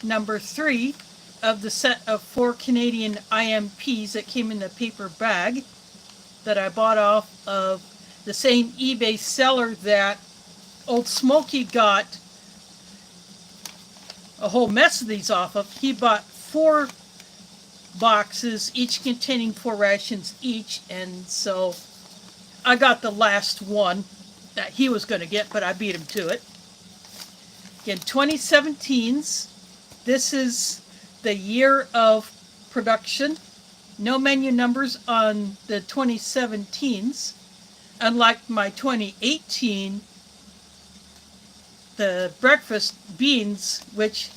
number 3 of the set of 4 Canadian IMPs that came in the paper bag that I bought off of the same eBay seller that Old Smoky got a whole mess of these off of. He bought 4 boxes, each containing 4 rations each, and so I got the last one that he was going to get, but I beat him to it. Again, 2017s. This is the year of production. No menu numbers on the 2017s. Unlike my 2018, the breakfast beans, which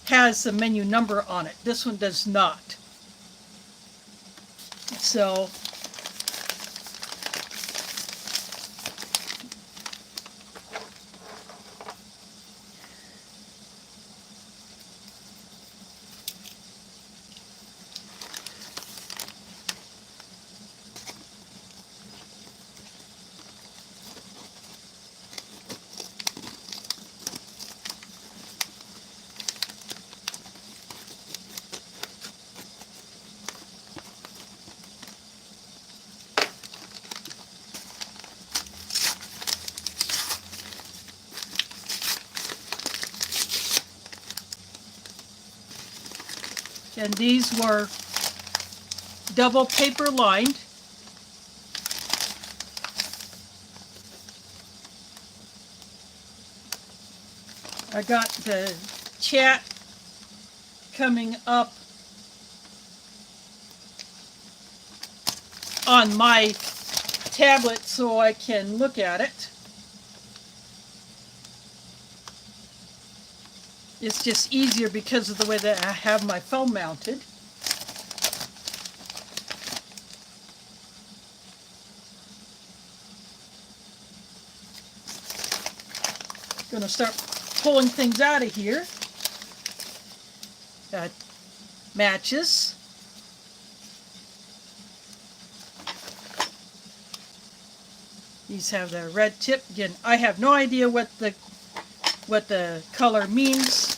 has the menu number on it. This one does not. So and these were double paper lined. I got the chat coming up on my tablet so I can look at it. It's just easier because of the way that I have my phone mounted. Going to start pulling things out of here. Got matches. These have the red tip. Again, I have no idea what the color means.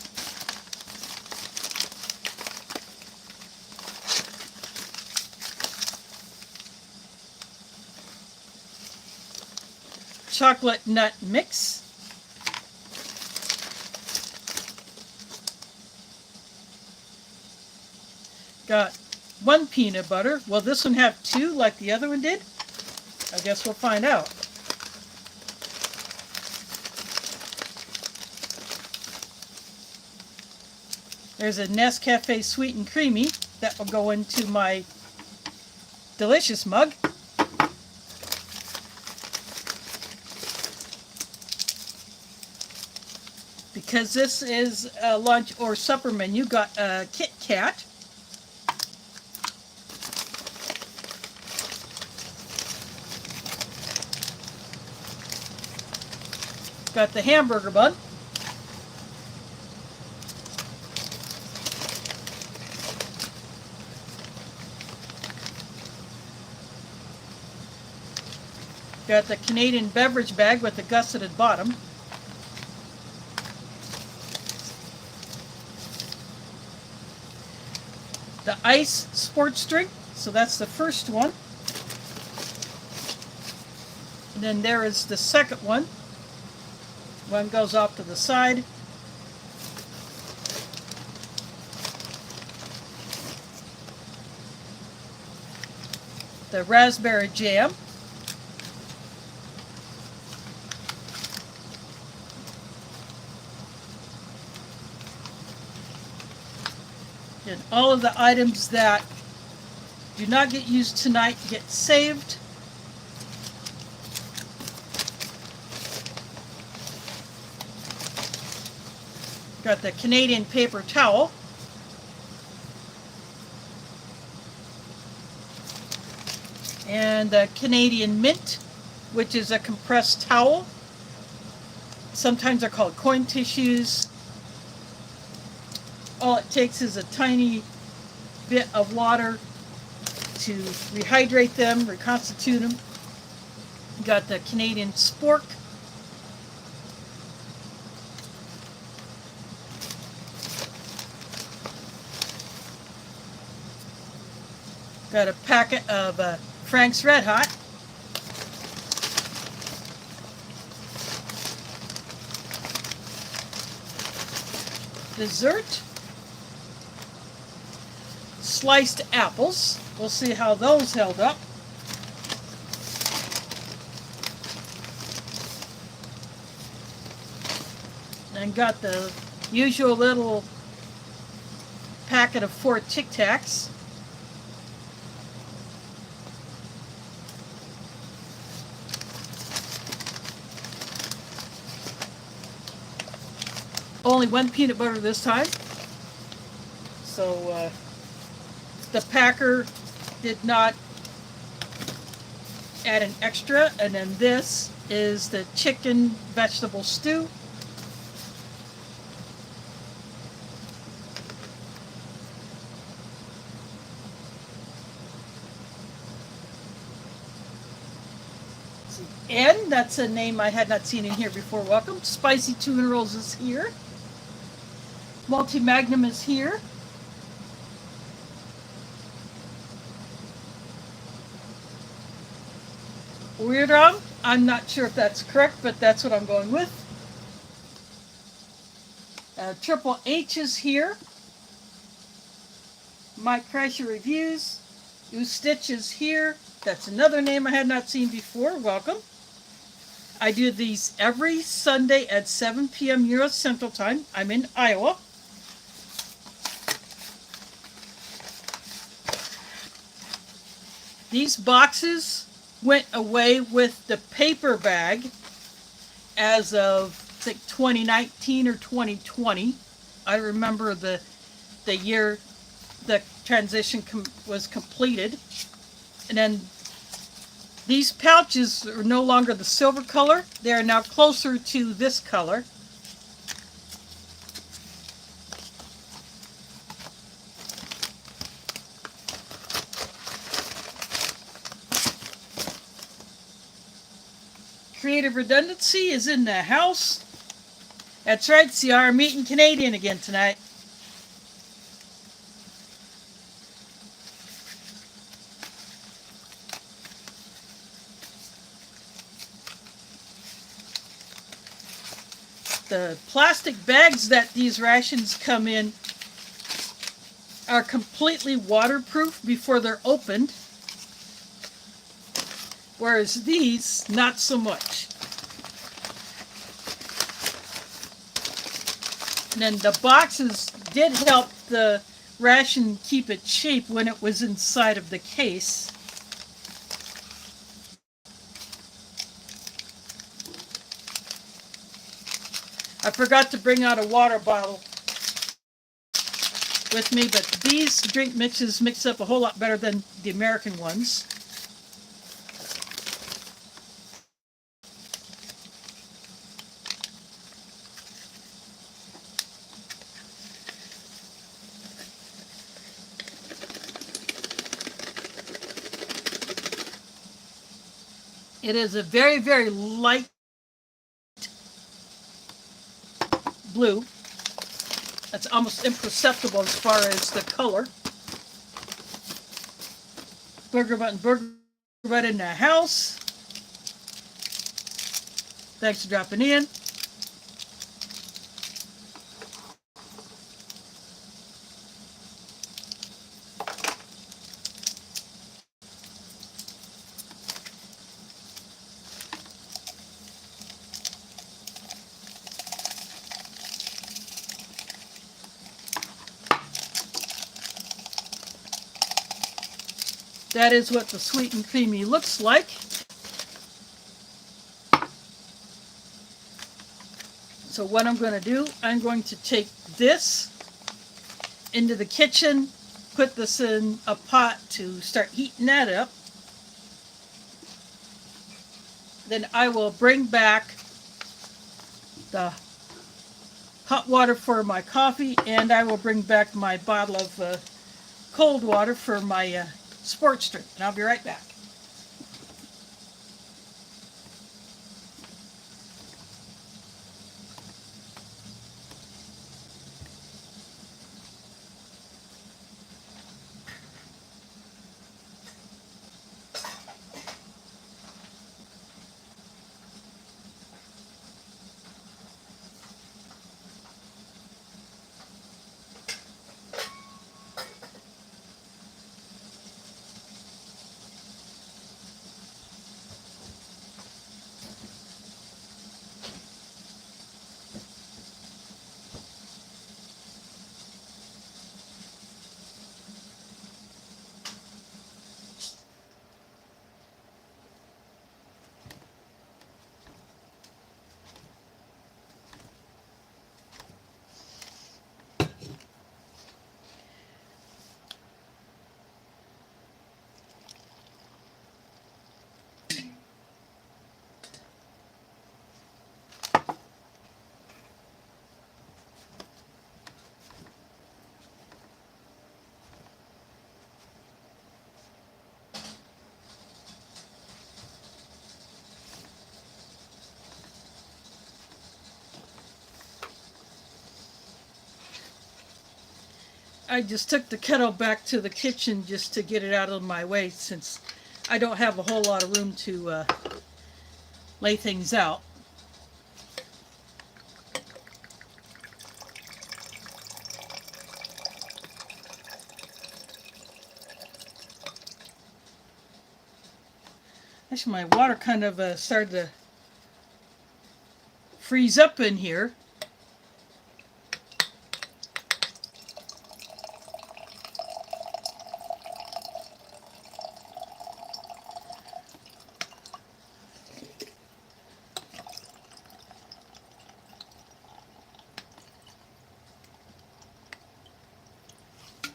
Chocolate nut mix. Got 1 peanut butter. Will this one have 2 like the other one did? I guess we'll find out. There's a Nescafe Sweet and Creamy that will go into my delicious mug. Because this is a lunch or supper menu, got a Kit Kat. Got the hamburger bun. Got the Canadian beverage bag with the gusseted bottom. The ice sports drink, so that's the first one. And then there is the second one. One goes off to the side. The raspberry jam. And all of the items that do not get used tonight get saved. Got the Canadian paper towel. And the Canadian mint, which is a compressed towel. Sometimes they're called coin tissues. All it takes is a tiny bit of water to rehydrate them, reconstitute them. Got the Canadian spork. Got a packet of Frank's Red Hot. Dessert. Sliced apples. We'll see how those held up. And got the usual little packet of 4 Tic Tacs. Only 1 peanut butter this time. So the packer did not add an extra. And then this is the chicken vegetable stew. And that's a name I had not seen in here before. Welcome. Spicy tuna rolls is here. Multi-Magnum is here. Weird Rum, I'm not sure if that's correct, but that's what I'm going with. Triple H is here. Mike Kreischer Reviews. Stitch is here. That's another name I had not seen before. Welcome. I do these every Sunday at 7 p.m. Euro Central Time. I'm in Iowa. These boxes went away with the paper bag as of, I think, 2019 or 2020. I remember the year the transition was completed. And then these pouches are no longer the silver color. They are now closer to this color. Creative Redundancy is in the house. That's right, CR meeting Canadian again tonight. The plastic bags that these rations come in are completely waterproof before they're opened, whereas these, not so much. And then the boxes did help the ration keep its shape when it was inside of the case. I forgot to bring out a water bottle with me, but these drink mixes mix up a whole lot better than the American ones. It is a very, very light blue. That's almost imperceptible as far as the color. Burger Butt in the house. Thanks for dropping in. That is what the sweet and creamy looks like. So what I'm going to do, I'm going to take this into the kitchen, put this in a pot to start heating that up. Then I will bring back the hot water for my coffee, and I will bring back my bottle of cold water for my sports drink, and I'll be right back. I just took the kettle back to the kitchen just to get it out of my way since I don't have a whole lot of room to lay things out. Actually, my water kind of started to freeze up in here.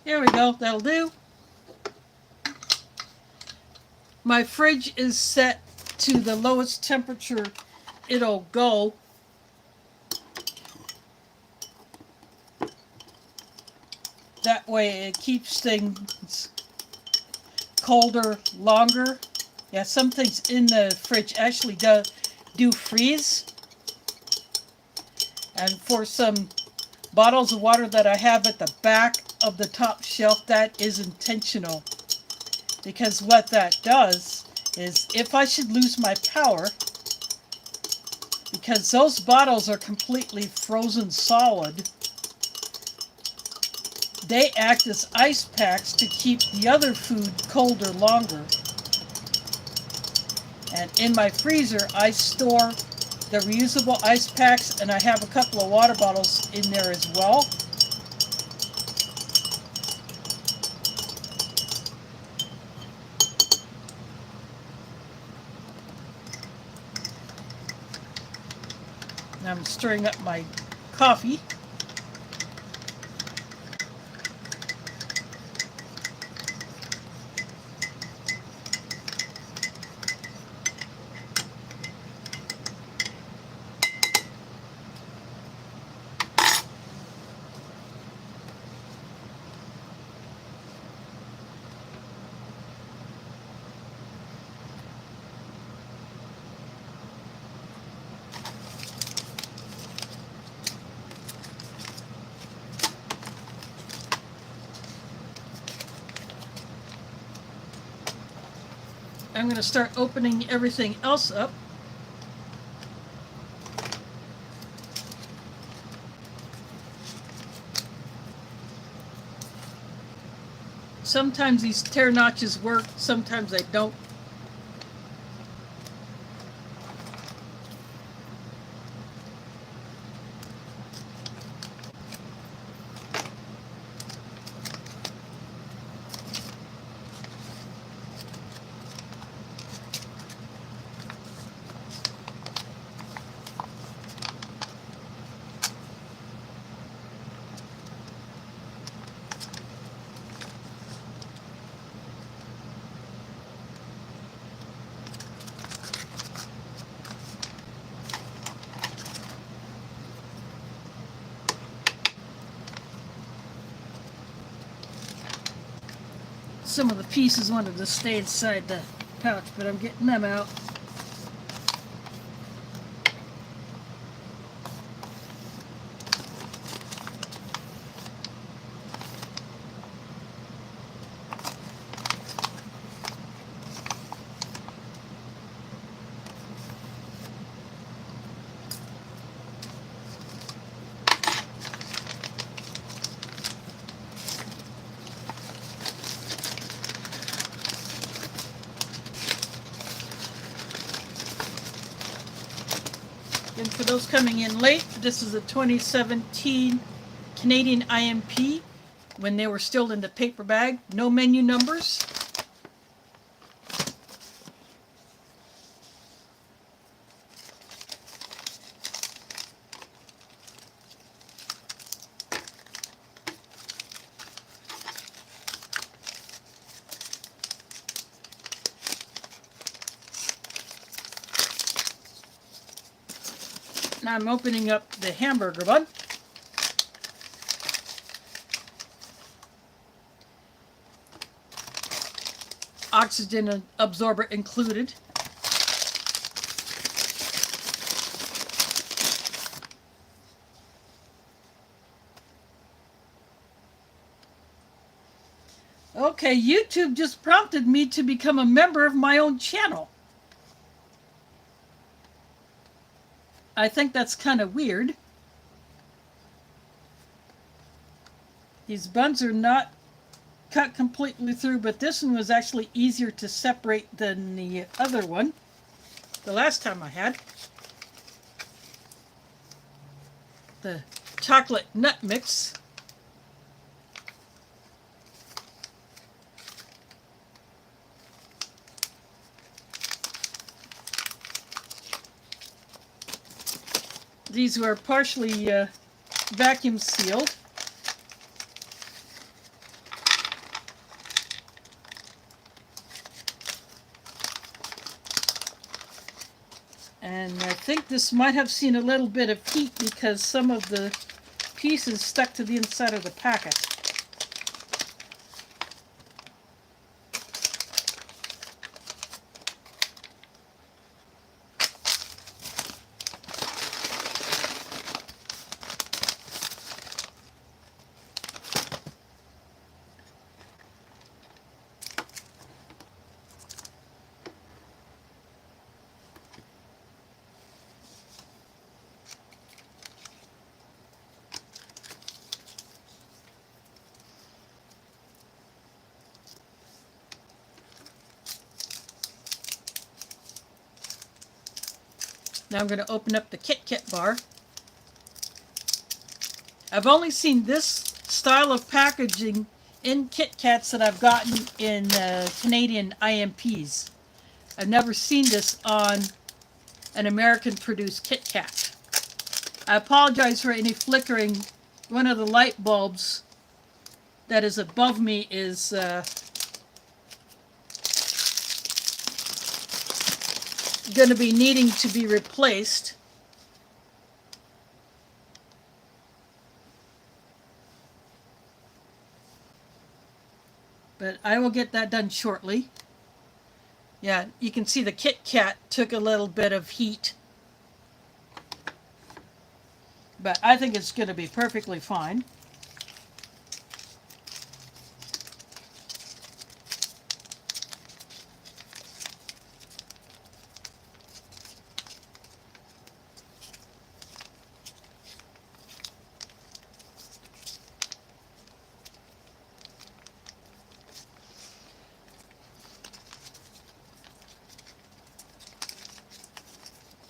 There we go, that'll do. My fridge is set to the lowest temperature it'll go. That way it keeps things colder longer. Yeah, some things in the fridge actually do freeze. And for some bottles of water that I have at the back of the top shelf, that is intentional. Because what that does is if I should lose my power, because those bottles are completely frozen solid, they act as ice packs to keep the other food colder longer. And in my freezer, I store the reusable ice packs, and I have a couple of water bottles in there as well. And I'm stirring up my coffee. I'm going to start opening everything else up. Sometimes these tear notches work, sometimes they don't. Some of the pieces wanted to stay inside the pouch, but I'm getting them out. And for those coming in late, this is a 2017 Canadian IMP when they were still in the paper bag. No menu numbers. Now I'm opening up the hamburger bun. Oxygen absorber included. Okay, YouTube just prompted me to become a member of my own channel. I think that's kind of weird. These buns are not cut completely through, but this one was actually easier to separate than the other one, the last time I had. The chocolate nut mix. These were partially vacuum sealed. And I think this might have seen a little bit of heat because some of the pieces stuck to the inside of the packet. Now I'm going to open up the Kit Kat bar. I've only seen this style of packaging in Kit Kats that I've gotten in Canadian IMPs. I've never seen this on an American-produced Kit Kat. I apologize for any flickering. One of the light bulbs that is above me is going to be needing to be replaced. But I will get that done shortly. Yeah, you can see the Kit Kat took a little bit of heat. But I think it's going to be perfectly fine.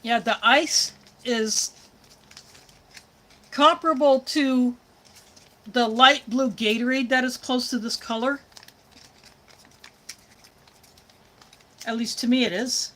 Yeah, the ice is comparable to the light blue Gatorade that is close to this color. At least to me it is.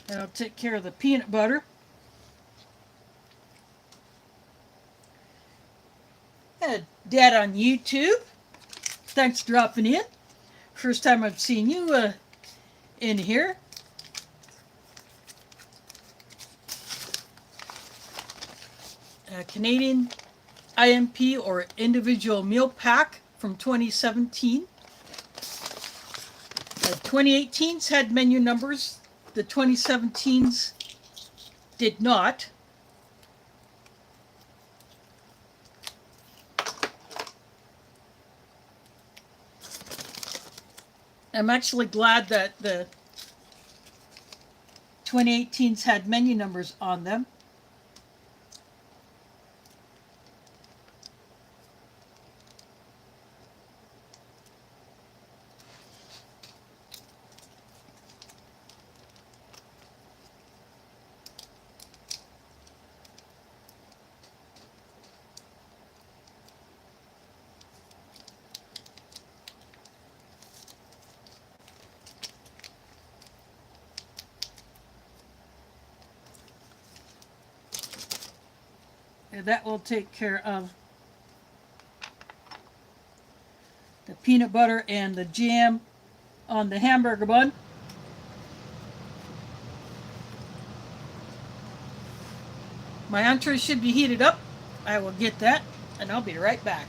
And I'll take care of the peanut butter. Dad on YouTube. Thanks for dropping in. First time I've seen you in here. Canadian IMP or individual meal pack from 2017. The 2018s had menu numbers. The 2017s did not. I'm actually glad that the 2018s had menu numbers on them. And that will take care of the peanut butter and the jam on the hamburger bun. My entree should be heated up. I will get that, and I'll be right back.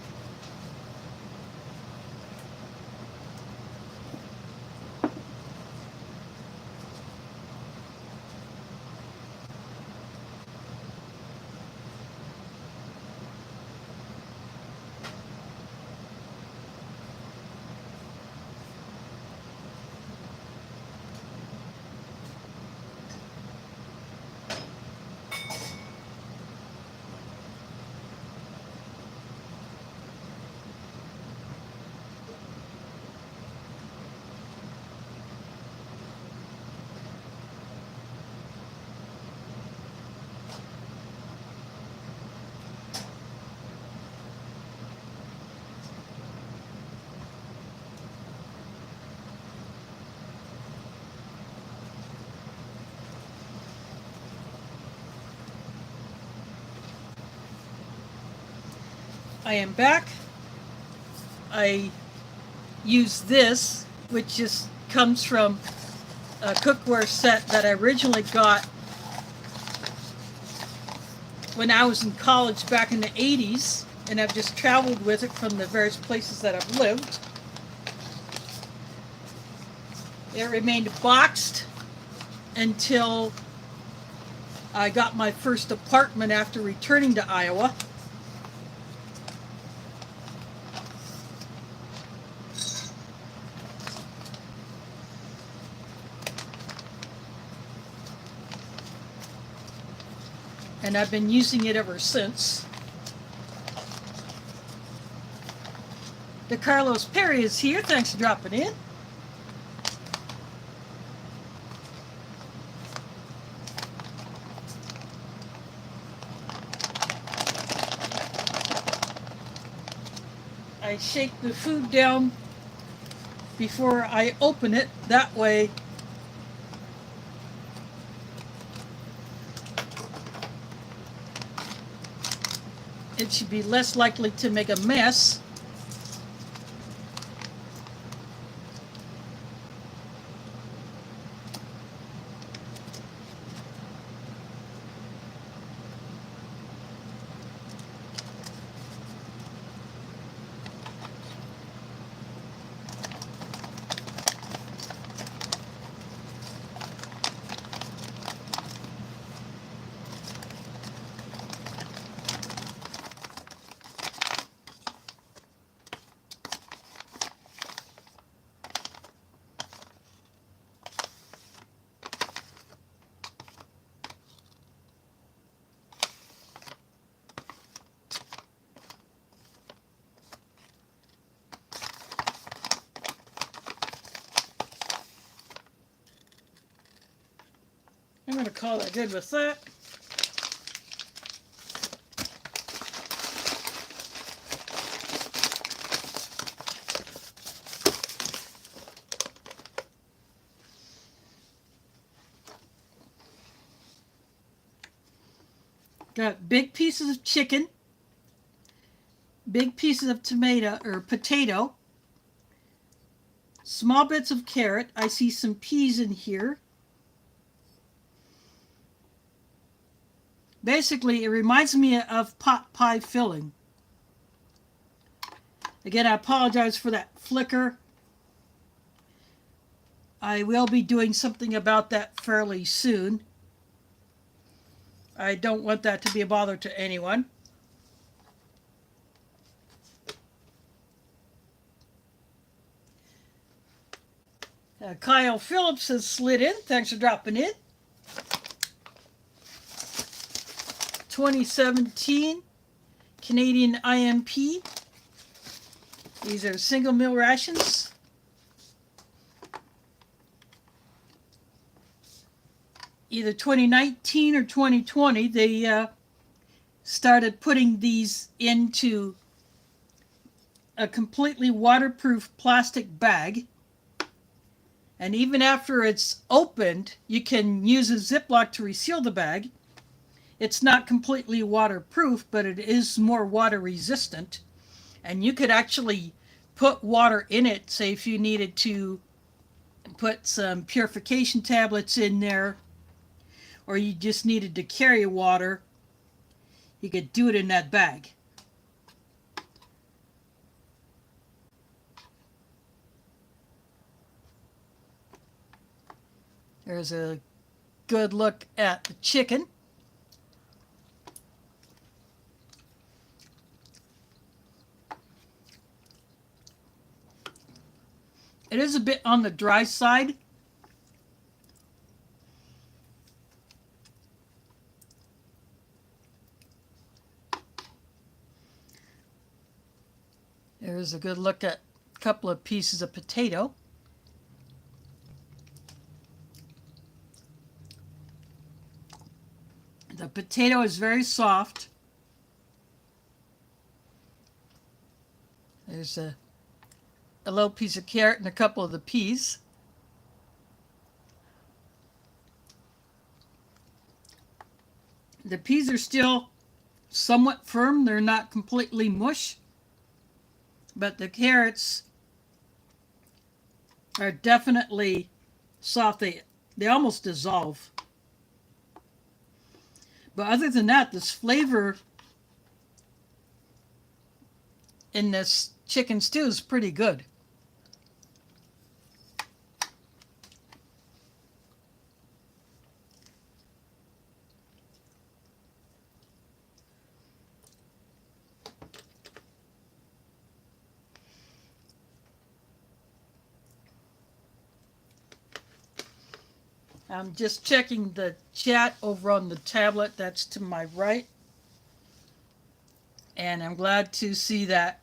I am back. I use this, which just comes from a cookware set that I originally got when I was in college back in the 80s, and I've just traveled with it from the various places that I've lived. It remained boxed until I got my first apartment after returning to Iowa. And I've been using it ever since. The Carlos Perry is here. Thanks for dropping in. I shake the food down before I open it. That way it should be less likely to make a mess. I'm going to call it good with that. Got big pieces of chicken, big pieces of tomato or potato, small bits of carrot. I see some peas in here. Basically, it reminds me of pot pie filling. Again, I apologize for that flicker. I will be doing something about that fairly soon. I don't want that to be a bother to anyone. Kyle Phillips has slid in. Thanks for dropping in. 2017 Canadian IMP. These are single meal rations. Either 2019 or 2020, they started putting these into a completely waterproof plastic bag. And even after it's opened, you can use a Ziploc to reseal the bag. It's not completely waterproof, but it is more water resistant. And you could actually put water in it, say if you needed to put some purification tablets in there, or you just needed to carry water, you could do it in that bag. There's a good look at the chicken. It is a bit on the dry side. There's a good look at a couple of pieces of potato. The potato is very soft. There's a little piece of carrot and a couple of the peas. The peas are still somewhat firm. They're not completely mush. But the carrots are definitely soft. They almost dissolve. But other than that, this flavor in this chicken stew is pretty good. I'm just checking the chat over on the tablet that's to my right. And I'm glad to see that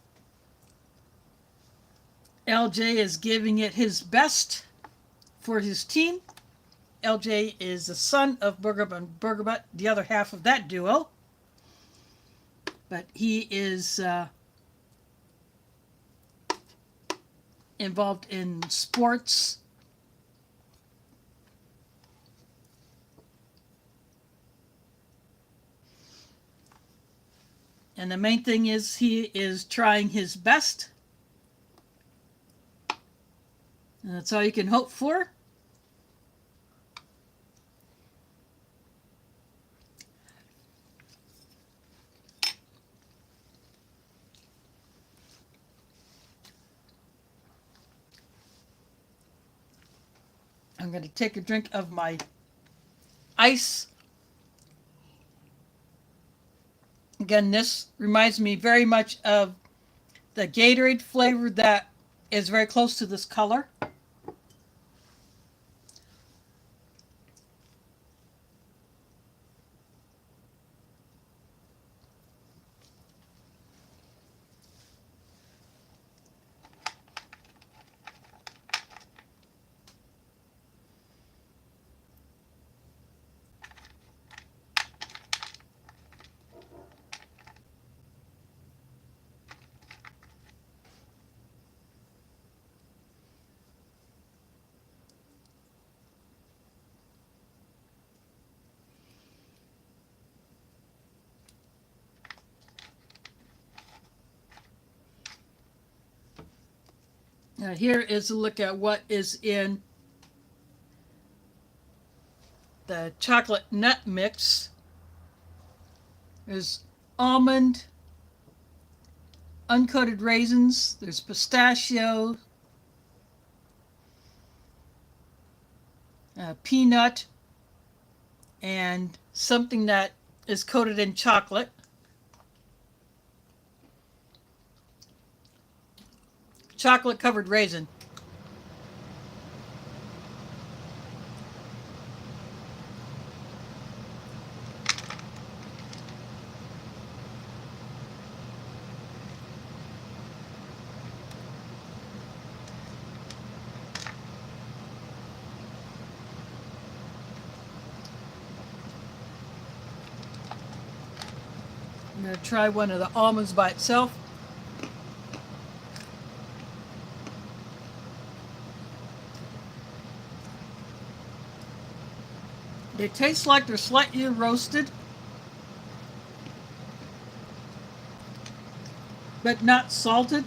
LJ is giving it his best for his team. LJ is the son of Burgerbutt and Burgerbutt, the other half of that duo. But he is involved in sports. And the main thing is he is trying his best. And that's all you can hope for. I'm going to take a drink of my ice. Again, this reminds me very much of the Gatorade flavor that is very close to this color. Now here is a look at what is in the chocolate nut mix. There's almond, uncoated raisins, there's pistachio, peanut, and something that is coated in chocolate. Chocolate covered raisin. going to try one of the almonds by itself. They taste like they're slightly roasted, but not salted.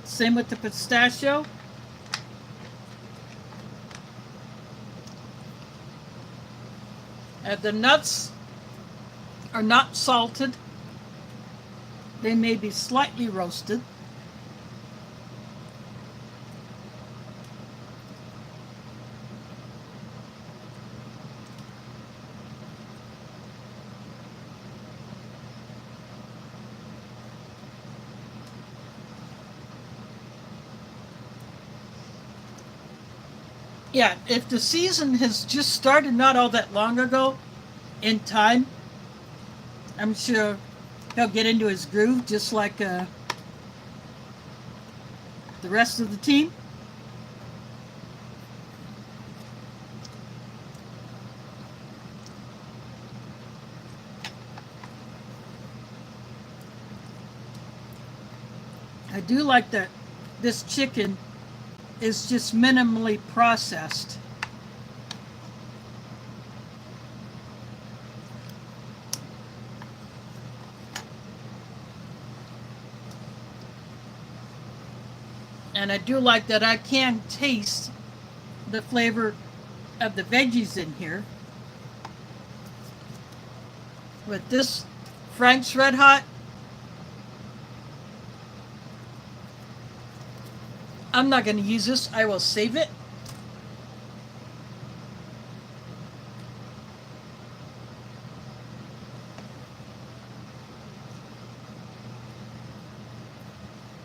Same with the pistachio. The nuts are not salted. They may be slightly roasted. Yeah, if the season has just started not all that long ago, in time, I'm sure he'll get into his groove just like the rest of the team. I do like that this chicken is just minimally processed. And I do like that I can taste the flavor of the veggies in here. With this Frank's Red Hot, I'm not going to use this. I will save it.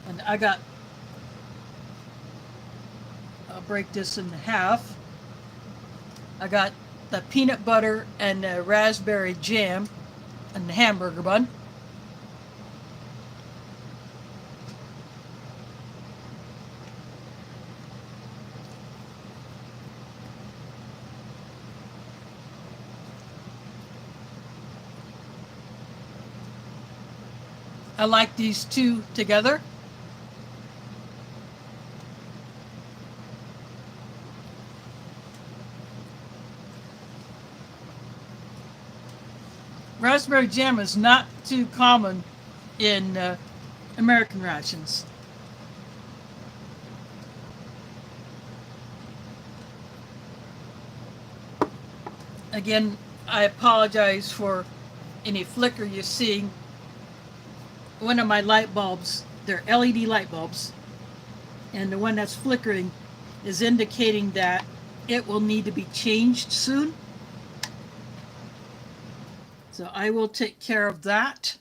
And I'll break this in half. I got the peanut butter and the raspberry jam and the hamburger bun. I like these two together. Raspberry jam is not too common in American rations. Again, I apologize for any flicker you're seeing. One of my light bulbs, they're LED light bulbs, and the one that's flickering is indicating that it will need to be changed soon. So I will take care of that.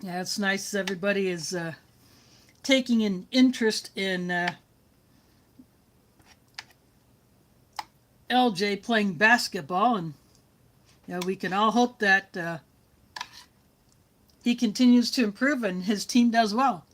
Yeah, it's nice everybody is taking an interest in LJ playing basketball, and we can all hope that he continues to improve and his team does well.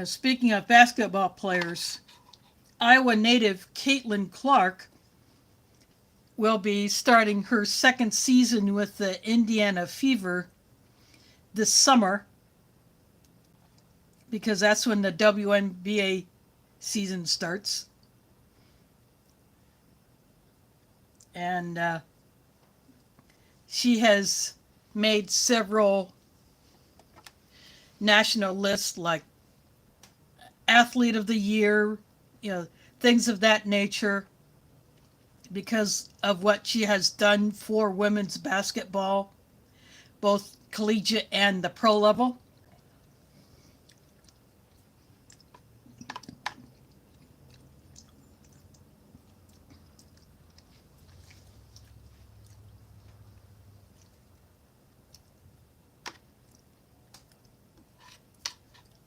Speaking of basketball players, Iowa native Caitlin Clark will be starting her second season with the Indiana Fever this summer, because that's when the WNBA season starts. and she has made several national lists like athlete of the year, things of that nature, because of what she has done for women's basketball, both collegiate and the pro level.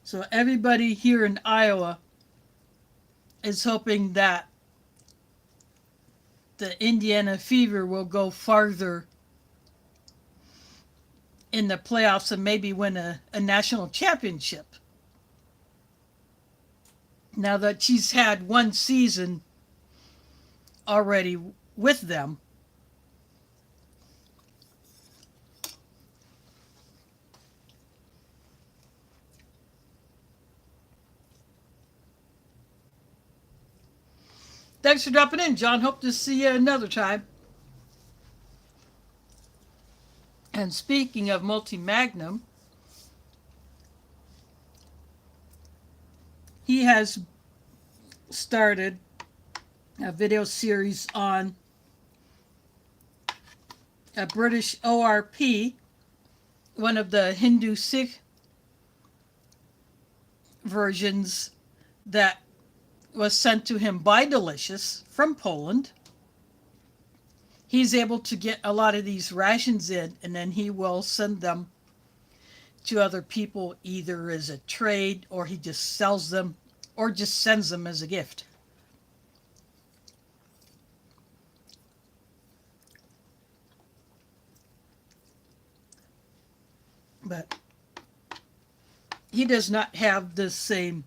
So everybody here in Iowa is hoping that the Indiana Fever will go farther in the playoffs and maybe win a national championship. Now that she's had one season already with them. Thanks for dropping in, John. Hope to see you another time. And speaking of Multi-Magnum, he has started a video series on a British ORP, one of the Hindu Sikh versions that was sent to him by Delicious from Poland. He's able to get a lot of these rations in, and then he will send them to other people either as a trade, or he just sells them, or just sends them as a gift. But he does not have the same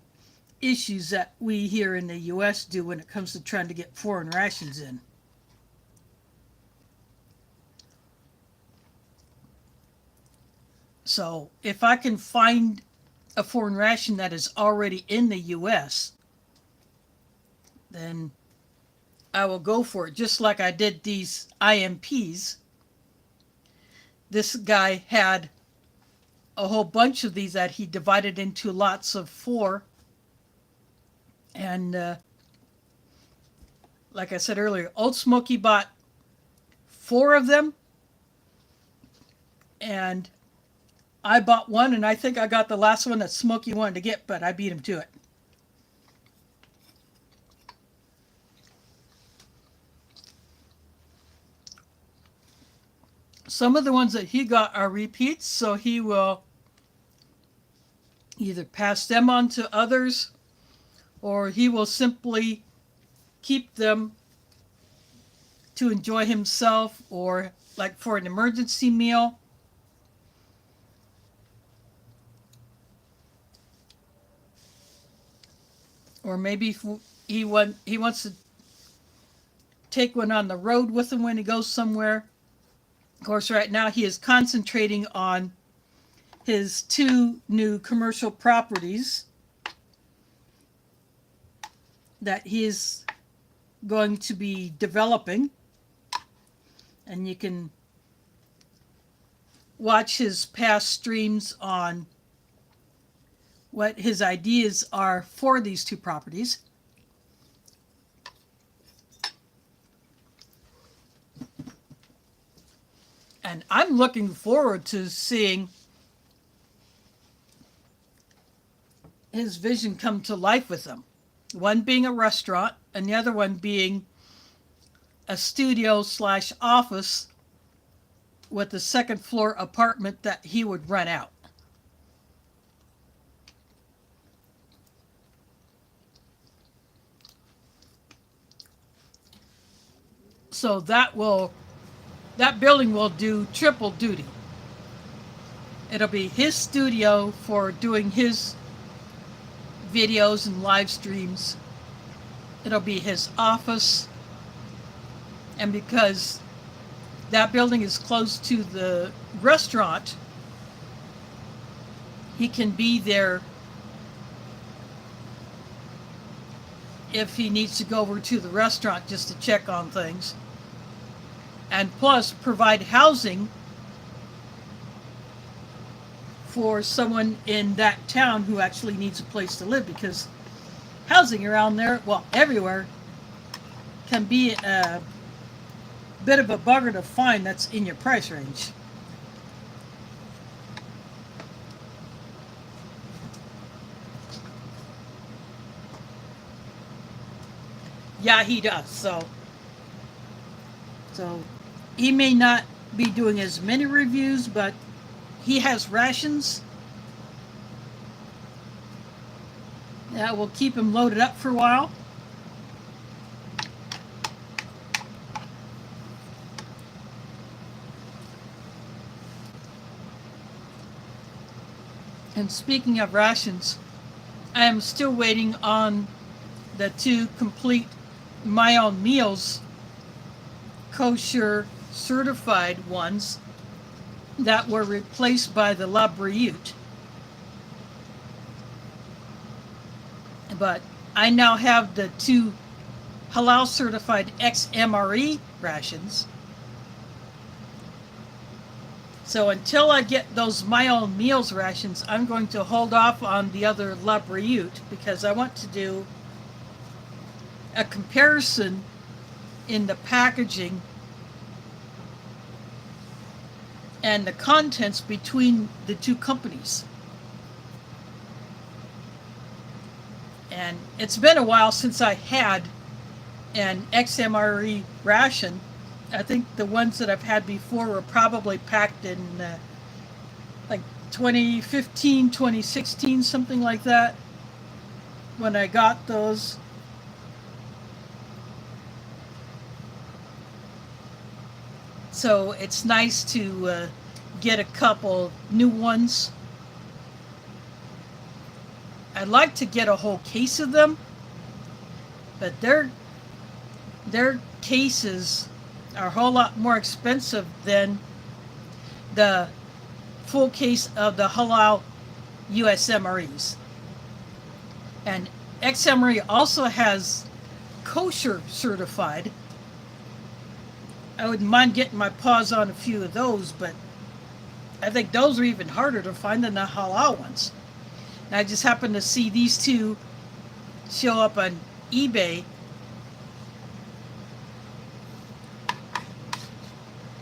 issues that we here in the U.S. do when it comes to trying to get foreign rations in. So if I can find a foreign ration that is already in the U.S., then I will go for it, just like I did these IMPs. This guy had a whole bunch of these that he divided into lots of 4. And like I said earlier, Old Smoky bought 4 of them, and I bought 1, and I think I got the last one that Smokey wanted to get, but I beat him to it. Some of the ones that he got are repeats, so he will either pass them on to others, or he will simply keep them to enjoy himself, or like for an emergency meal. Or maybe he wants to take one on the road with him when he goes somewhere. Of course, right now he is concentrating on his 2 new commercial properties that he is going to be developing. And you can watch his past streams on what his ideas are for these 2 properties. And I'm looking forward to seeing his vision come to life with them. One being a restaurant, and the other one being a studio/office with a 2nd floor apartment that he would rent out. So that building will do triple duty. It'll be his studio for doing his videos and live streams. It'll be his office. And because that building is close to the restaurant, he can be there if he needs to go over to the restaurant just to check on things. and plus provide housing for someone in that town who actually needs a place to live, because housing around there, well, everywhere, can be a bit of a bugger to find that's in your price range. Yeah, he does. So he may not be doing as many reviews, but he has rations that will keep him loaded up for a while. And speaking of rations, I am still waiting on the 2 complete My Own Meals kosher certified ones that were replaced by the La Briute. But I now have the 2 halal certified XMRE rations. So until I get those My Own Meals rations, I'm going to hold off on the other La Briute, because I want to do a comparison in the packaging and the contents between the 2 companies. And it's been a while since I had an XMRE ration. I think the ones that I've had before were probably packed in like 2015, 2016, something like that, when I got those. So it's nice to get a couple new ones. I'd like to get a whole case of them, but their cases are a whole lot more expensive than the full case of the halal USMREs. And XMRE also has kosher certified. I wouldn't mind getting my paws on a few of those, but I think those are even harder to find than the halal ones. And I just happened to see these 2 show up on eBay.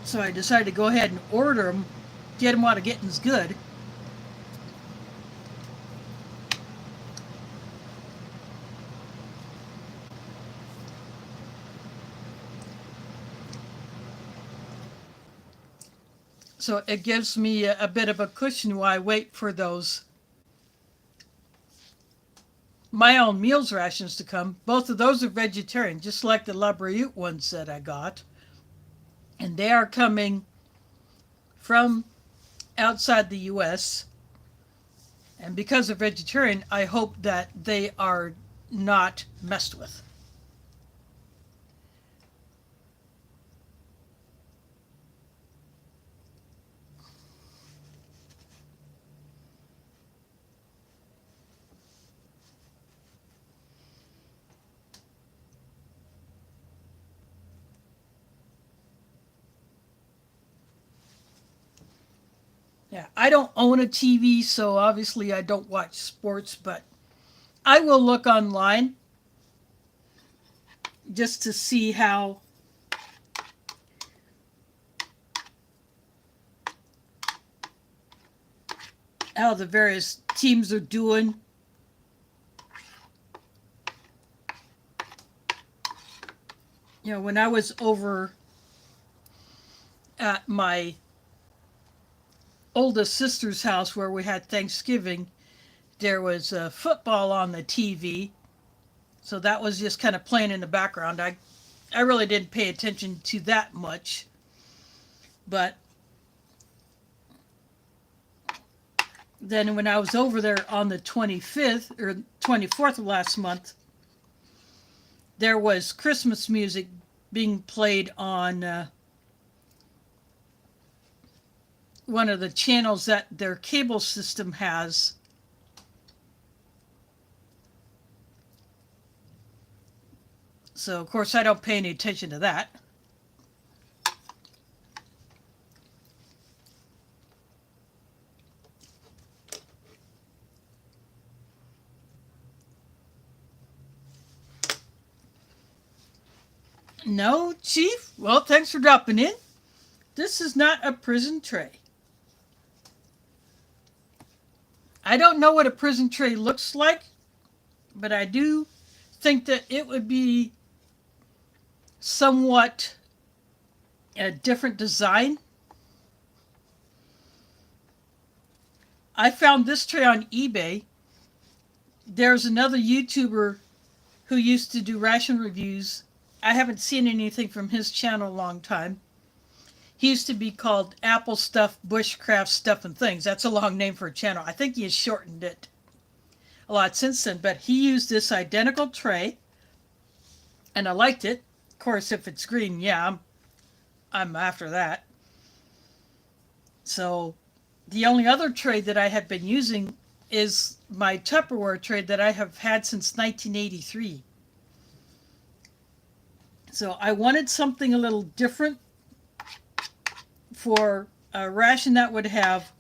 So I decided to go ahead and order them, get them while the getting's good. So it gives me a bit of a cushion while I wait for those My Own Meals rations to come. Both of those are vegetarian, just like the La Briute ones that I got. And they are coming from outside the US. And because they're vegetarian, I hope that they are not messed with. Yeah, I don't own a TV, so obviously I don't watch sports, but I will look online just to see how the various teams are doing. You know, when I was over at my oldest sister's house where we had Thanksgiving, there was football on the TV. So that was just kind of playing in the background. I really didn't pay attention to that much. But then when I was over there on the 25th or 24th of last month, there was Christmas music being played on one of the channels that their cable system has. So, of course, I don't pay any attention to that. No, Chief? Well, thanks for dropping in. This is not a prison tray. I don't know what a prison tray looks like, but I do think that it would be somewhat a different design. I found this tray on eBay. There's another YouTuber who used to do ration reviews. I haven't seen anything from his channel in a long time. He used to be called Apple Stuff, Bushcraft Stuff and Things. That's a long name for a channel. I think he has shortened it a lot since then. But he used this identical tray, and I liked it. Of course, if it's green, yeah, I'm after that. So the only other tray that I have been using is my Tupperware tray that I have had since 1983. So I wanted something a little different for a ration that would have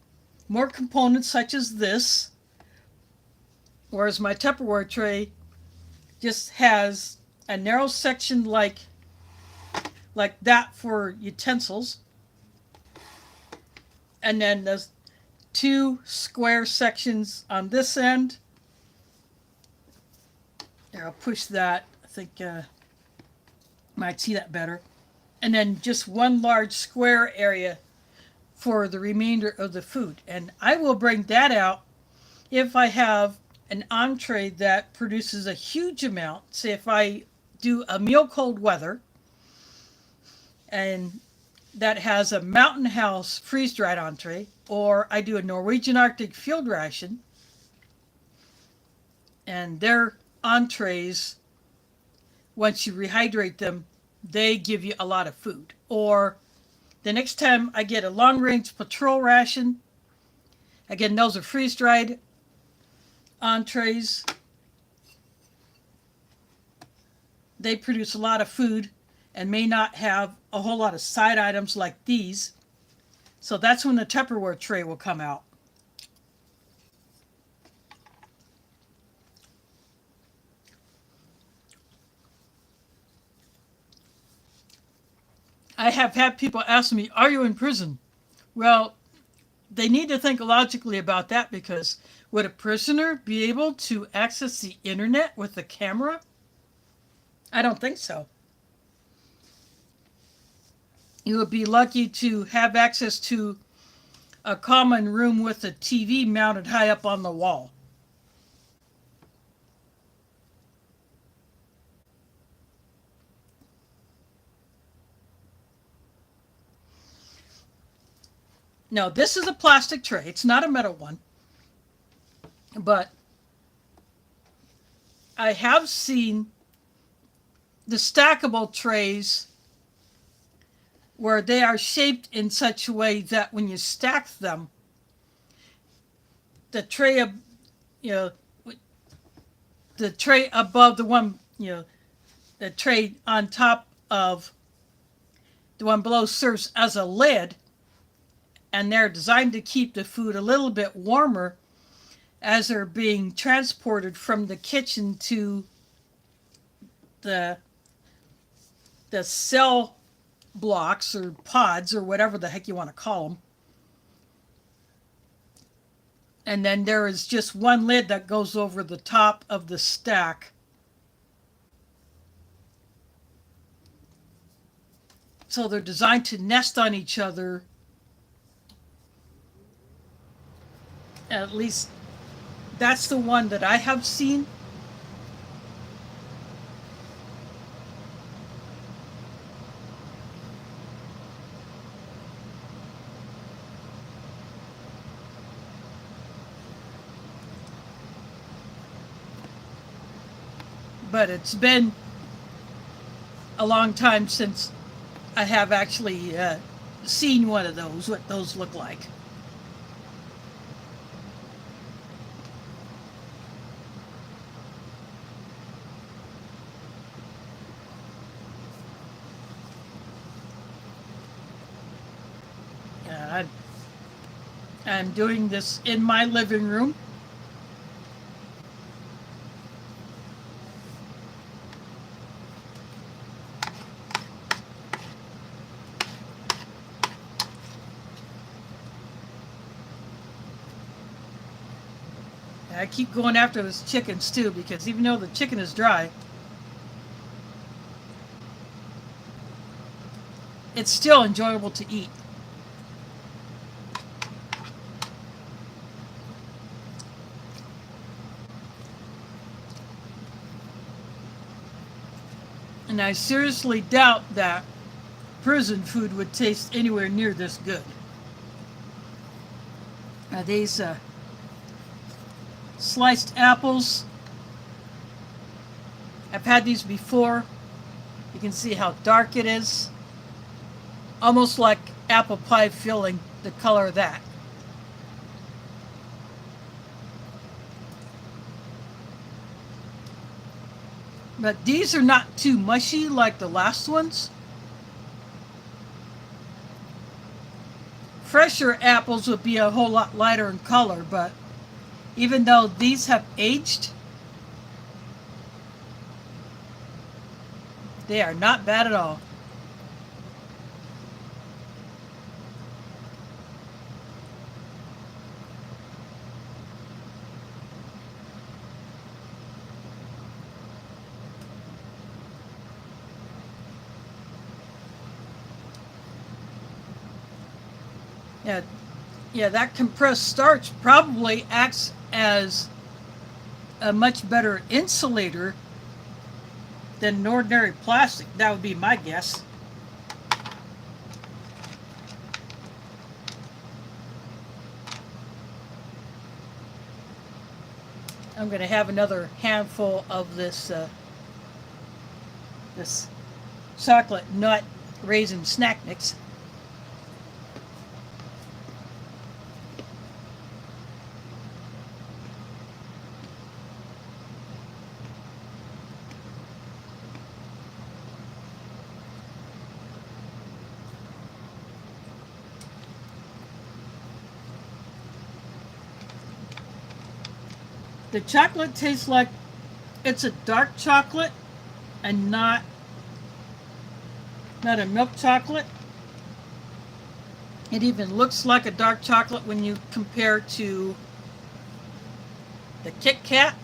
more components such as this, whereas my Tupperware tray just has a narrow section like that for utensils, and then there's two square sections on this end. There, I'll push that. I think might see that better. And then just one large square area for the remainder of the food. And I will bring that out if I have an entree that produces a huge amount. Say if I do a meal cold weather and that has a Mountain House freeze-dried entree, or I do a Norwegian Arctic field ration, and their entrees, once you rehydrate them, they give you a lot of food. Or the next time I get a long-range patrol ration, again, those are freeze-dried entrees. They produce a lot of food and may not have a whole lot of side items like these. So that's when the Tupperware tray will come out. I have had people ask me, are you in prison? Well, they need to think logically about that, because would a prisoner be able to access the internet with a camera? I don't think so. You would be lucky to have access to a common room with a TV mounted high up on the wall. No, this is a plastic tray. It's not a metal one. But I have seen the stackable trays where they are shaped in such a way that when you stack them, the tray the tray above the one, the tray on top of the one below serves as a lid, and they're designed to keep the food a little bit warmer as they're being transported from the kitchen to the cell blocks or pods or whatever the heck you want to call them. And then there is just one lid that goes over the top of the stack. So they're designed to nest on each other. At least that's the one that I have seen. But it's been a long time since I have actually seen one of those, what those look like. I'm doing this in my living room. I keep going after this chicken stew because even though the chicken is dry, it's still enjoyable to eat. And I seriously doubt that prison food would taste anywhere near this good. These sliced apples, I've had these before. You can see how dark it is. Almost like apple pie filling, the color of that. But these are not too mushy like the last ones. Fresher apples would be a whole lot lighter in color, but even though these have aged, they are not bad at all. Yeah, yeah, that compressed starch probably acts as a much better insulator than an ordinary plastic. That would be my guess. I'm going to have another handful of this chocolate nut raisin snack mix. The chocolate tastes like it's a dark chocolate and not a milk chocolate. It even looks like a dark chocolate when you compare to the Kit Kat.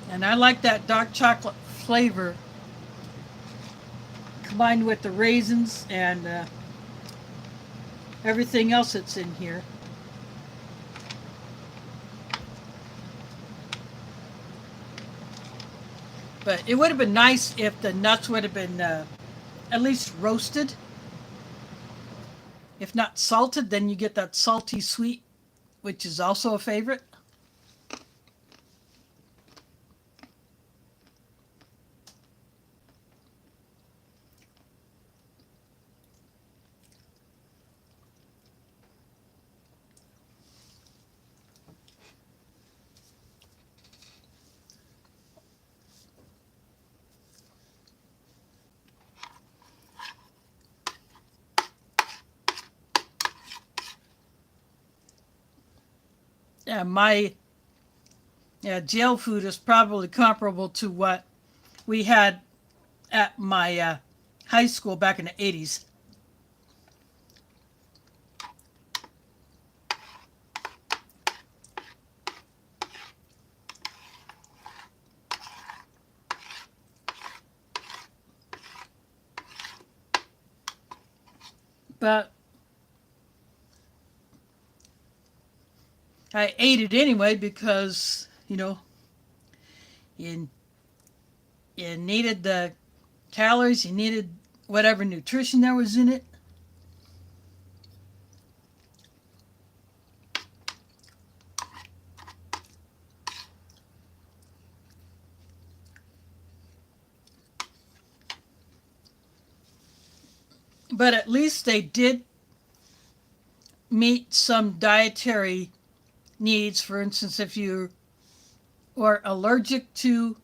And I like that dark chocolate flavor combined with the raisins and everything else that's in here. But it would have been nice if the nuts would have been at least roasted. If not salted, then you get that salty sweet, which is also a favorite. Yeah, my jail food is probably comparable to what we had at my high school back in the 80s. But I ate it anyway because, you, you needed the calories, you needed whatever nutrition there was in it. But at least they did meet some dietary needs. For instance, if you were allergic to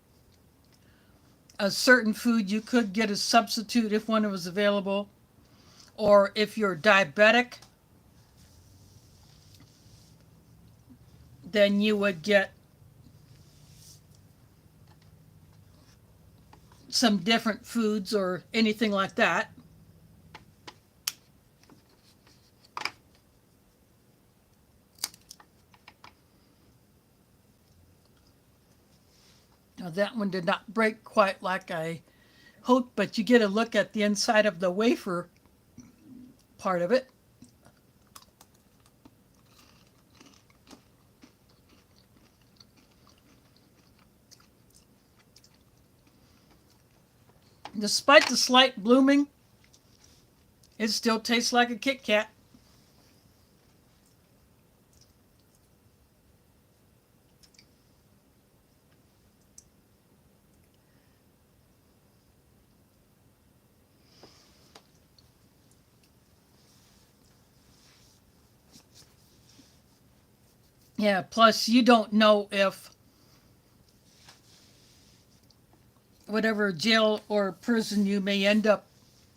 a certain food, you could get a substitute if one was available. Or if you're diabetic, then you would get some different foods or anything like that. Now that one did not break quite like I hoped, but you get a look at the inside of the wafer part of it. Despite the slight blooming, it still tastes like a Kit Kat. Yeah, plus you don't know if whatever jail or prison you may end up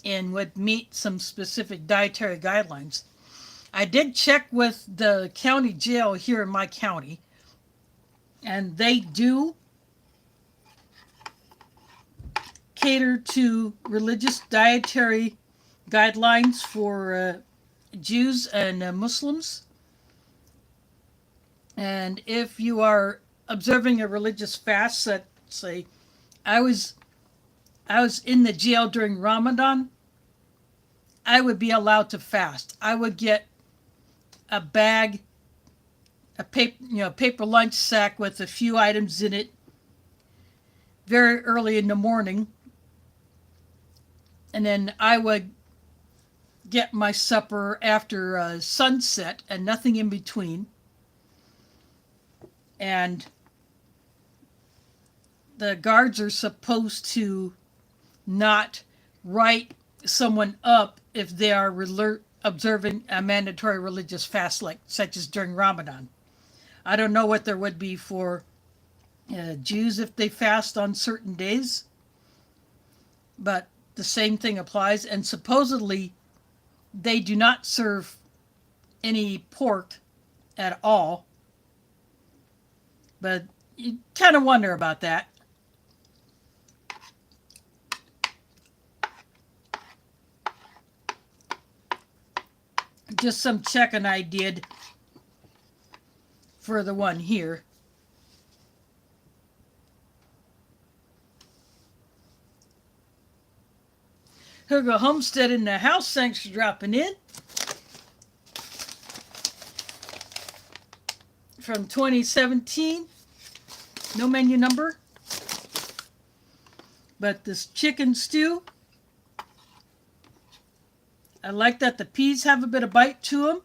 in would meet some specific dietary guidelines. I did check with the county jail here in my county, and they do cater to religious dietary guidelines for Jews and Muslims. And if you are observing a religious fast, let's say I was in the jail during Ramadan, I would be allowed to fast. I would get a bag, a paper lunch sack with a few items in it very early in the morning, and then I would get my supper after sunset and nothing in between. And the guards are supposed to not write someone up if they are observing a mandatory religious fast, such as during Ramadan. I don't know what there would be for Jews if they fast on certain days, but the same thing applies. And supposedly they do not serve any pork at all, but you kind of wonder about that. Just some checking I did for the one here. Here we go, Homestead in the house. Thanks for dropping in. From 2017. No menu number. But this chicken stew, I like that the peas have a bit of bite to them.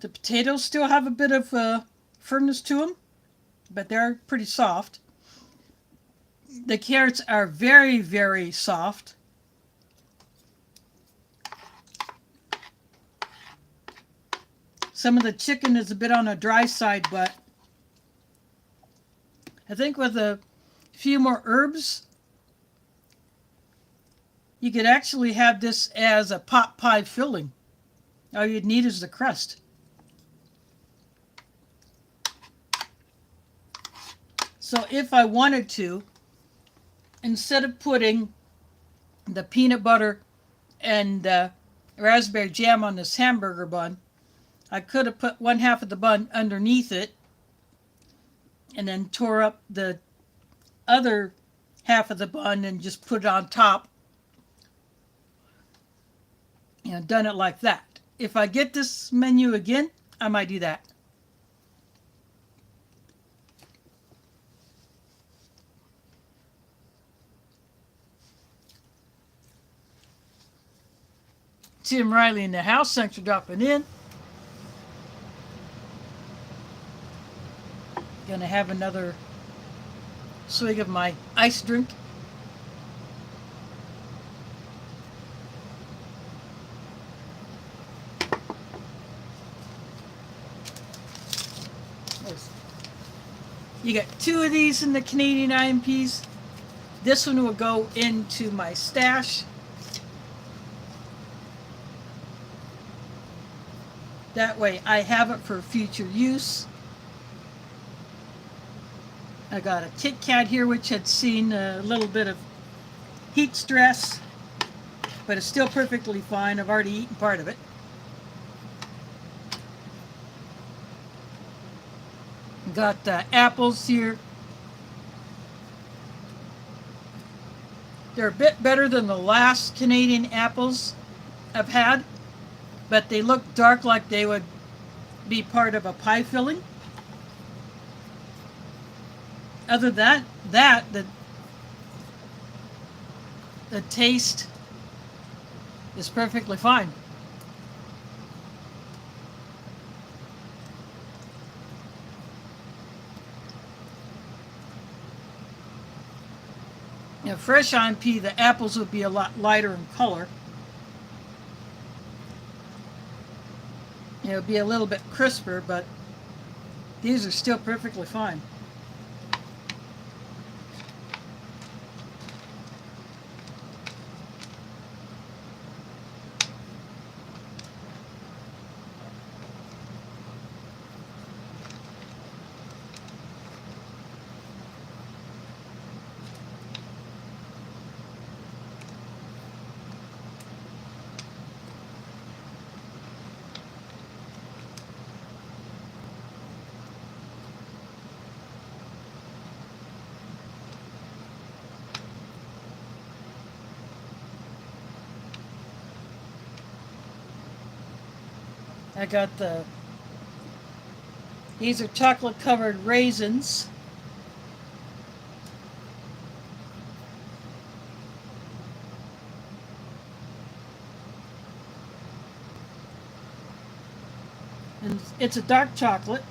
The potatoes still have a bit of firmness to them, but they're pretty soft. The carrots are very, very soft. Some of the chicken is a bit on the dry side, but I think with a few more herbs, you could actually have this as a pot pie filling. All you'd need is the crust. So if I wanted to, instead of putting the peanut butter and raspberry jam on this hamburger bun, I could have put one half of the bun underneath it and then tore up the other half of the bun and just put it on top. Done it like that. If I get this menu again, I might do that. Tim Riley in the house. Thanks for dropping in. Gonna have another swig of my ice drink. You got two of these in the Canadian IMPs. This one will go into my stash. That way I have it for future use. I got a Kit Kat here which had seen a little bit of heat stress, but it's still perfectly fine. I've already eaten part of it. Got apples here. They're a bit better than the last Canadian apples I've had, but they look dark like they would be part of a pie filling. Other than that, the taste is perfectly fine. Now, fresh IMP, the apples would be a lot lighter in color. It would be a little bit crisper, but these are still perfectly fine. I got these are chocolate covered raisins. And it's a dark chocolate.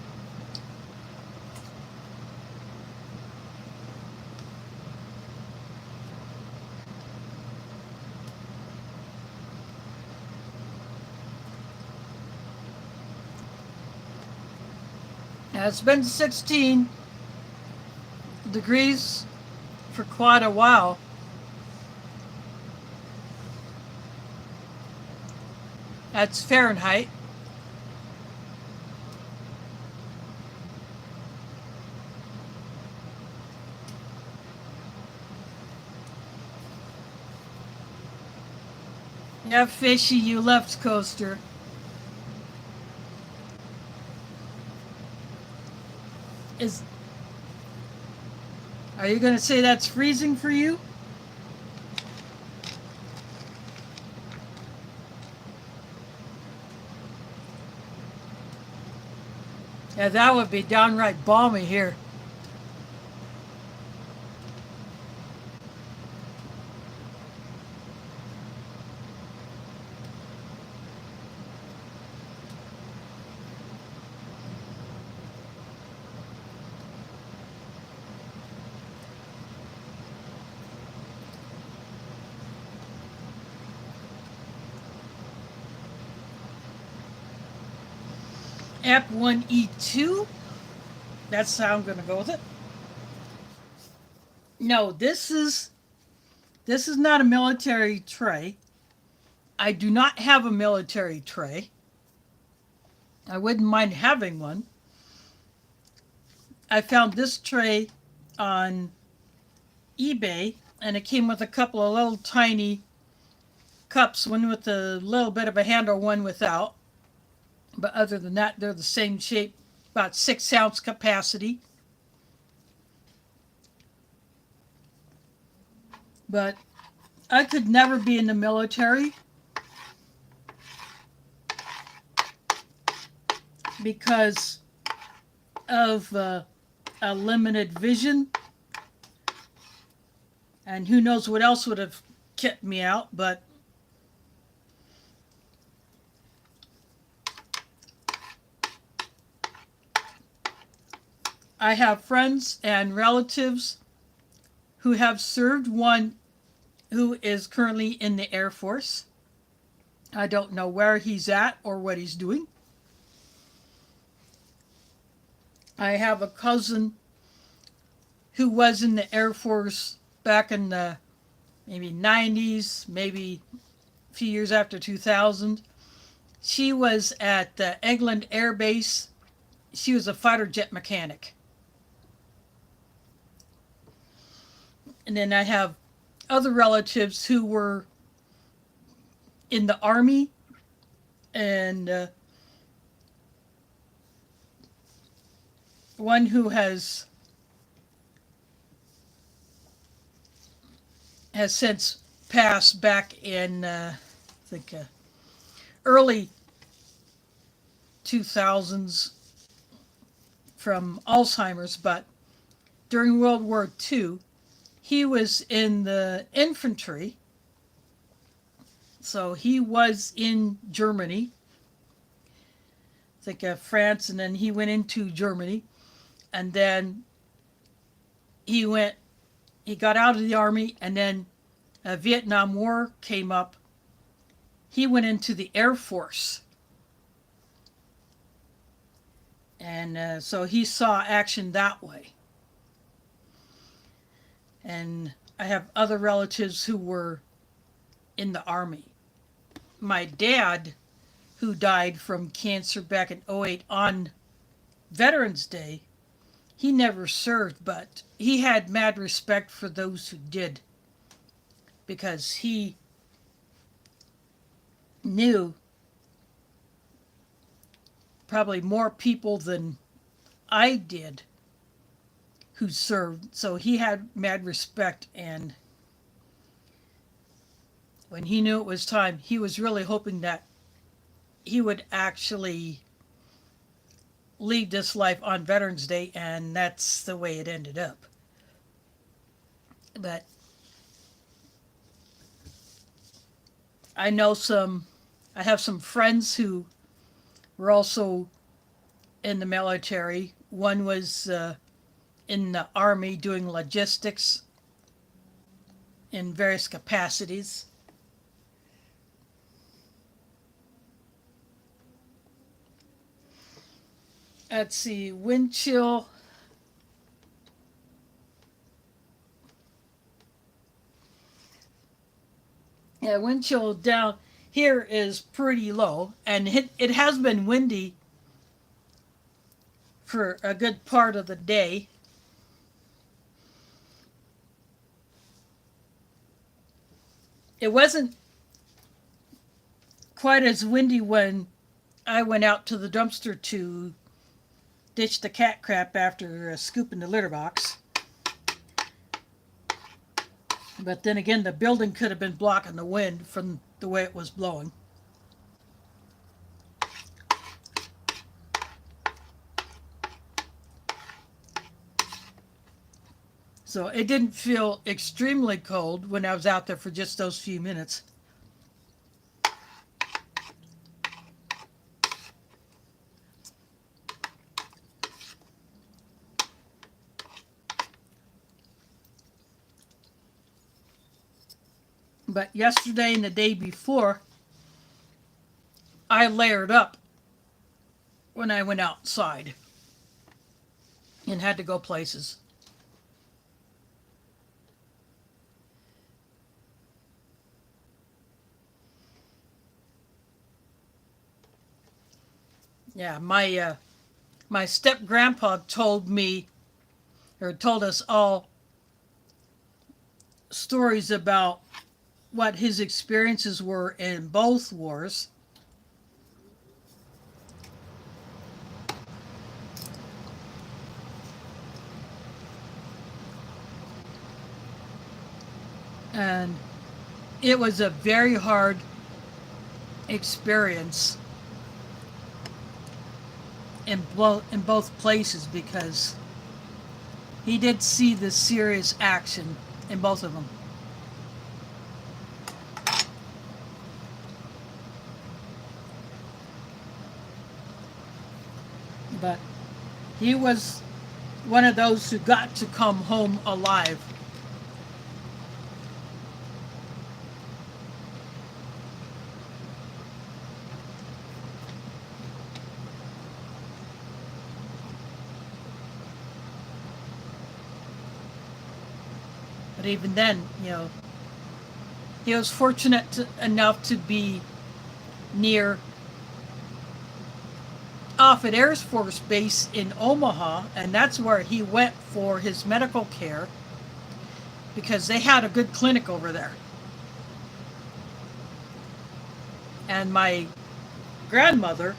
Now, it's been 16 degrees for quite a while. That's Fahrenheit. Yeah, fishy, you left coaster. Is Are you going to say that's freezing for you? Yeah, that would be downright balmy here. App 1E2. That's how I'm going to go with it. No, this is not a military tray. I do not have a military tray. I wouldn't mind having one. I found this tray on eBay, and it came with a couple of little tiny cups, one with a little bit of a handle, one without. But other than that, they're the same shape, about 6-ounce capacity. But I could never be in the military because of a limited vision. And who knows what else would have kept me out, but I have friends and relatives who have served, one who is currently in the Air Force. I don't know where he's at or what he's doing. I have a cousin who was in the Air Force back in the maybe 90s, maybe a few years after 2000. She was at Eglin Air Base. She was a fighter jet mechanic. And then I have other relatives who were in the army, and one who has since passed back in I think early 2000s from Alzheimer's, but during World War II, he was in the infantry. So he was in Germany, I think France, and then he went into Germany, and then he got out of the army, and then Vietnam War came up. He went into the Air Force, and so he saw action that way. And I have other relatives who were in the army. My dad, who died from cancer back in '08 on Veterans Day, he never served, but he had mad respect for those who did, because he knew probably more people than I did who served. So he had mad respect, and when he knew it was time, he was really hoping that he would actually leave this life on Veterans Day, and that's the way it ended up. But I have some friends who were also in the military. One was in the army doing logistics in various capacities. Let's see, wind chill. Yeah, wind chill down here is pretty low, and it has been windy for a good part of the day. It wasn't quite as windy when I went out to the dumpster to ditch the cat crap after scooping the litter box. But then again, the building could have been blocking the wind from the way it was blowing. So it didn't feel extremely cold when I was out there for just those few minutes. But yesterday and the day before, I layered up when I went outside and had to go places. Yeah, my step grandpa told me, or told us all, stories about what his experiences were in both wars. And it was a very hard experience in both places, because he did see the serious action in both of them. But he was one of those who got to come home alive. But even then, he was fortunate enough to be near Offutt Air Force Base in Omaha, and that's where he went for his medical care. because they had a good clinic over there. And my grandmother,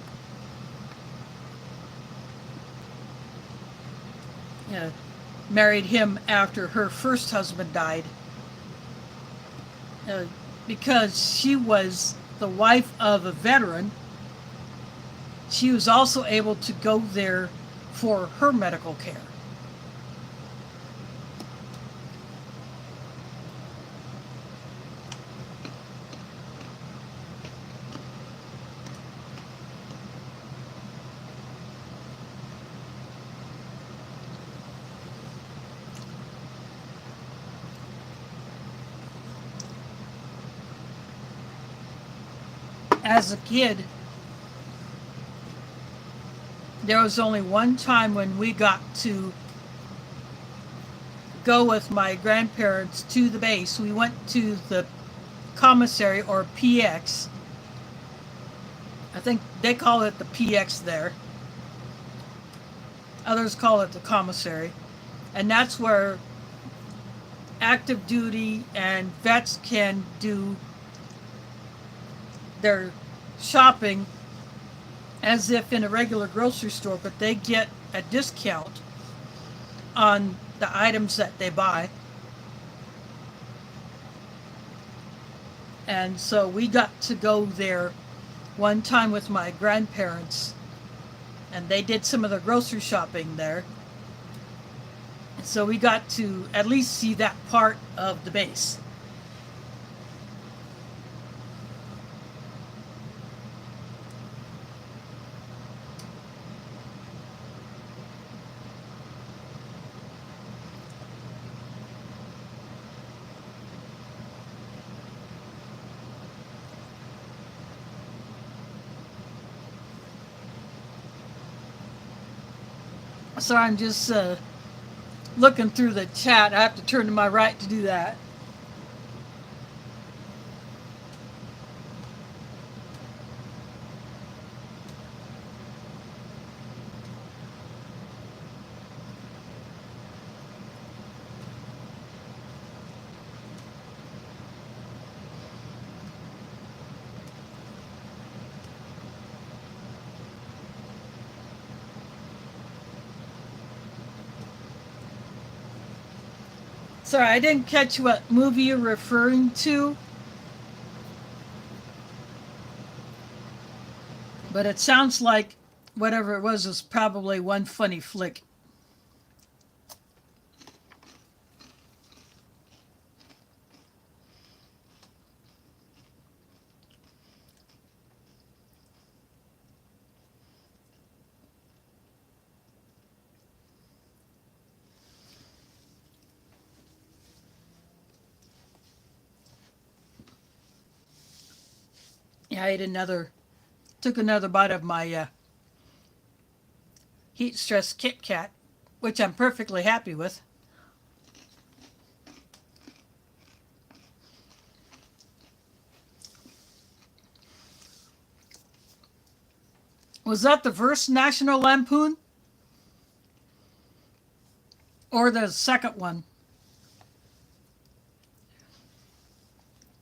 uh, married him after her first husband died, uh, because she was the wife of a veteran. She was also able to go there for her medical care. As a kid, there was only one time when we got to go with my grandparents to the base. We went to the commissary, or PX. I think they call it the PX there. Others call it the commissary. And that's where active duty and vets can do their shopping as if in a regular grocery store, but they get a discount on the items that they buy. And so we got to go there one time with my grandparents, and they did some of the grocery shopping there. And so we got to at least see that part of the base. So I'm just looking through the chat. I have to turn to my right to do that. Sorry, I didn't catch what movie you're referring to, but it sounds like whatever it was probably one funny flick. Yeah, I took another bite of my heat stress Kit Kat, which I'm perfectly happy with. Was that the first National Lampoon? Or the second one?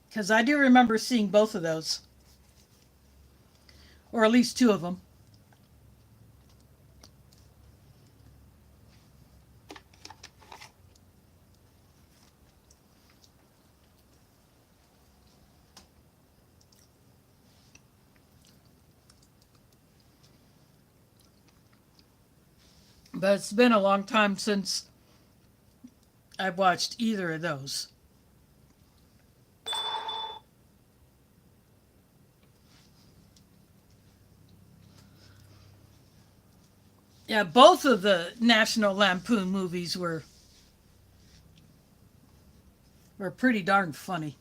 Because I do remember seeing both of those. Or at least two of them. But it's been a long time since I've watched either of those. Yeah, both of the National Lampoon movies were pretty darn funny.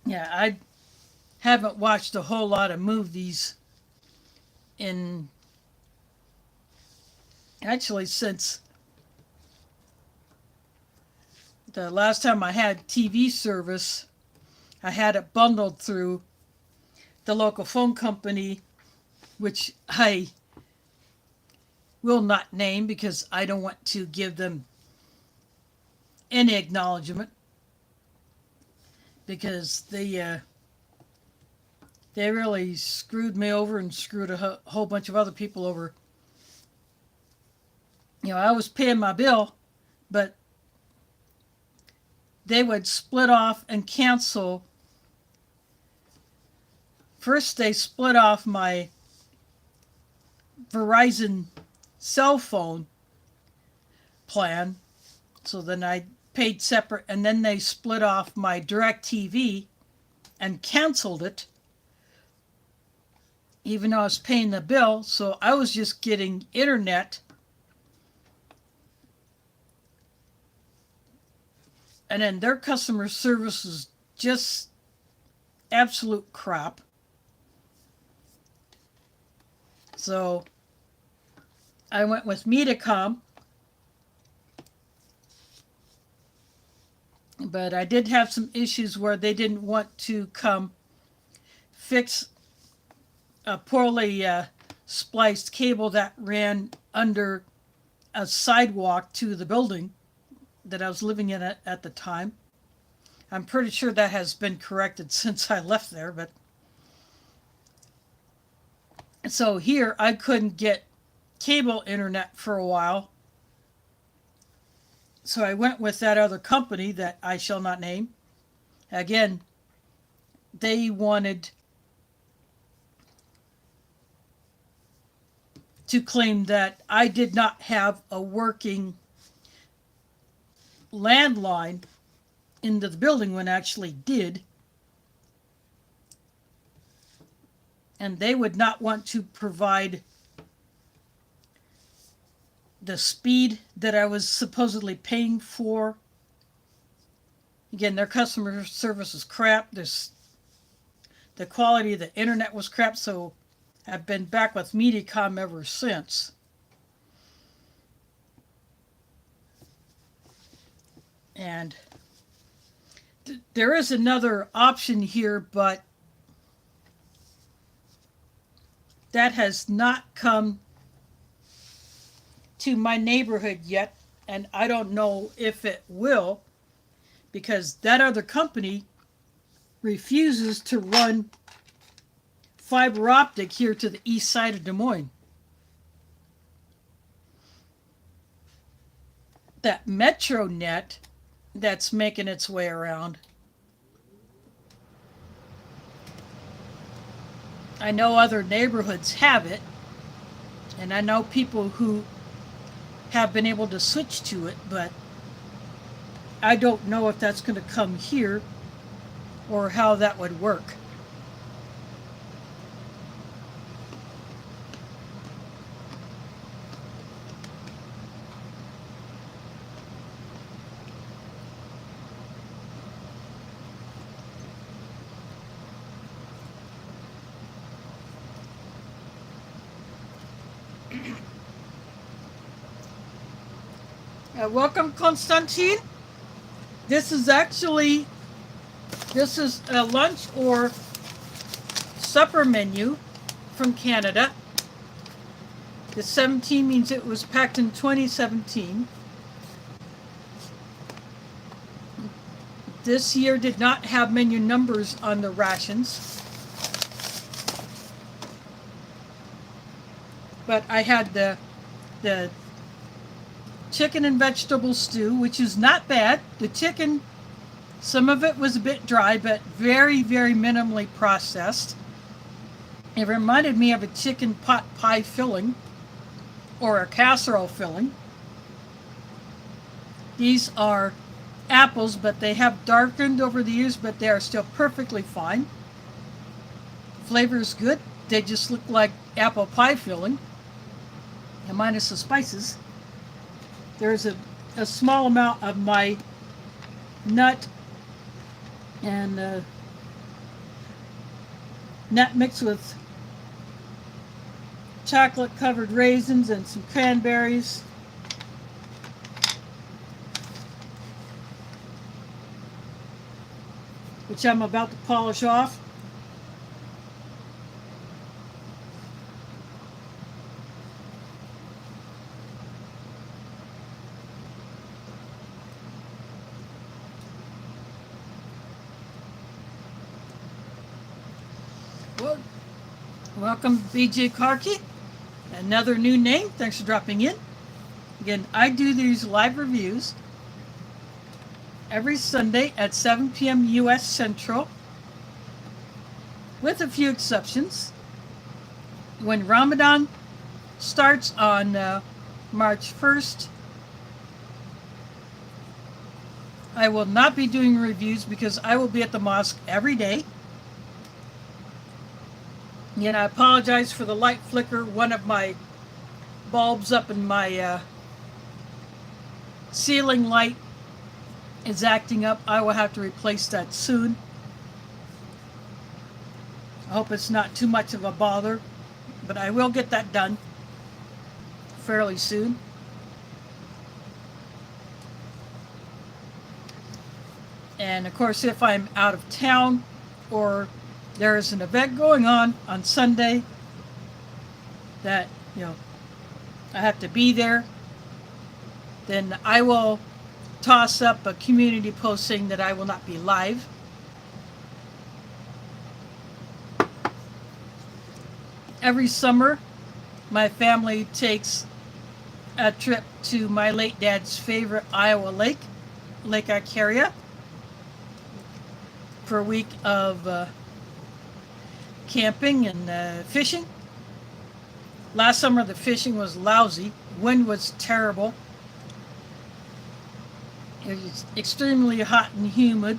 Yeah, I haven't watched a whole lot of movies in actually since the last time I had TV service. I had it bundled through the local phone company, which I will not name because I don't want to give them any acknowledgement, because they really screwed me over and screwed a whole bunch of other people over. You know, I was paying my bill, but they would split off and cancel. First, they split off my Verizon cell phone plan, so then I paid separate, and then they split off my DirecTV and canceled it, even though I was paying the bill. So I was just getting internet, and then their customer service was just absolute crap. So I went with Medicom, but I did have some issues where they didn't want to come fix a poorly spliced cable that ran under a sidewalk to the building that I was living in at the time. I'm pretty sure that has been corrected since I left there, but so here I couldn't get cable internet for a while. So I went with that other company that I shall not name. Again, they wanted to claim that I did not have a working landline into the building when I actually did. And they would not want to provide the speed that I was supposedly paying for. Again, their customer service was crap. The quality of the internet was crap, so I've been back with Medicom ever since. And there is another option here, but that has not come to my neighborhood yet, and I don't know if it will, because that other company refuses to run fiber optic here to the east side of Des Moines. That MetroNet that's making its way around, I know other neighborhoods have it, and I know people who have been able to switch to it, but I don't know if that's going to come here or how that would work. Welcome, Constantine. This is a lunch or supper menu from Canada. The 17 means it was packed in 2017. This year did not have menu numbers on the rations, but I had the chicken and vegetable stew, which is not bad. The chicken, some of it was a bit dry, but very, very minimally processed. It reminded me of a chicken pot pie filling or a casserole filling. These are apples, but they have darkened over the years, but they are still perfectly fine. Flavor is good. They just look like apple pie filling, and minus the spices. There's a small amount of my nut and nut mixed with chocolate covered raisins and some cranberries. Which I'm about to polish off. Well, welcome BJ Karki. Another new name. Thanks for dropping in. Again, I do these live reviews every Sunday at 7 p.m. U.S. Central, with a few exceptions. When Ramadan starts on March 1st, I will not be doing reviews because I will be at the mosque every day. And I apologize for the light flicker. One of my bulbs up in my ceiling light is acting up. I will have to replace that soon. I hope it's not too much of a bother, but I will get that done fairly soon. And of course, if I'm out of town or there is an event going on Sunday that, I have to be there, then I will toss up a community post saying that I will not be live. Every summer, my family takes a trip to my late dad's favorite Iowa lake, Lake Icaria, for a week of camping and fishing. Last summer, the fishing was lousy. Wind was terrible. It was extremely hot and humid.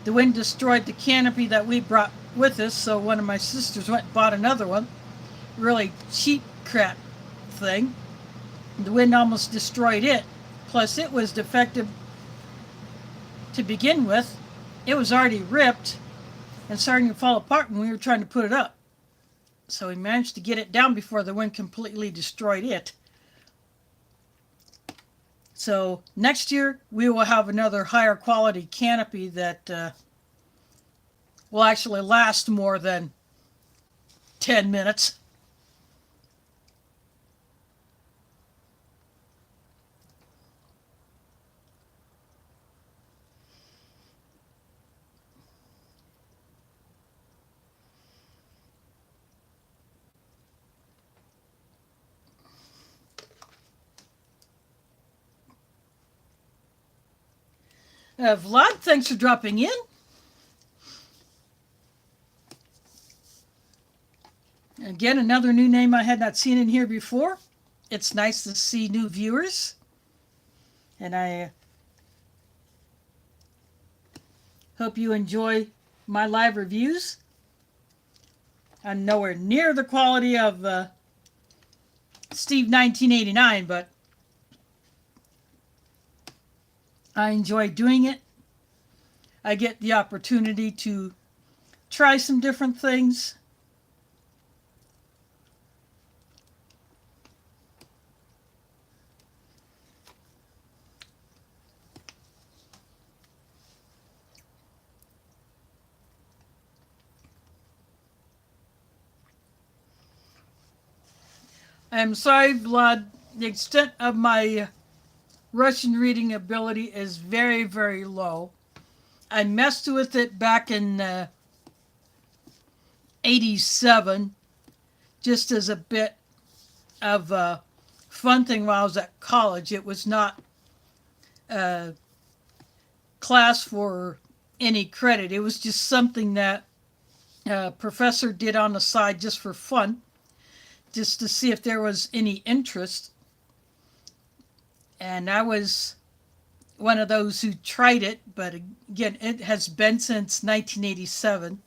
The wind destroyed the canopy that we brought with us, so one of my sisters went and bought another one. Really cheap crap thing. The wind almost destroyed it. Plus, it was defective to begin with. It was already ripped and starting to fall apart when we were trying to put it up. So we managed to get it down before the wind completely destroyed it. So next year we will have another higher quality canopy that will actually last more than 10 minutes. Vlad, thanks for dropping in. Again, another new name I had not seen in here before. It's nice to see new viewers. And I hope you enjoy my live reviews. I'm nowhere near the quality of Steve 1989, but I enjoy doing it. I get the opportunity to try some different things. I'm sorry, Vlad. The extent of my Russian reading ability is very, very low. I messed with it back in 87 just as a bit of a fun thing while I was at college. It was not a class for any credit. It was just something that a professor did on the side just for fun, just to see if there was any interest. And I was one of those who tried it, but again, it has been since 1987.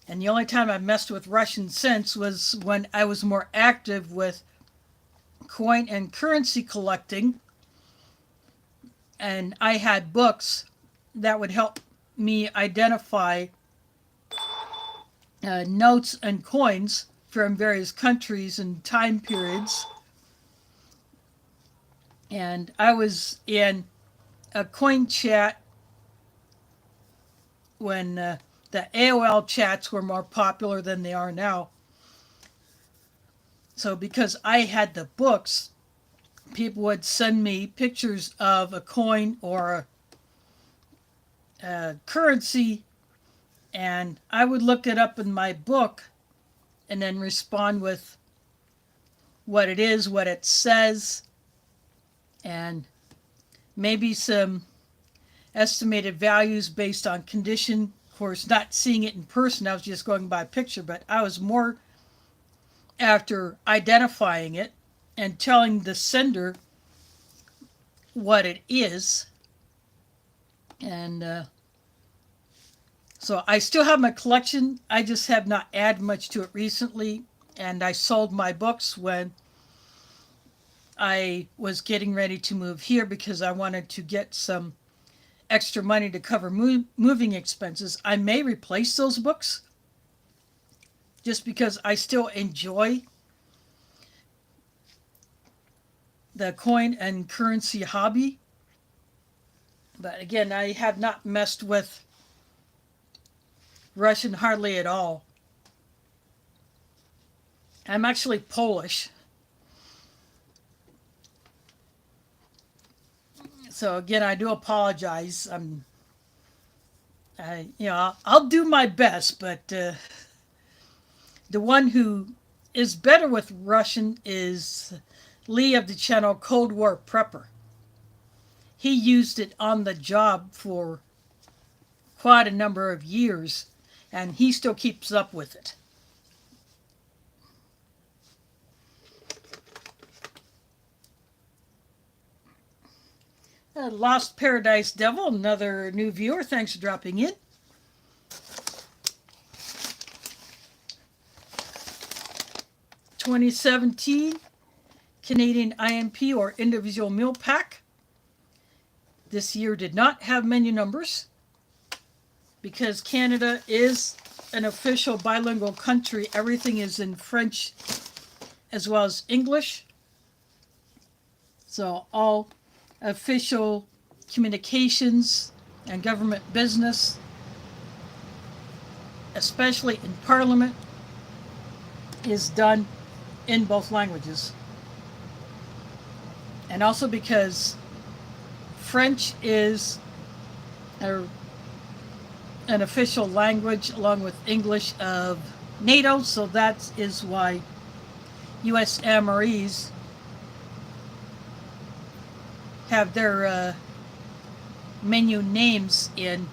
And the only time I messed with Russian since was when I was more active with coin and currency collecting. And I had books that would help me identify notes and coins from various countries and time periods. And I was in a coin chat when the AOL chats were more popular than they are now. So because I had the books, people would send me pictures of a coin or a currency, and I would look it up in my book and then respond with what it is, what it says, and maybe some estimated values based on condition. Of course, not seeing it in person, I was just going by picture, but I was more after identifying it and telling the sender what it is. And so I still have my collection. I just have not added much to it recently. And I sold my books when I was getting ready to move here because I wanted to get some extra money to cover moving expenses. I may replace those books just because I still enjoy the coin and currency hobby. But again, I have not messed with Russian hardly at all. I'm actually Polish. So again, I do apologize. I'll do my best, but the one who is better with Russian is Lee of the channel Cold War Prepper. He used it on the job for quite a number of years, and he still keeps up with it. Lost Paradise Devil, another new viewer. Thanks for dropping in. (2017) Canadian IMP or individual meal pack. This year did not have menu numbers because Canada is an official bilingual country. Everything is in French as well as English. So all official communications and government business, especially in Parliament, is done in both languages. And also because French is an official language along with English of NATO, so that is why U.S. MREs have their menu names in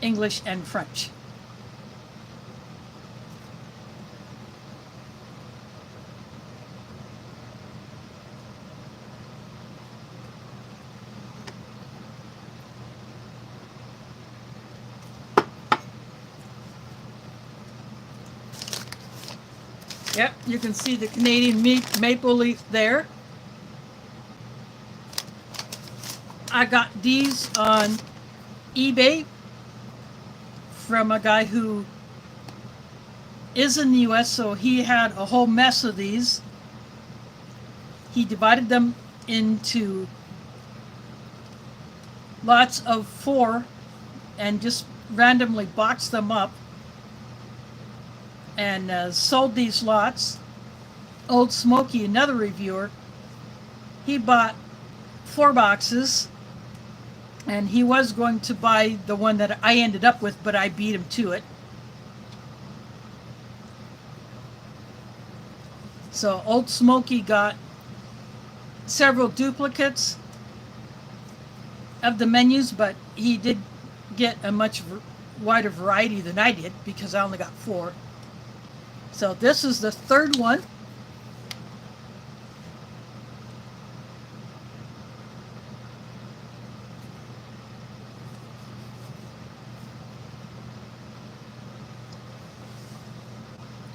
English and French. Yep, you can see the Canadian maple leaf there. I got these on eBay from a guy who is in the US, so he had a whole mess of these. He divided them into lots of 4 and just randomly boxed them up and sold these lots. Old Smokey, another reviewer, he bought 4 boxes, and he was going to buy the one that I ended up with, but I beat him to it. So Old Smokey got several duplicates of the menus, but he did get a much wider variety than I did because I only got 4. So this is the 3rd one.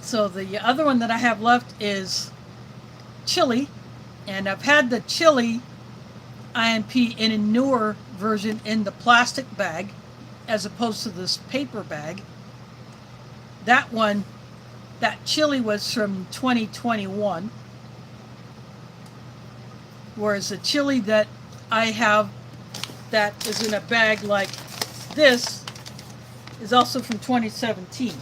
So the other one that I have left is chili, and I've had the chili IMP in a newer version in the plastic bag as opposed to this paper bag. That one, that chili was from 2021, whereas the chili that I have that is in a bag like this is also from 2017.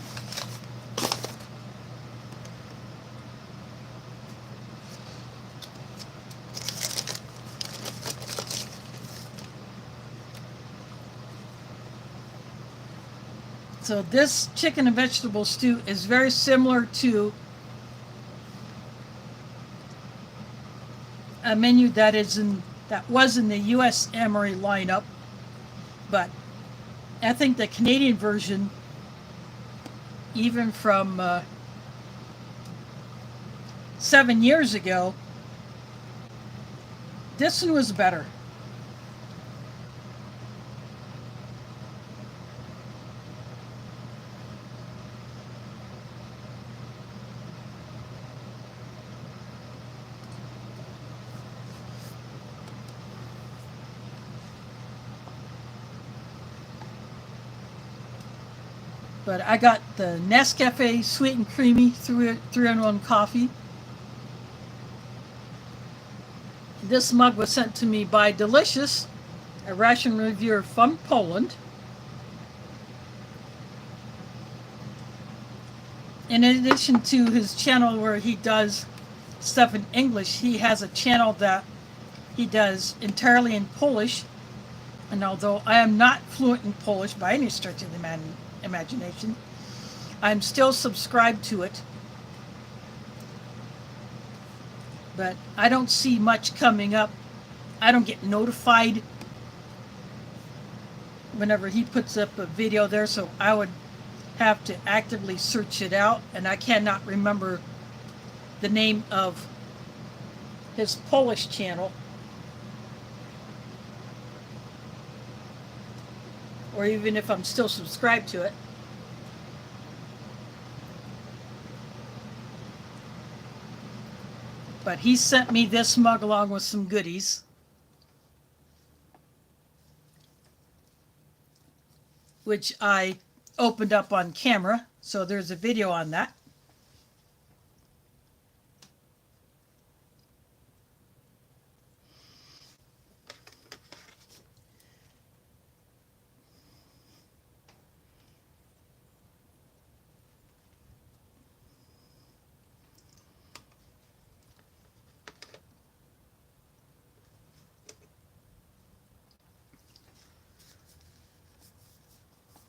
So this chicken and vegetable stew is very similar to a menu that was in the U.S. Emery lineup, but I think the Canadian version, even from 7 years ago, this one was better. But I got the Nescafe Sweet and Creamy 3-in-1 coffee. This mug was sent to me by Delicious, a ration reviewer from Poland. In addition to his channel where he does stuff in English, he has a channel that he does entirely in Polish. And although I am not fluent in Polish by any stretch of the imagination, I'm still subscribed to it. But I don't see much coming up. I don't get notified whenever he puts up a video there, so I would have to actively search it out, and I cannot remember the name of his Polish channel, or even if I'm still subscribed to it. But he sent me this mug along with some goodies, which I opened up on camera, so there's a video on that.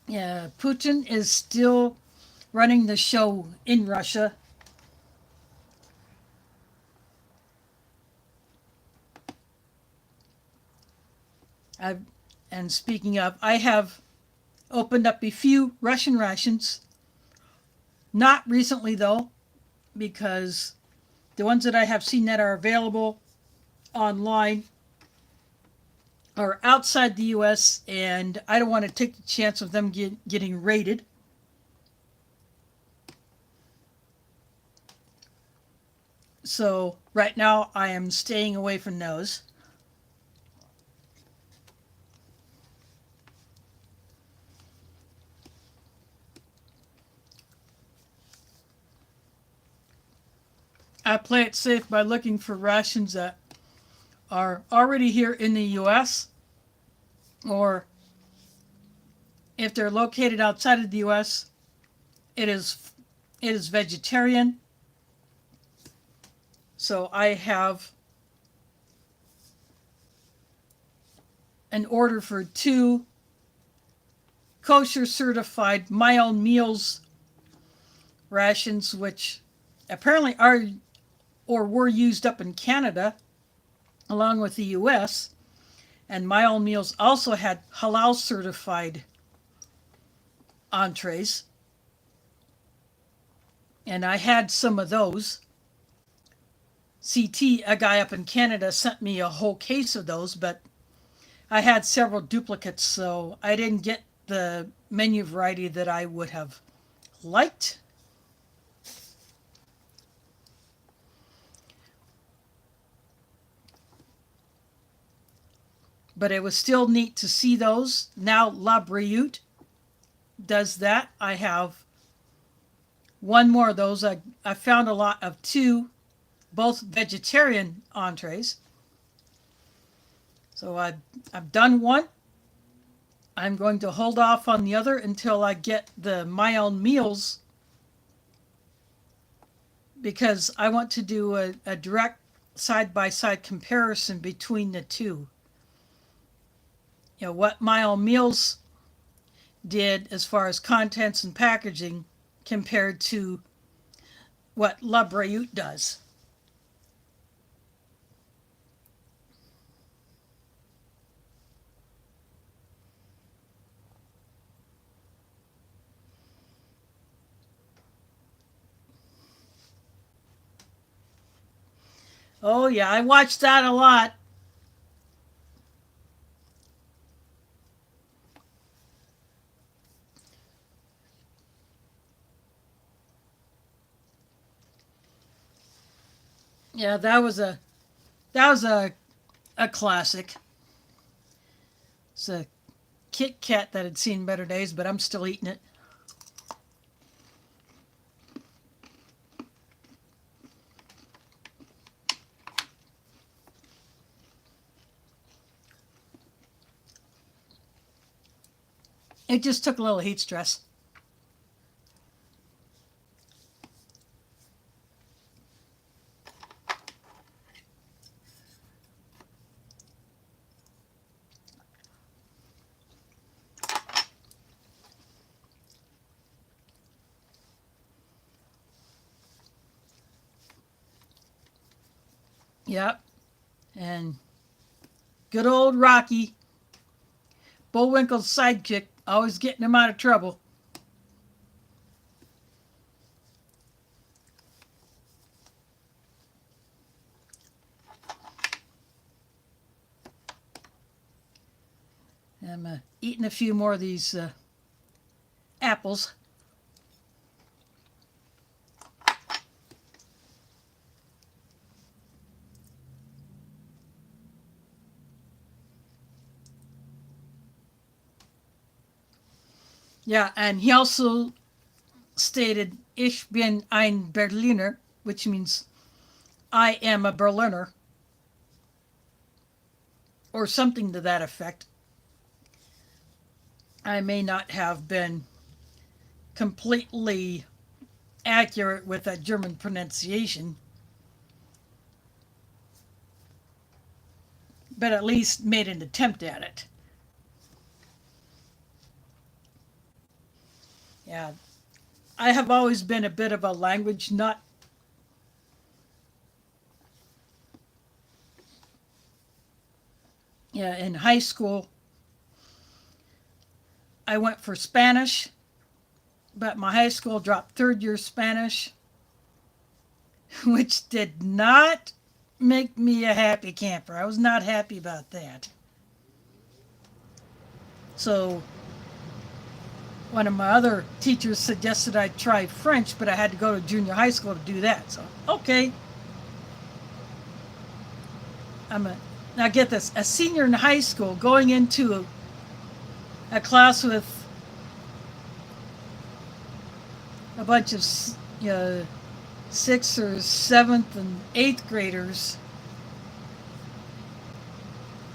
Yeah, Putin is still running the show in Russia. And speaking of, I have opened up a few Russian rations. Not recently, though, because the ones that I have seen that are available online are outside the U.S., and I don't want to take the chance of them getting raided. So right now I am staying away from those. I play it safe by looking for rations that are already here in the U.S., or if they're located outside of the U.S., it is vegetarian. So I have an order for 2 kosher certified My Own Meals rations, which apparently are or were used up in Canada along with the US. And My Own Meals also had halal certified entrees, and I had some of those. CT, a guy up in Canada, sent me a whole case of those, but I had several duplicates, so I didn't get the menu variety that I would have liked. But it was still neat to see those. Now La Brioute does that. I have one more of those. I found a lot of two, both vegetarian entrees. So I've done one. I'm going to hold off on the other until I get the My Own Meals because I want to do a direct side by side comparison between the two. You know, what My Own Meals did as far as contents and packaging compared to what La Brayute does. Oh, yeah, I watched that a lot. Yeah, that was a classic. It's a Kit Kat that had seen better days, but I'm still eating it. It just took a little heat stress. Yep. And good old Rocky, Bullwinkle's sidekick, always getting him out of trouble. I'm eating a few more of these apples. Yeah, and he also stated, Ich bin ein Berliner, which means I am a Berliner, or something to that effect. I may not have been completely accurate with that German pronunciation, but at least made an attempt at it. Yeah, I have always been a bit of a language nut. Yeah, in high school, I went for Spanish, but my high school dropped third year Spanish, which did not make me a happy camper. I was not happy about that. So one of my other teachers suggested I try French, but I had to go to junior high school to do that. So, okay. Now get this, a senior in high school going into a class with a bunch of you know, sixth or seventh and eighth graders.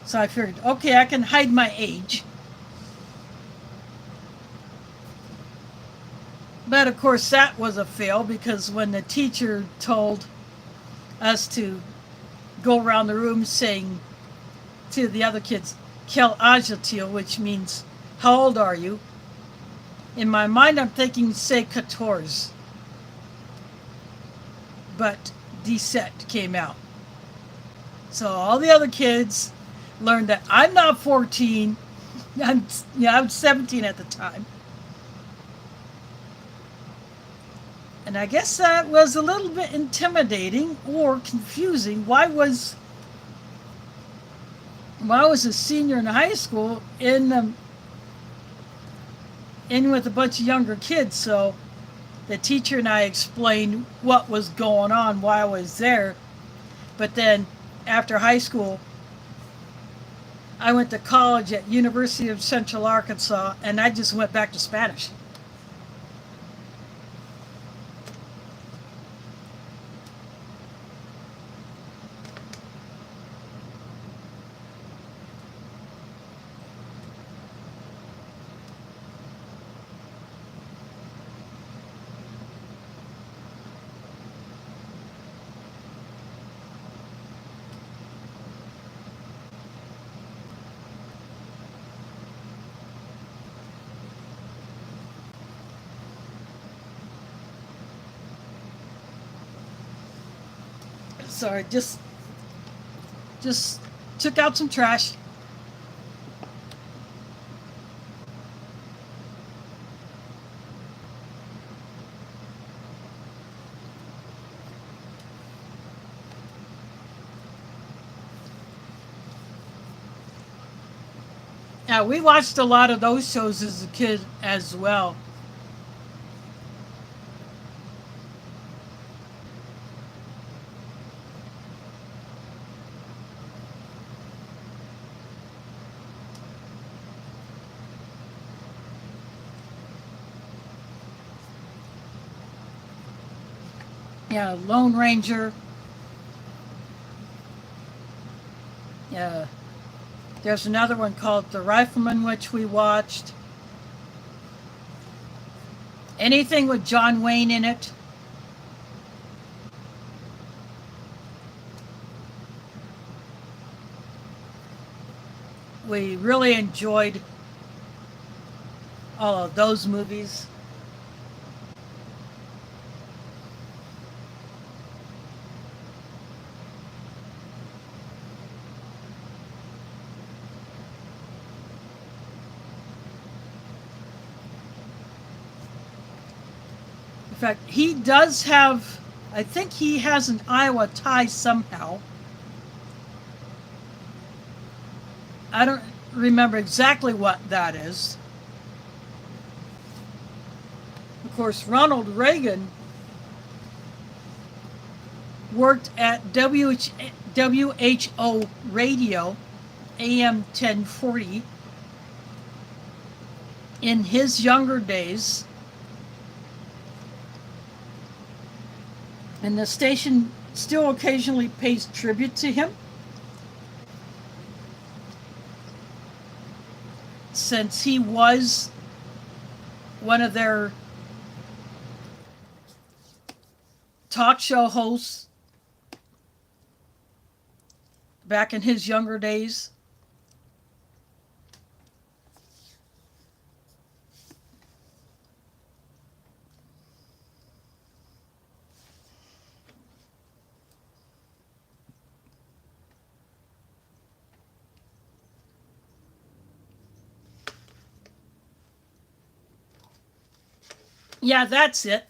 So I figured, okay, I can hide my age. But of course, that was a fail because when the teacher told us to go around the room saying to the other kids, Quel âge a-t-il, which means, how old are you? In my mind, I'm thinking, say, 14. But 17 came out. So all the other kids learned that I'm not 14. I'm 17 at the time. And I guess that was a little bit intimidating or confusing. Why was a senior in high school in with a bunch of younger kids? So the teacher and I explained what was going on, why I was there. But then after high school, I went to college at University of Central Arkansas, and I just went back to Spanish. Sorry, just took out some trash. Yeah, we watched a lot of those shows as a kid as well. Yeah, Lone Ranger. Yeah, there's another one called The Rifleman, which we watched. Anything with John Wayne in it. We really enjoyed all of those movies. In fact, he does have, I think he has an Iowa tie somehow. I don't remember exactly what that is. Of course, Ronald Reagan worked at WHO Radio, AM 1040, in his younger days. And the station still occasionally pays tribute to him, since he was one of their talk show hosts back in his younger days. Yeah, that's it.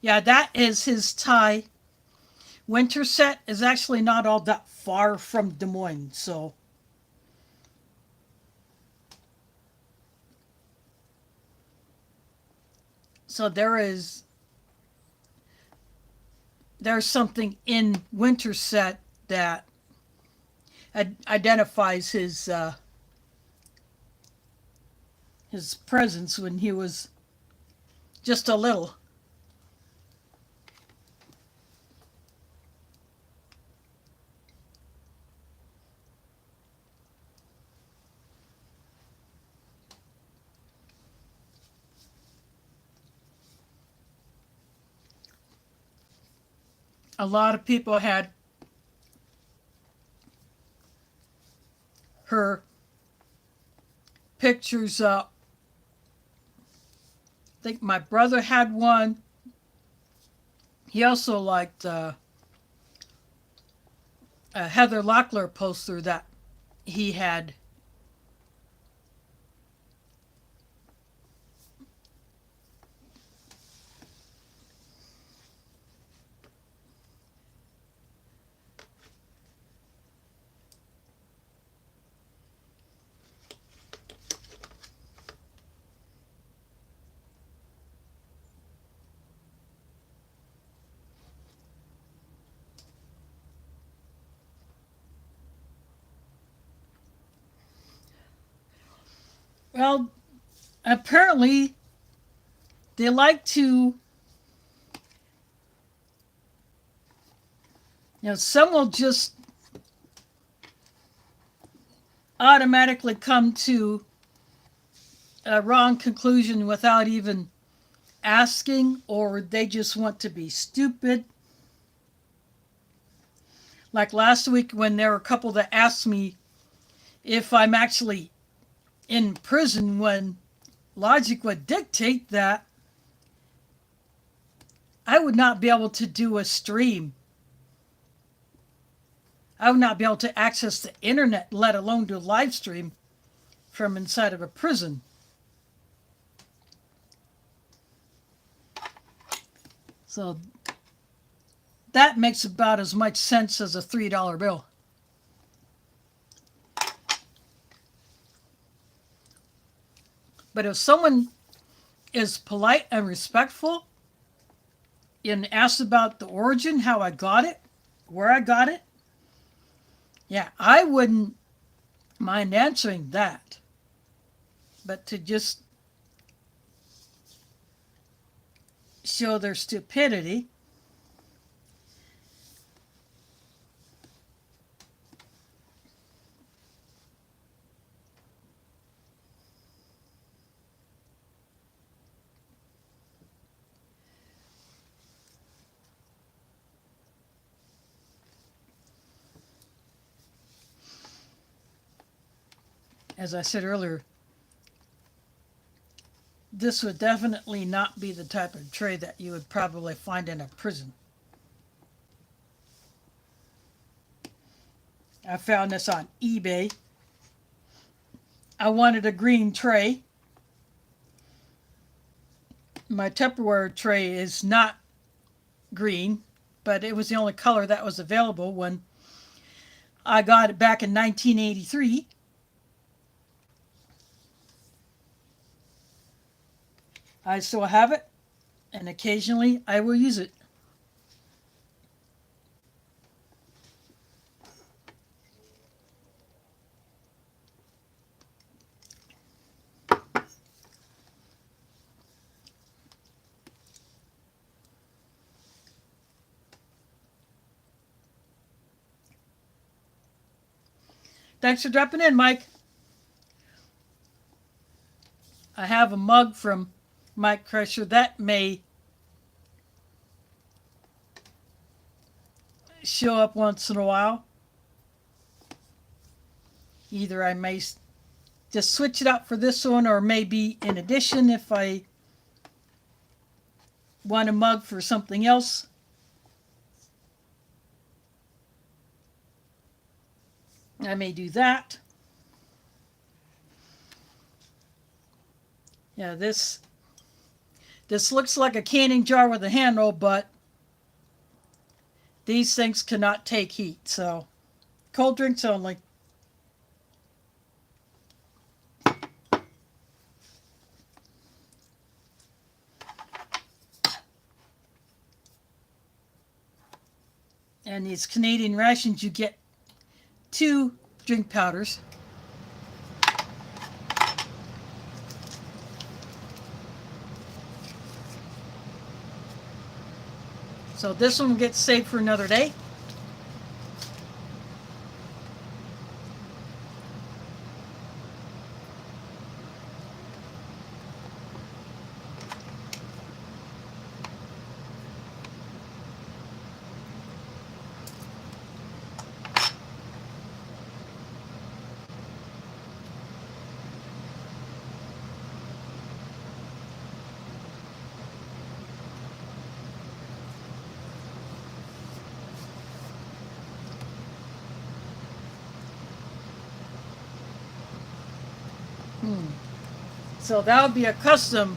Yeah, that is his tie. Winterset is actually not all that far from Des Moines, so there's something in Winterset that identifies his presence when he was just a little. A lot of people had her pictures up. I think my brother had one. He also liked a Heather Locklear poster that he had. Well, apparently they like to, some will just automatically come to a wrong conclusion without even asking, or they just want to be stupid. Like last week when there were a couple that asked me if I'm actually in prison, when logic would dictate that I would not be able to do a stream. I would not be able to access the internet, let alone do live stream from inside of a prison. So that makes about as much sense as a $3 bill. But if someone is polite and respectful and asks about the origin, how I got it, where I got it, yeah, I wouldn't mind answering that. But to just show their stupidity, as I said earlier, this would definitely not be the type of tray that you would probably find in a prison. I found this on eBay. I wanted a green tray. My Tupperware tray is not green, but it was the only color that was available when I got it back in 1983. I still have it, and occasionally I will use it. Thanks for dropping in, Mike. I have a mug from Mike Crusher that may show up once in a while. Either I may just switch it out for this one, or maybe in addition, if I want a mug for something else, I may do that. Yeah, this looks like a canning jar with a handle, but these things cannot take heat, so cold drinks only. And these Canadian rations, you get 2 drink powders. So this one will get saved for another day. So that would be a custom.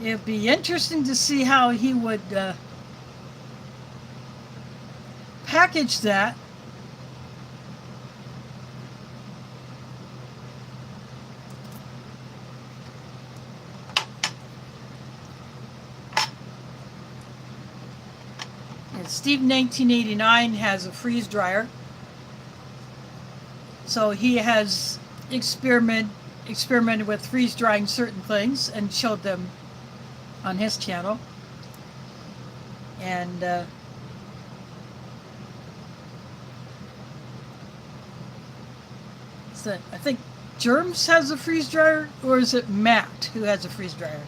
It'd be interesting to see how he would package that. And Steve 1989 has a freeze dryer, so he has experimented with freeze drying certain things and showed them on his channel. And I think Germs has a freeze dryer, or is it Matt who has a freeze dryer?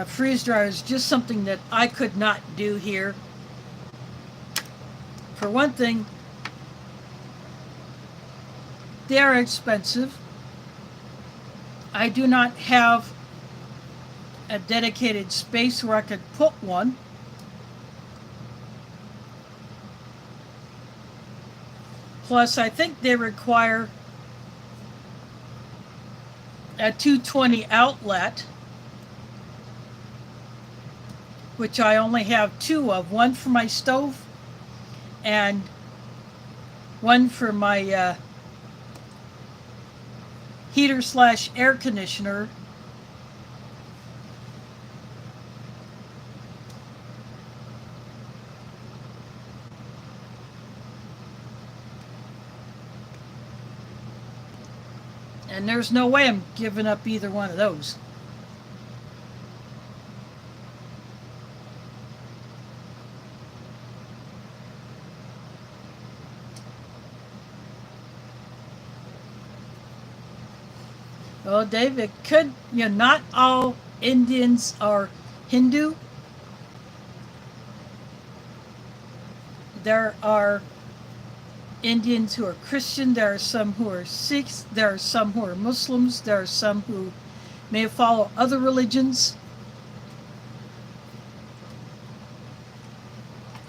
freeze dryer is just something that I could not do here. For one thing, they are expensive. I do not have a dedicated space where I could put one. Plus, I think they require a 220 outlet, which I only have two of, one for my stove and one for my heater slash air conditioner. And there's no way I'm giving up either one of those. Well, Dave, it could, not all Indians are Hindu. There are Indians who are Christian, there are some who are Sikhs, there are some who are Muslims, there are some who may follow other religions.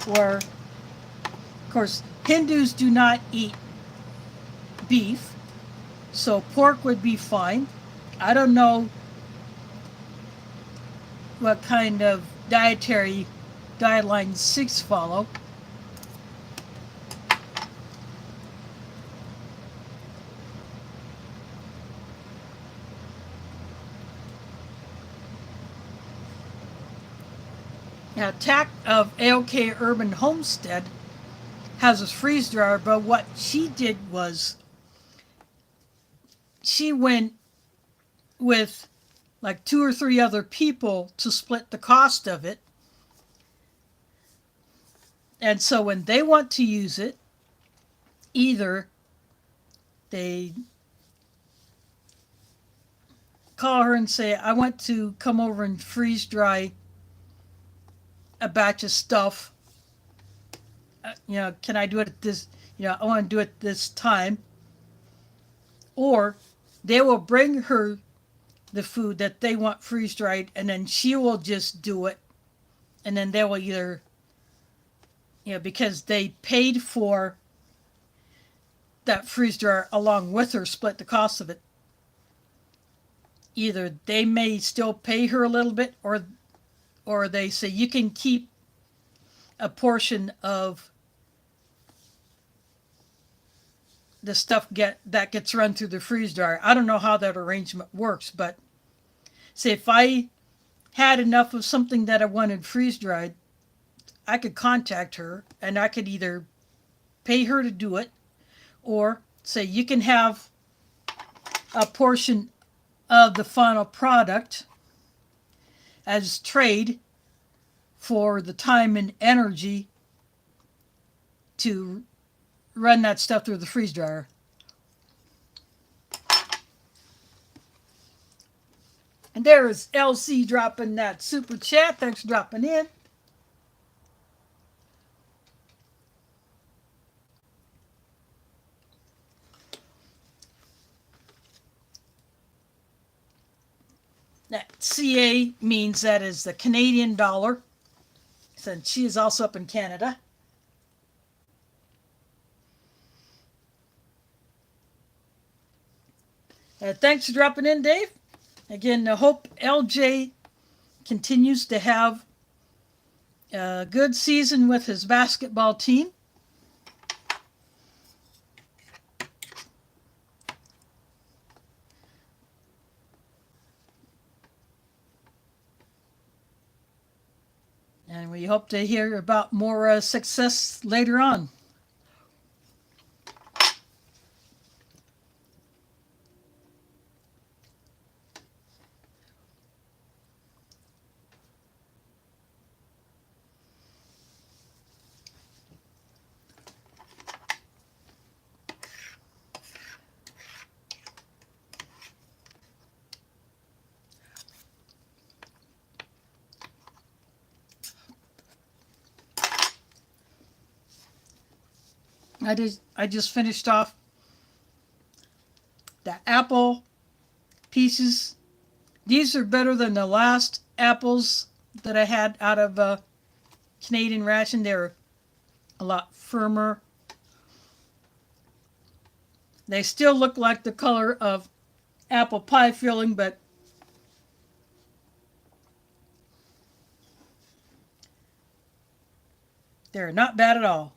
Or, of course, Hindus do not eat beef, so pork would be fine. I don't know what kind of dietary guidelines Sikhs follow. Now, TAC of AOK Urban Homestead has a freeze dryer, but what she did was she went with like 2 or 3 other people to split the cost of it. And so when they want to use it, either they call her and say, I want to come over and freeze dry a batch of stuff. Can I do it at this? I want to do it this time. Or they will bring her the food that they want freeze dried, and then she will just do it. And then they will either, because they paid for that freeze dryer along with her, split the cost of it. Either they may still pay her a little bit, or they say you can keep a portion of the stuff that gets run through the freeze dryer. I don't know how that arrangement works, but say if I had enough of something that I wanted freeze dried, I could contact her and I could either pay her to do it, or say you can have a portion of the final product as trade for the time and energy to run that stuff through the freeze dryer. And there is LC dropping that super chat. Thanks for dropping in. That CA means that is the Canadian dollar, since she is also up in Canada. Thanks for dropping in, Dave. Again, I hope LJ continues to have a good season with his basketball team. And we hope to hear about more success later on. I just finished off the apple pieces. These are better than the last apples that I had out of Canadian Ration. They're a lot firmer. They still look like the color of apple pie filling, but they're not bad at all.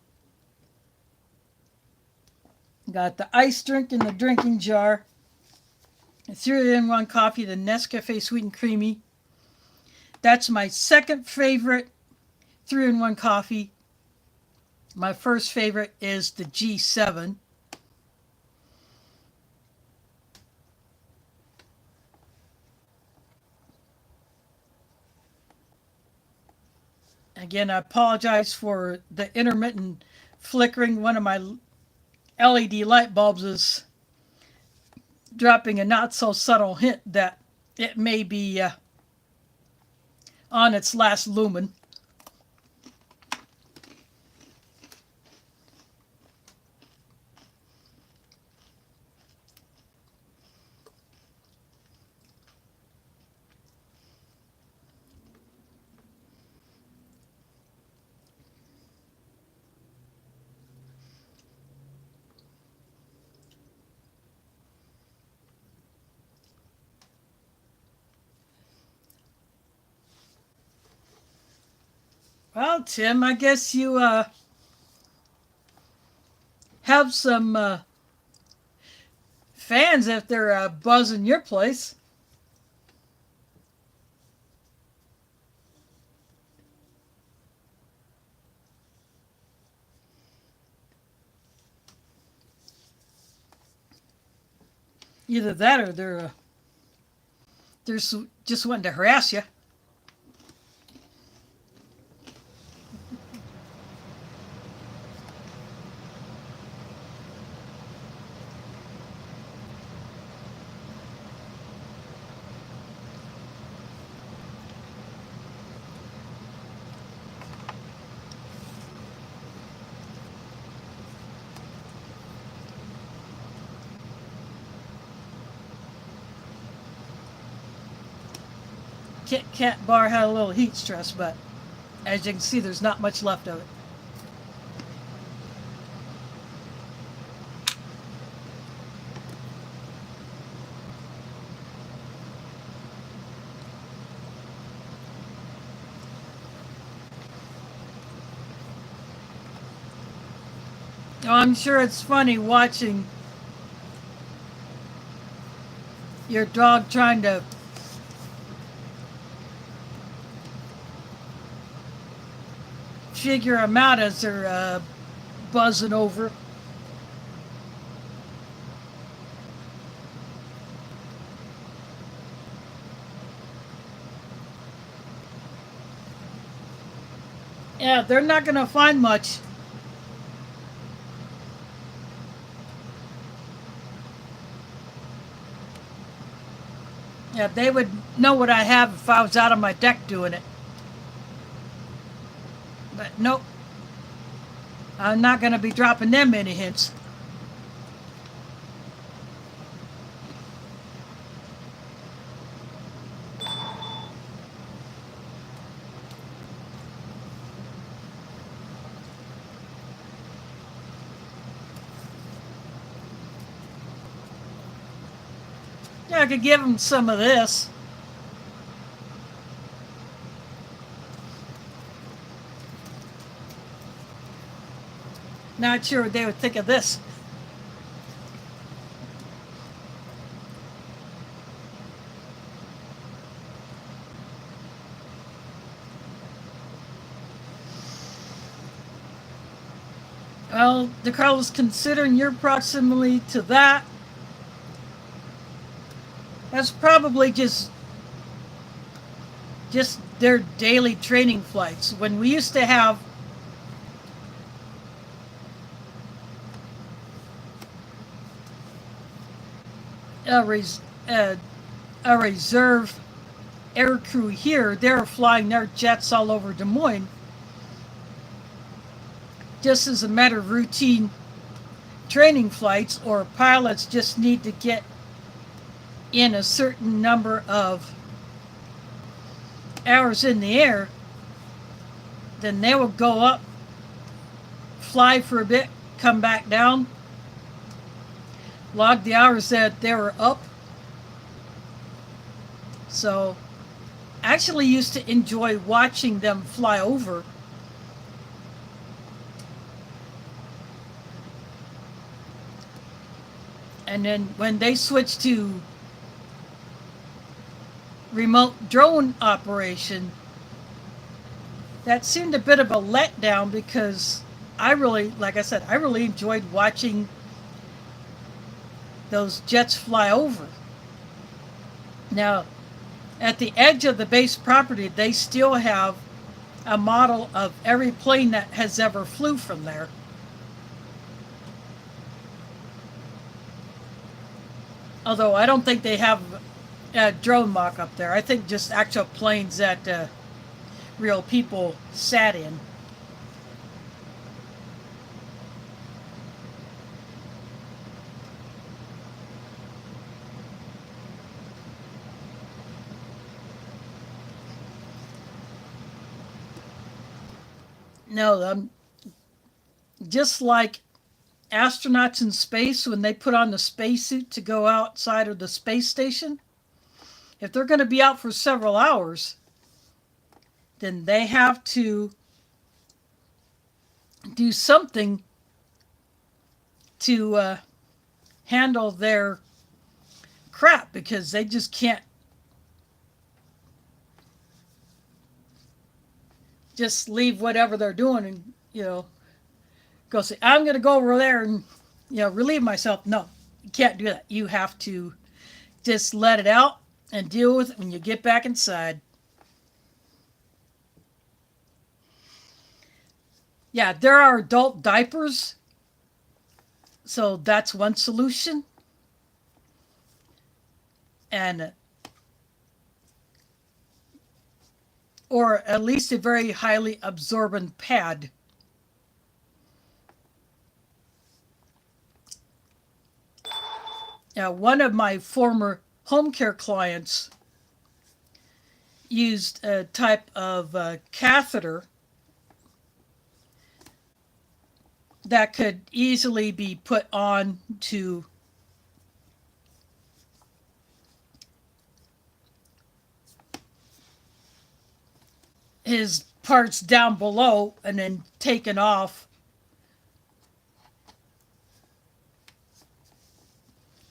Got the iced drink in the drinking jar. A 3-in-1 coffee, the Nescafe Sweet and Creamy. That's my second favorite 3-in-1 coffee. My first favorite is the G7. Again, I apologize for the intermittent flickering. One of my LED light bulbs is dropping a not so subtle hint that it may be on its last lumen. Well, Tim, I guess you have some fans if they're buzzing your place. Either that or they're just wanting to harass you. Kit Kat bar had a little heat stress, but as you can see, there's not much left of it. Oh, I'm sure it's funny watching your dog trying to figure them out as they're buzzing over. Yeah, they're not going to find much. Yeah, they would know what I have if I was out on my deck doing it. But nope, I'm not going to be dropping them any hints. Yeah, I could give them some of this. Not sure what they would think of this. Well, DeCarlos, considering your proximity to that, that's probably just their daily training flights. When we used to have a reserve air crew here, they're flying their jets all over Des Moines just as a matter of routine training flights, or pilots just need to get in a certain number of hours in the air, then they will go up, fly for a bit, come back down, log the hours that they were up. So I actually used to enjoy watching them fly over. And then when they switched to remote drone operation, that seemed a bit of a letdown because I really, like I said, I really enjoyed watching those jets fly over. Now, at the edge of the base property, they still have a model of every plane that has ever flew from there. Although I don't think they have a drone mock up there. I think just actual planes that real people sat in. No, just like astronauts in space when they put on the spacesuit to go outside of the space station, if they're going to be out for several hours, then they have to do something to handle their crap because they just can't just leave whatever they're doing and, go say, I'm going to go over there and, relieve myself. No, you can't do that. You have to just let it out and deal with it when you get back inside. Yeah, there are adult diapers, so that's one solution. And or at least a very highly absorbent pad. One of my former home care clients used a type of catheter that could easily be put on to his parts down below and then taken off.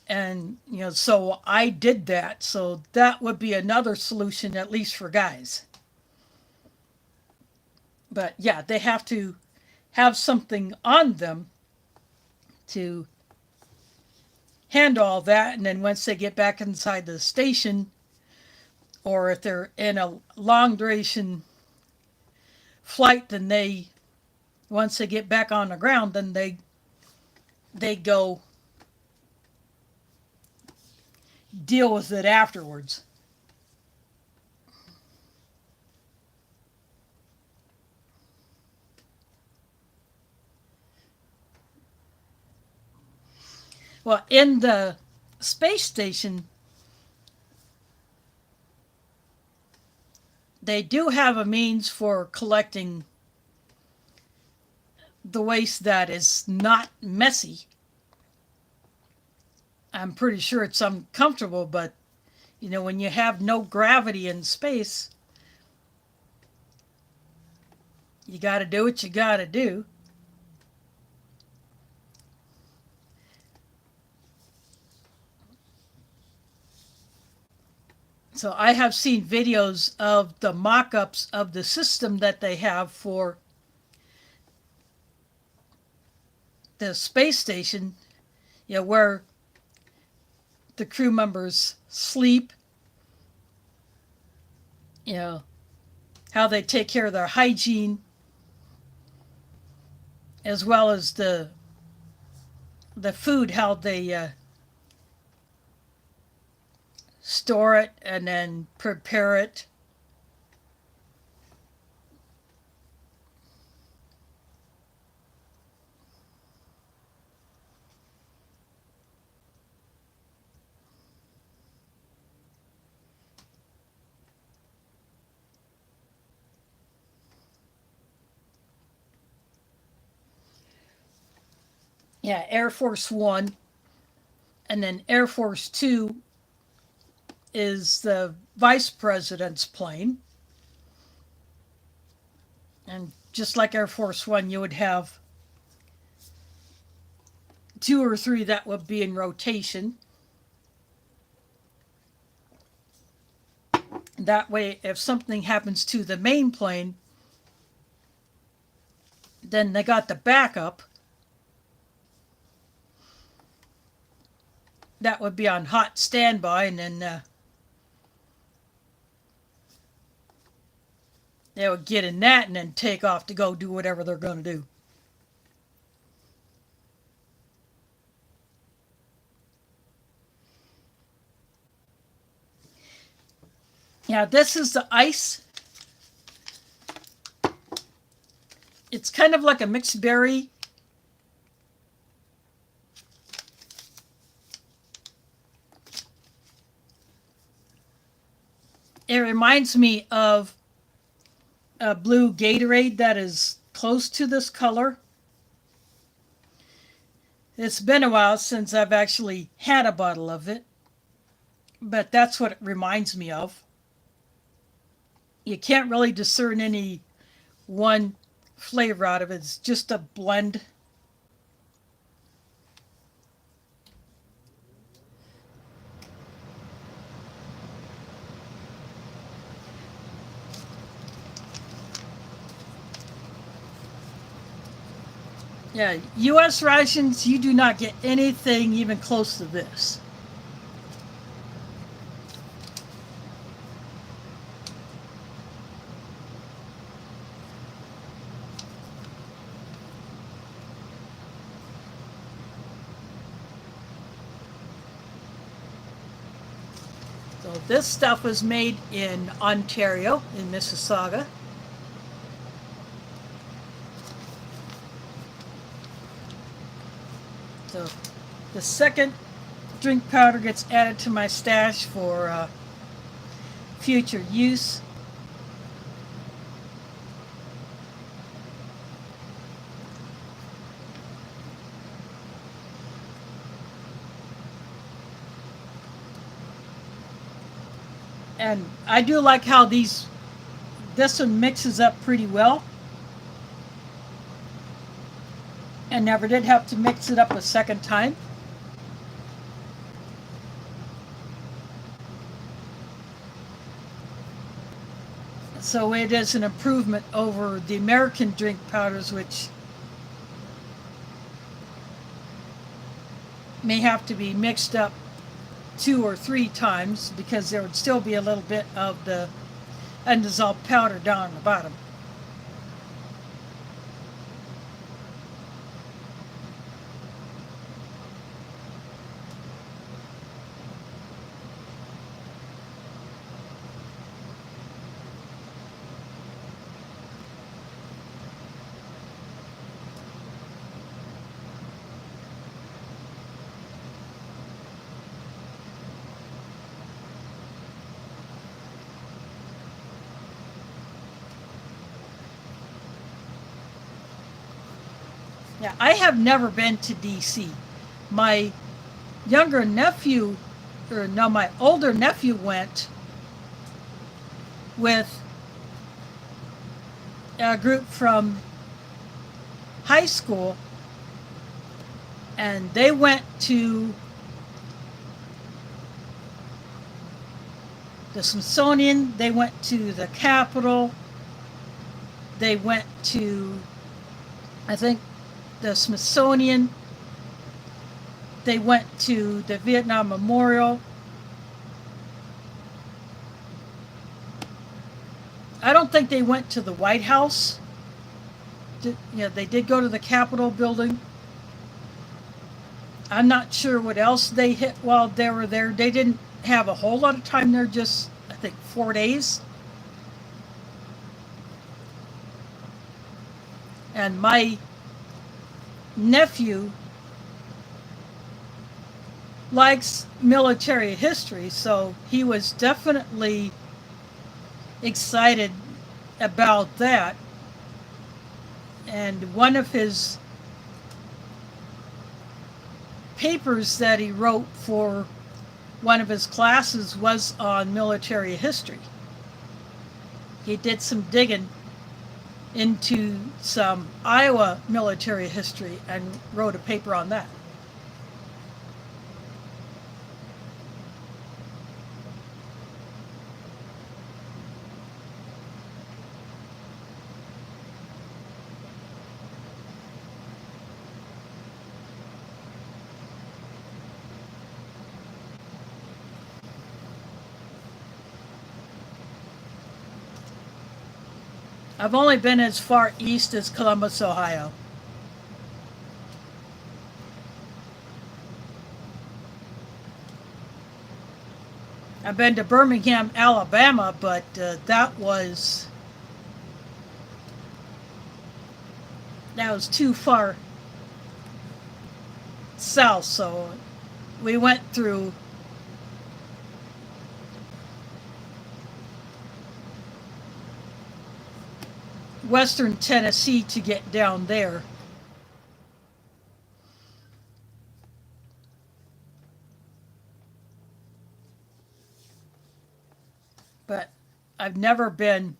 And, so I did that. So that would be another solution, at least for guys. But yeah, they have to have something on them to handle all that. And then once they get back inside the station, or if they're in a long duration flight, then once they get back on the ground, then they go deal with it afterwards. Well, in the space station, they do have a means for collecting the waste that is not messy. I'm pretty sure it's uncomfortable, but when you have no gravity in space, you got to do what you got to do. So I have seen videos of the mock-ups of the system that they have for the space station, where the crew members sleep, how they take care of their hygiene, as well as the food, how they store it and then prepare it. Yeah, Air Force One, and then Air Force Two is the vice president's plane. And just like Air Force One, you would have two or three that would be in rotation. That way, if something happens to the main plane, then they got the backup that would be on hot standby, and then they would get in that and then take off to go do whatever they're going to do. Yeah, this is the ice. It's kind of like a mixed berry. It reminds me of a blue Gatorade that is close to this color. It's been a while since I've actually had a bottle of it, but that's what it reminds me of. You can't really discern any one flavor out of it. It's just a blend. Yeah, U.S. rations, you do not get anything even close to this. So this stuff was made in Ontario, in Mississauga. So the second drink powder gets added to my stash for future use. And I do like how this one mixes up pretty well. And never did have to mix it up a second time. So it is an improvement over the American drink powders, which may have to be mixed up 2 or 3 times because there would still be a little bit of the undissolved powder down on the bottom. Yeah, I have never been to DC. My younger nephew, or no, my older nephew went with a group from high school, and they went to the Smithsonian, they went to the Capitol, they went to, I think, the Smithsonian, they went to the Vietnam Memorial. I don't think they went to the White House. They did go to the Capitol building. I'm not sure what else they hit while they were there. They didn't have a whole lot of time there, just, I think, 4 days. And my nephew likes military history, so he was definitely excited about that. And one of his papers that he wrote for one of his classes was on military history. He did some digging into some Iowa military history and wrote a paper on that. I've only been as far east as Columbus, Ohio. I've been to Birmingham, Alabama, but that was too far south. So we went through western Tennessee to get down there. But I've never been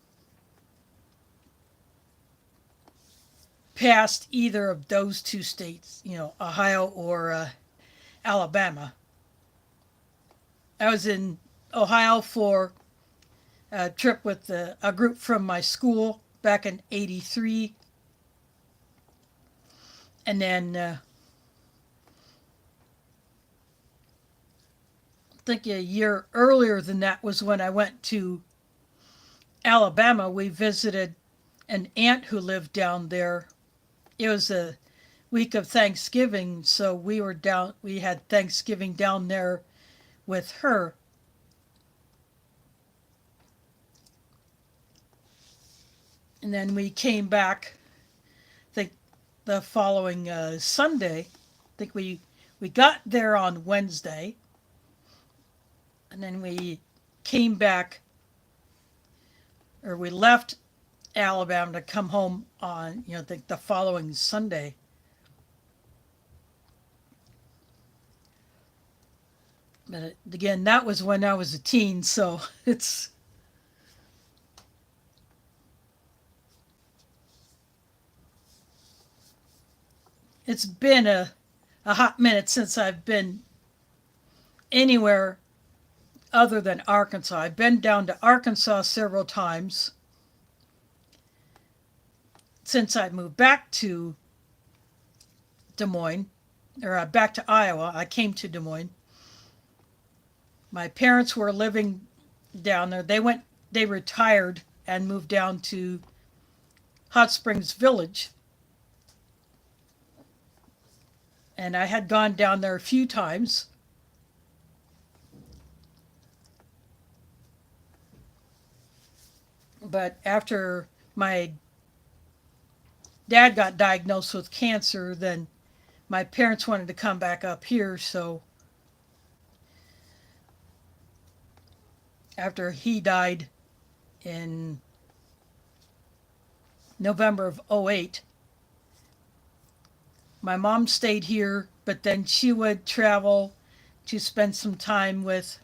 past either of those two states, Ohio or Alabama. I was in Ohio for a trip with a group from my school back in '83. And then I think a year earlier than that was when I went to Alabama. We visited an aunt who lived down there. It was a week of Thanksgiving, so we had Thanksgiving down there with her. And then we came back, I think, the following Sunday. I think we got there on Wednesday, and then we came back, or we left Alabama to come home on, the following Sunday. But again, that was when I was a teen, so it's been a hot minute since I've been anywhere other than Arkansas. I've been down to Arkansas several times since I moved back to Des Moines, or back to Iowa. I came to Des Moines. My parents were living down there. They retired and moved down to Hot Springs Village. And I had gone down there a few times. But after my dad got diagnosed with cancer, then my parents wanted to come back up here, so after he died in November of '08, my mom stayed here, but then she would travel to spend some time with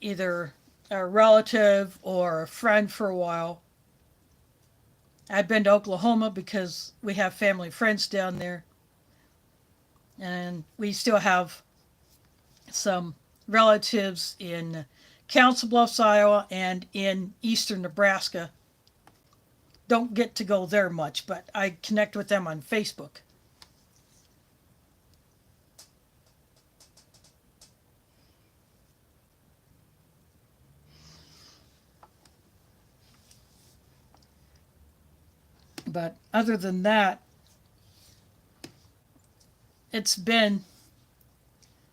either a relative or a friend for a while. I've been to Oklahoma because we have family friends down there. And we still have some relatives in Council Bluffs, Iowa, and in eastern Nebraska. Don't get to go there much, but I connect with them on Facebook. But other than that, it's been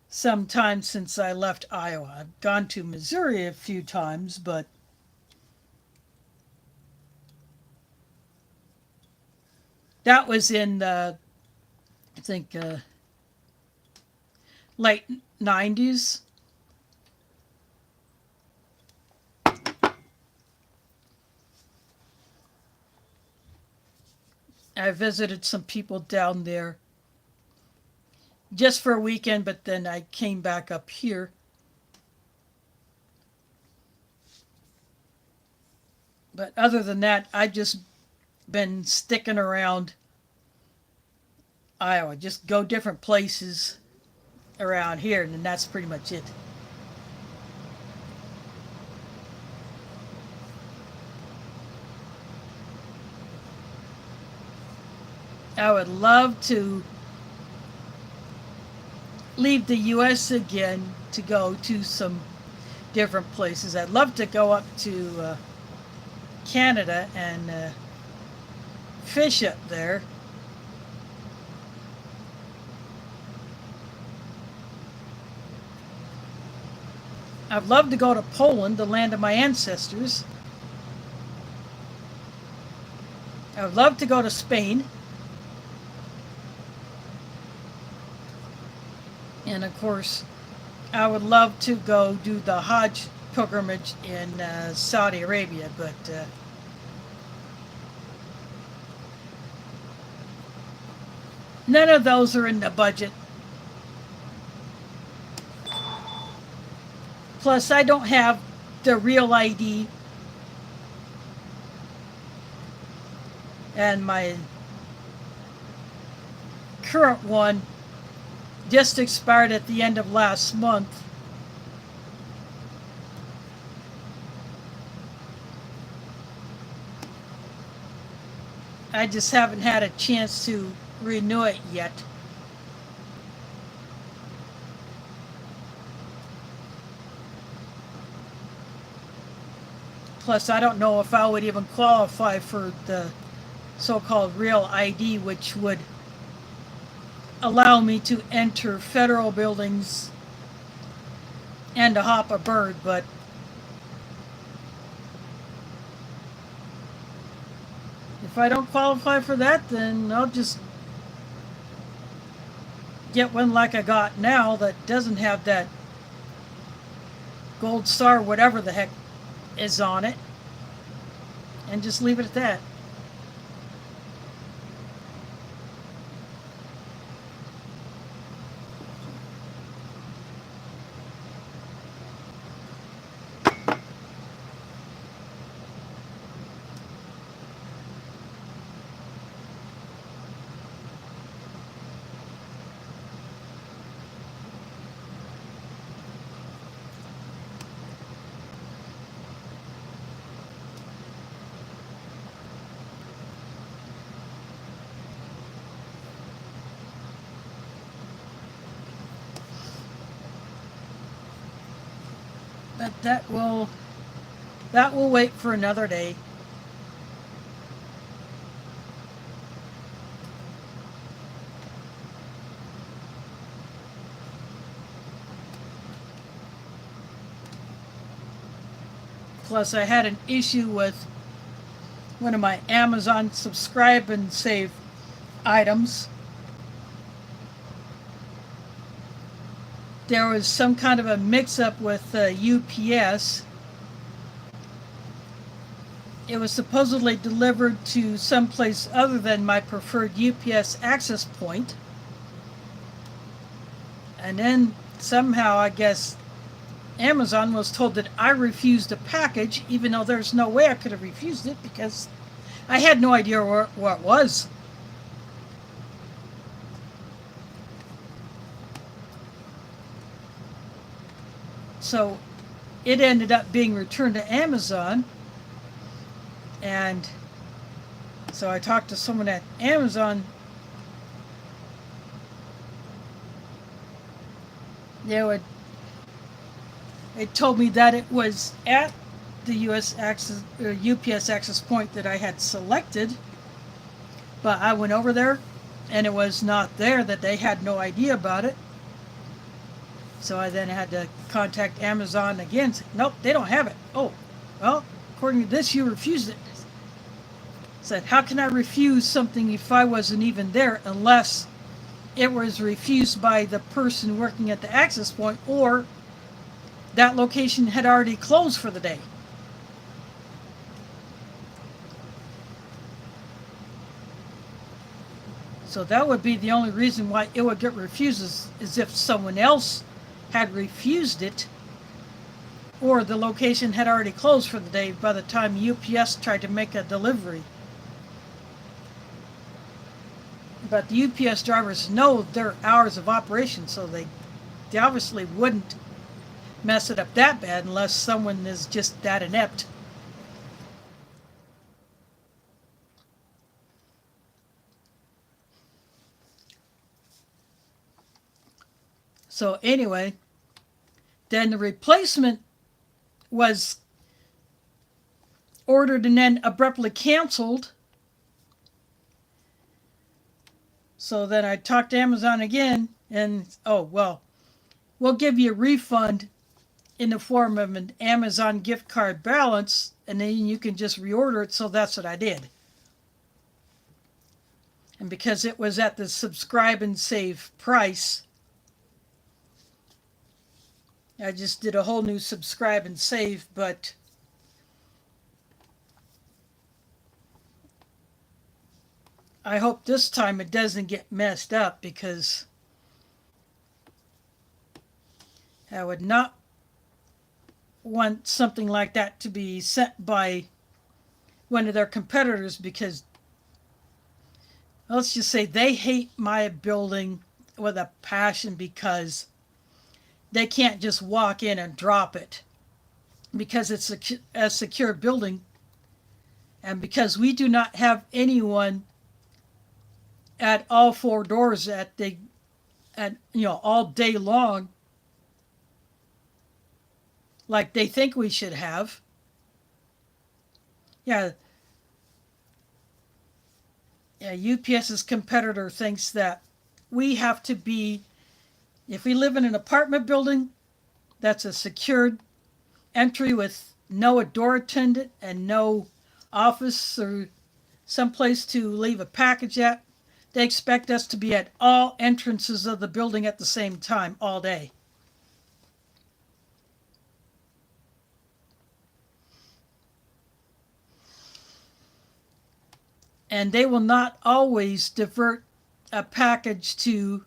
some time since I left Iowa. I've gone to Missouri a few times, but that was in the, I think, late '90s. I visited some people down there just for a weekend, but then I came back up here. But other than that, I've just been sticking around Iowa, just go different places around here, and that's pretty much it. I would love to leave the U.S. again to go to some different places. I'd love to go up to Canada and fish up there. I'd love to go to Poland, the land of my ancestors. I would love to go to Spain. And of course, I would love to go do the Hajj pilgrimage in Saudi Arabia, but none of those are in the budget. Plus, I don't have the real ID, and my current one just expired at the end of last month. I just haven't had a chance to renew it yet. Plus, I don't know if I would even qualify for the so-called real ID, which would allow me to enter federal buildings and to hop a bird, but if I don't qualify for that, then I'll just get one like I got now that doesn't have that gold star, whatever the heck is on it, and just leave it at that. But that will wait for another day. Plus, I had an issue with one of my Amazon subscribe and save items. There was some kind of a mix-up with UPS. It was supposedly delivered to someplace other than my preferred UPS access point. And then somehow, I guess, Amazon was told that I refused a package, even though there's no way I could have refused it because I had no idea what it was. So it ended up being returned to Amazon, and so I talked to someone at Amazon. They told me that it was at the US access or UPS access point that I had selected, but I went over there and it was not there, that they had no idea about it. So I then had to contact Amazon again. Say, nope, they don't have it. Oh, well, according to this, you refused it. Said, how can I refuse something if I wasn't even there unless it was refused by the person working at the access point or that location had already closed for the day? So that would be the only reason why it would get refused is if someone else had refused it, or the location had already closed for the day by the time UPS tried to make a delivery. But the UPS drivers know their hours of operation, so they obviously wouldn't mess it up that bad unless someone is just that inept. So anyway, then the replacement was ordered and then abruptly canceled. So then I talked to Amazon again, and oh, well, we'll give you a refund in the form of an Amazon gift card balance, and then you can just reorder it. So that's what I did. And because it was at the subscribe and save price, I just did a whole new subscribe and save, but I hope this time it doesn't get messed up, because I would not want something like that to be sent by one of their competitors, because let's just say they hate my building with a passion because they can't just walk in and drop it, because it's a secure building, and because we do not have anyone at all four doors at all day long like they think we should have. Yeah, UPS's competitor thinks that we have to be, if we live in an apartment building that's a secured entry with no door attendant and no office or someplace to leave a package at, they expect us to be at all entrances of the building at the same time all day. And they will not always divert a package to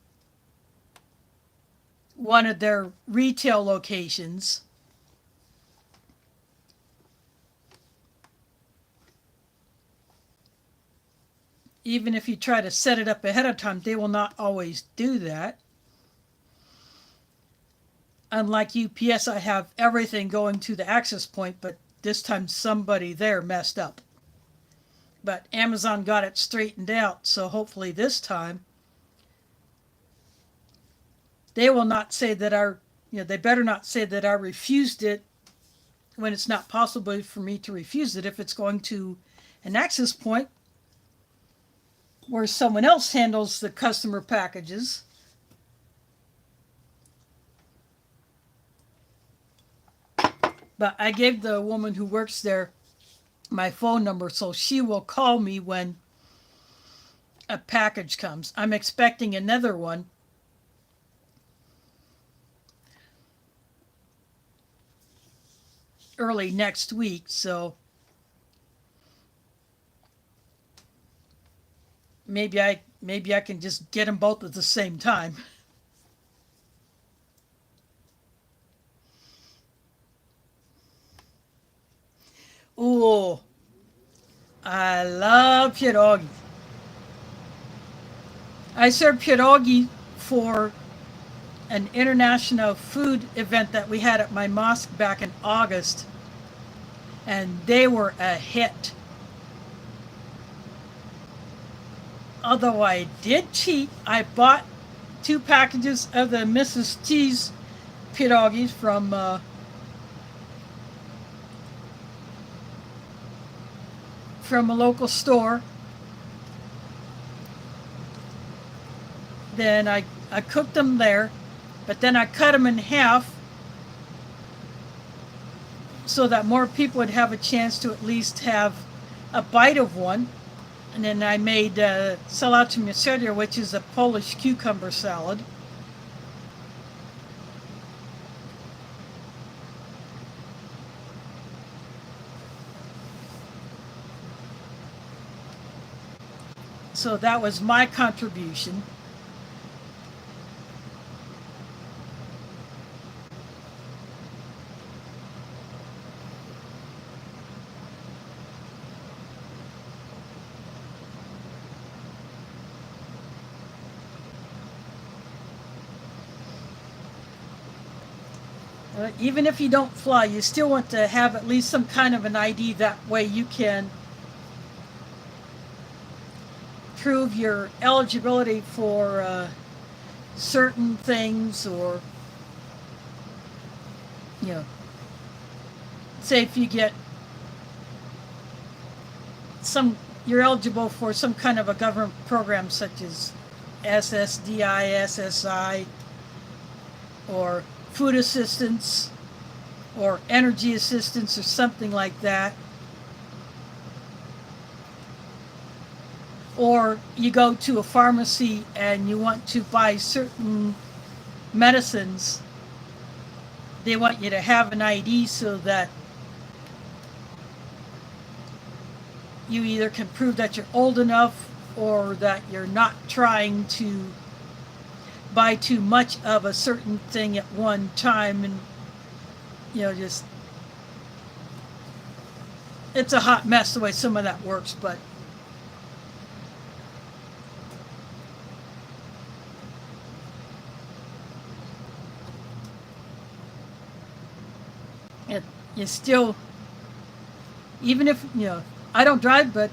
one of their retail locations. Even if you try to set it up ahead of time, they will not always do that. Unlike UPS, I have everything going to the access point, but this time somebody there messed up. But Amazon got it straightened out, so hopefully this time they will not say that they better not say that I refused it when it's not possible for me to refuse it if it's going to an access point where someone else handles the customer packages. But I gave the woman who works there my phone number, so she will call me when a package comes. I'm expecting another one early next week, so maybe I can just get them both at the same time. Ooh, I love pierogi. I served pierogi for an international food event that we had at my mosque back in August, and they were a hit. Although I did cheat, I bought 2 packages of the Mrs. T's pierogies from a local store. Then I cooked them there, but then I cut them in half so that more people would have a chance to at least have a bite of one. And then I made salat miseria, which is a Polish cucumber salad. So that was my contribution. Even if you don't fly, you still want to have at least some kind of an ID. That way you can prove your eligibility for certain things, or, you know, say if you get you're eligible for some kind of a government program such as SSDI, SSI, or food assistance, or energy assistance, or something like that. Or you go to a pharmacy and you want to buy certain medicines, they want you to have an ID so that you either can prove that you're old enough or that you're not trying to buy too much of a certain thing at one time. And, just, it's a hot mess the way some of that works, but you still, even if, I don't drive, but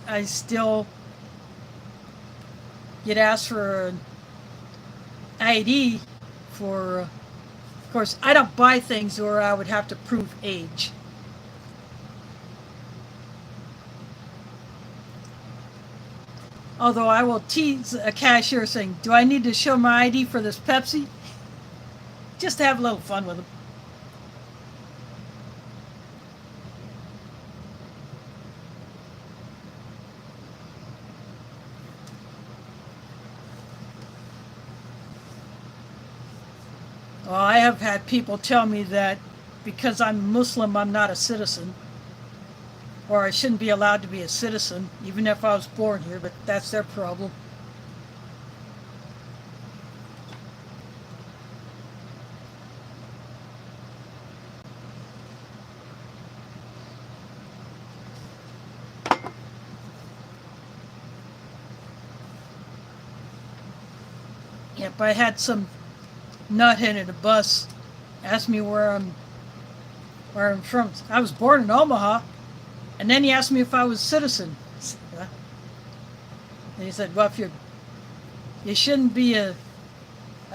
I still get asked for an ID for, of course, I don't buy things or I would have to prove age. Although I will tease a cashier saying, do I need to show my ID for this Pepsi? Just to have a little fun with them. Well, I have had people tell me that because I'm Muslim, I'm not a citizen, or I shouldn't be allowed to be a citizen, even if I was born here, but that's their problem. Yep, I had some nuthead in a bus asked me where I'm from. I was born in Omaha, and then he asked me if I was a citizen. And he said, "Well, if you shouldn't be a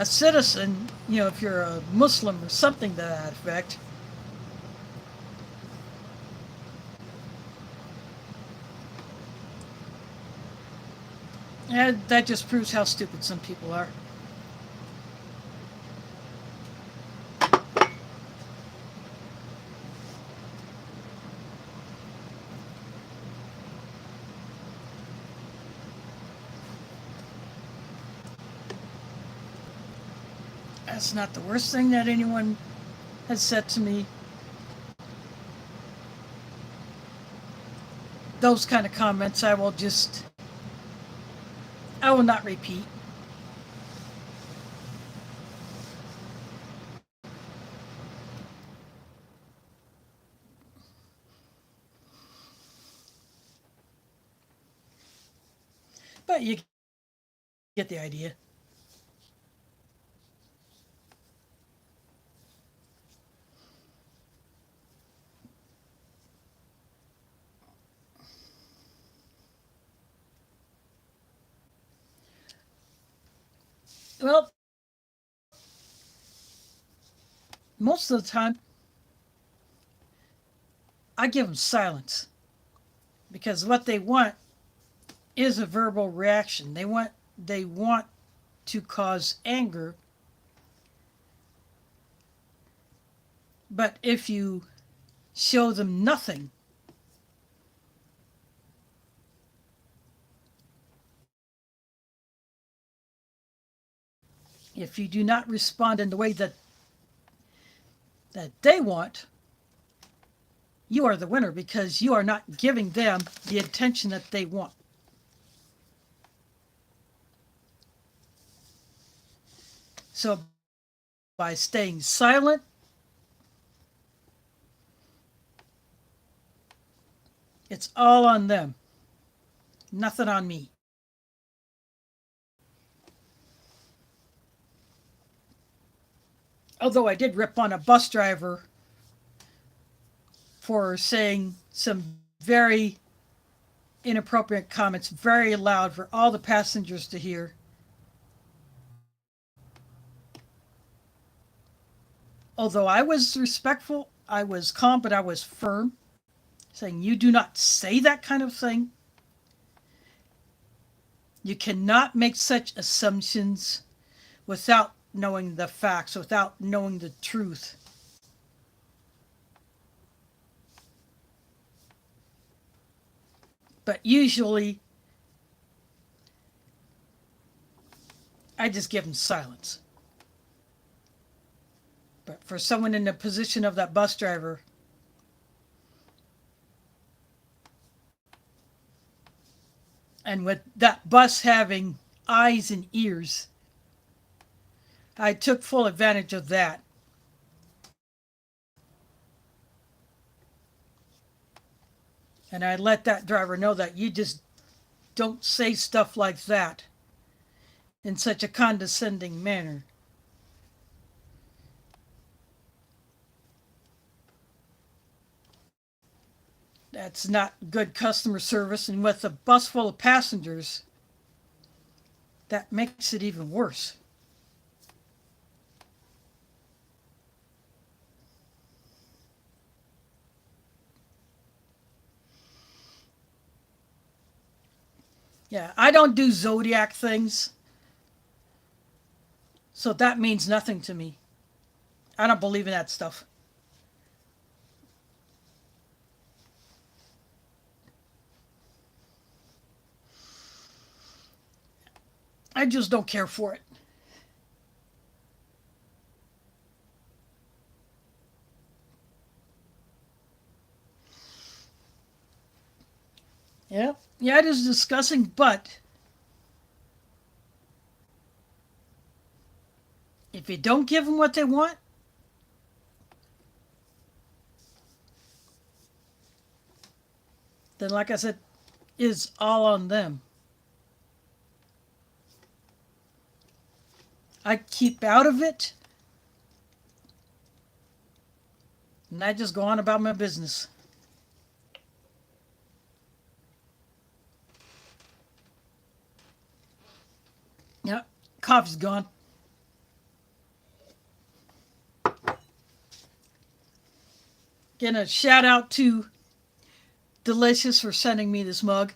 citizen, if you're a Muslim or something to that effect." And that just proves how stupid some people are. That's not the worst thing that anyone has said to me. Those kind of comments I will not repeat. But you get the idea. Well, most of the time, I give them silence because what they want is a verbal reaction. They want to cause anger, but if you show them nothing, if you do not respond in the way that they want, you are the winner because you are not giving them the attention that they want. So by staying silent, it's all on them, nothing on me. Although I did rip on a bus driver for saying some very inappropriate comments very loud for all the passengers to hear. Although I was respectful, I was calm, but I was firm, saying, "You do not say that kind of thing. You cannot make such assumptions without knowing the facts, without knowing the truth." But usually, I just give them silence. But for someone in the position of that bus driver, and with that bus having eyes and ears, I took full advantage of that. And I let that driver know that you just don't say stuff like that in such a condescending manner. That's not good customer service, and with a bus full of passengers, that makes it even worse. Yeah, I don't do zodiac things, so that means nothing to me. I don't believe in that stuff. I just don't care for it. Yeah, yeah, it is disgusting, but if you don't give them what they want, then, like I said, is all on them. I keep out of it, and I just go on about my business. Yep, coffee's gone. Again, a shout out to Delicious for sending me this mug.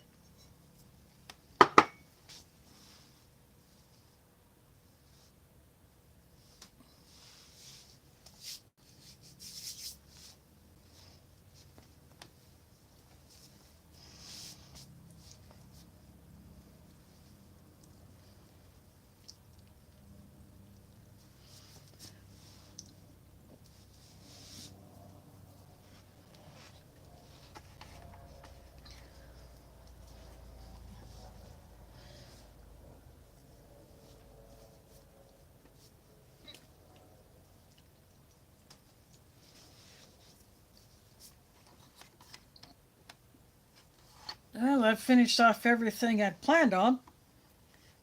Well, I've finished off everything I'd planned on.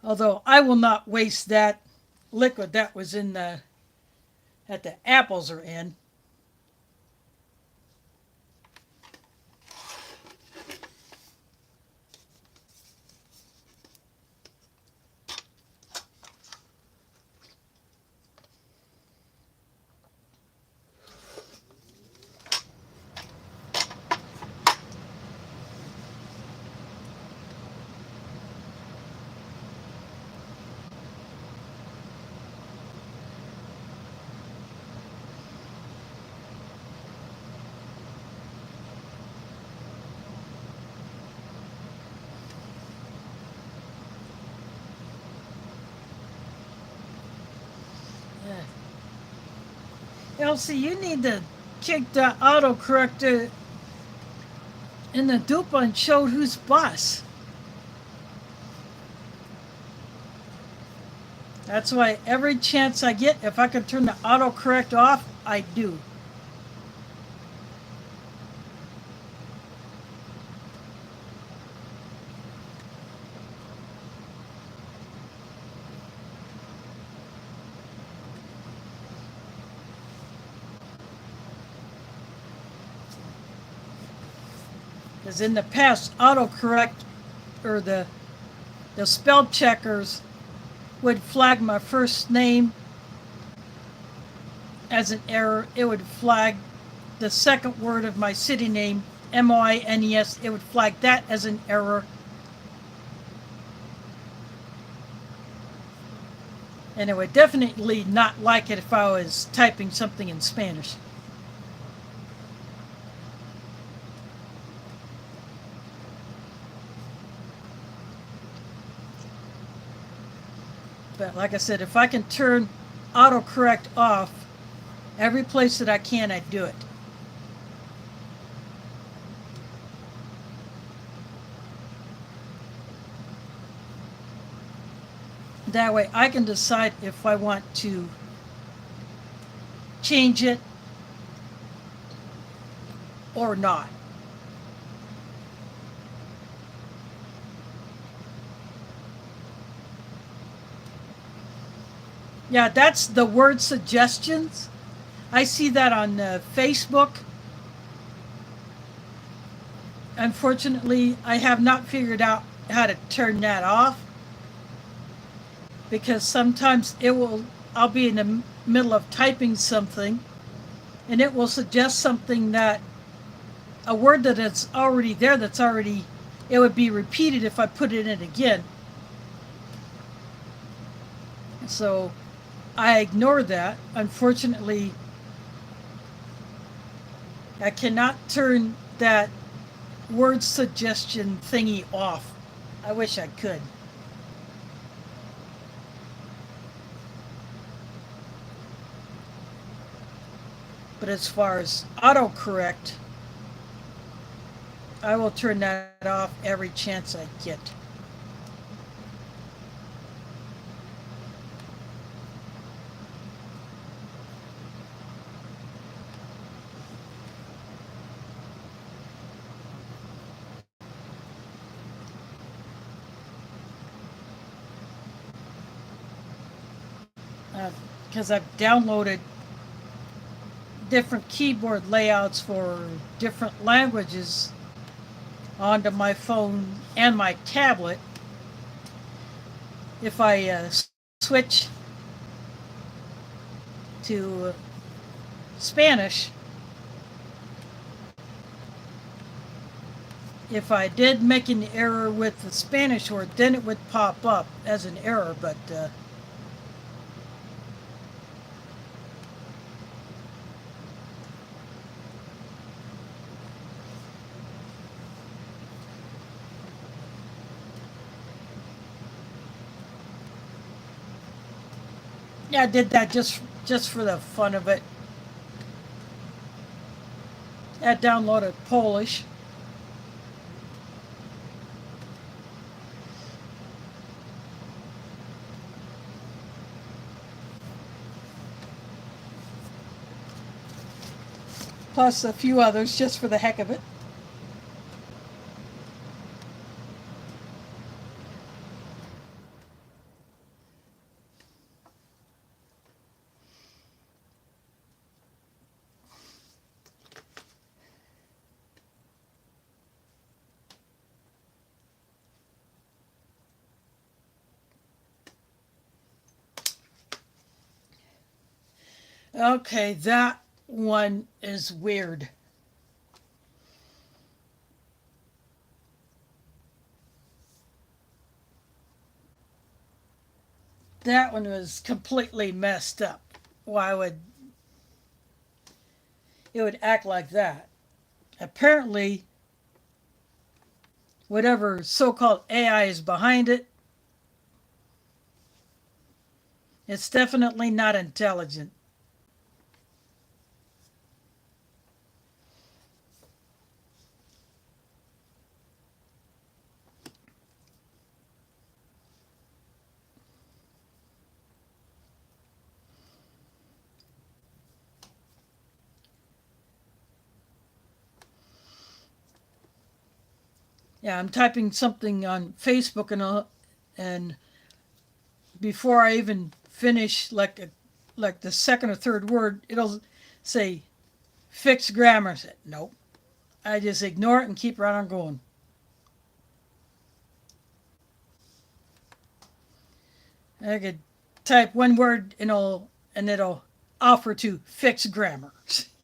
Although I will not waste that liquid that was in that the apples are in. Elsie, you need to kick the autocorrector in the dupa and show who's boss. That's why every chance I get, if I can turn the autocorrect off, I do. Because in the past, autocorrect or the spell checkers would flag my first name as an error. It would flag the second word of my city name, Moines. It would flag that as an error. And it would definitely not like it if I was typing something in Spanish. But like I said, if I can turn autocorrect off, every place that I can, I do it. That way I can decide if I want to change it or not. Yeah, that's the word suggestions. I see that on Facebook. Unfortunately, I have not figured out how to turn that off because sometimes I'll be in the middle of typing something and it will suggest something that a word that is already there it would be repeated if I put it in again. So I ignore that. Unfortunately, I cannot turn that word suggestion thingy off. I wish I could. But as far as autocorrect, I will turn that off every chance I get. Because I've downloaded different keyboard layouts for different languages onto my phone and my tablet. If I switch to Spanish, if I did make an error with the Spanish word, then it would pop up as an error, but yeah, I did that just for the fun of it. I downloaded Polish. Plus a few others just for the heck of it. Okay, that one is weird. That one was completely messed up. Why would it would act like that? Apparently, whatever so-called AI is behind it, it's definitely not intelligent. Yeah, I'm typing something on Facebook and before I even finish like the second or third word, it'll say fix grammar. I said, nope. I just ignore it and keep right on going. I could type one word and it'll offer to fix grammar.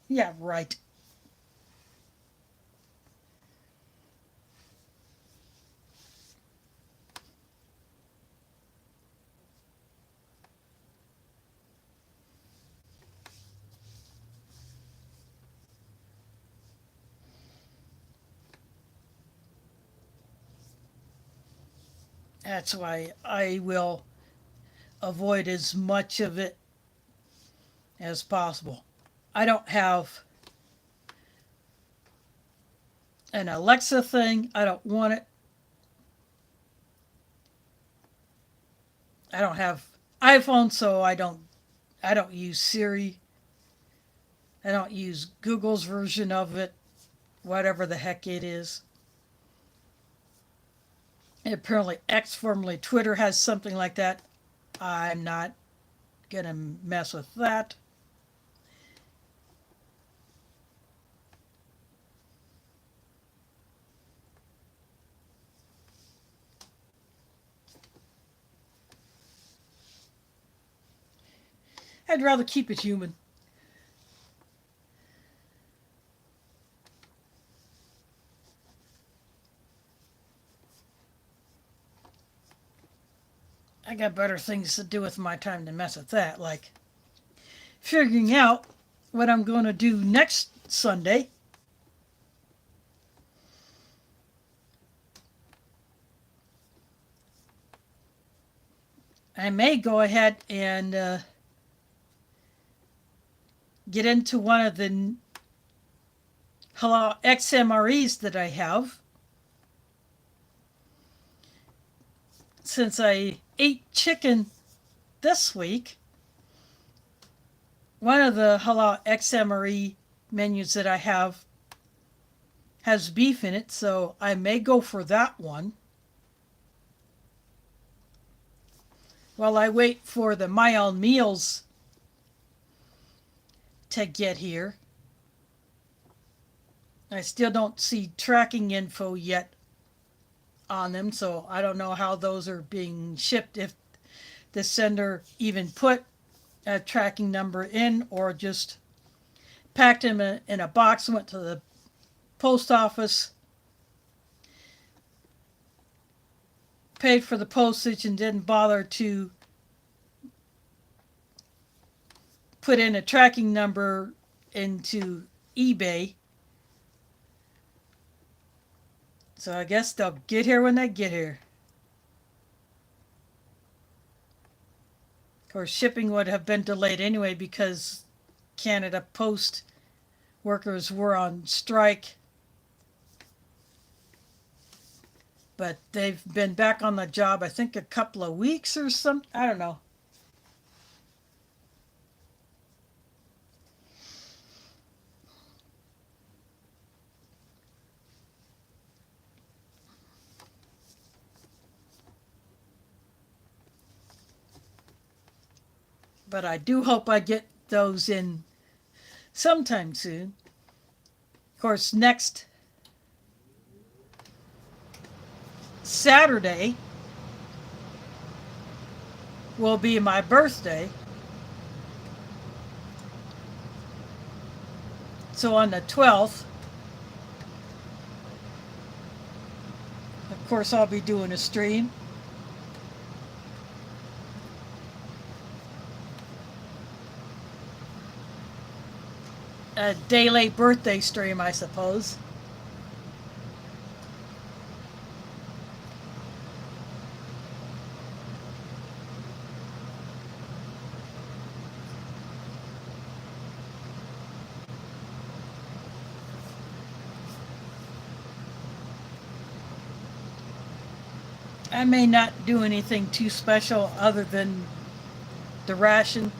Yeah, right. That's why I will avoid as much of it as possible. I don't have an Alexa thing. I don't want it. I don't have iPhone, so I don't use Siri. I don't use Google's version of it, whatever the heck it is. And apparently X, formerly Twitter, has something like that. I'm not gonna mess with that. I'd rather keep it human. I got better things to do with my time than mess with that, like figuring out what I'm going to do next Sunday. I may go ahead and get into one of the Hello XMREs that I have. Since I ate chicken this week, one of the Hello XMRE menus that I have has beef in it, so I may go for that one. While I wait for the My Own Meals to get here. I still don't see tracking info yet on them, so I don't know how those are being shipped, if the sender even put a tracking number in or just packed them in a box and went to the post office, paid for the postage, and didn't bother to put in a tracking number into eBay. So I guess they'll get here when they get here. Of course, shipping would have been delayed anyway because Canada Post workers were on strike. But they've been back on the job, I think, a couple of weeks or something. I don't know. But I do hope I get those in sometime soon. Of course, next Saturday will be my birthday. So on the 12th, of course, I'll be doing a stream. A day late birthday stream, I suppose. I may not do anything too special other than the ration.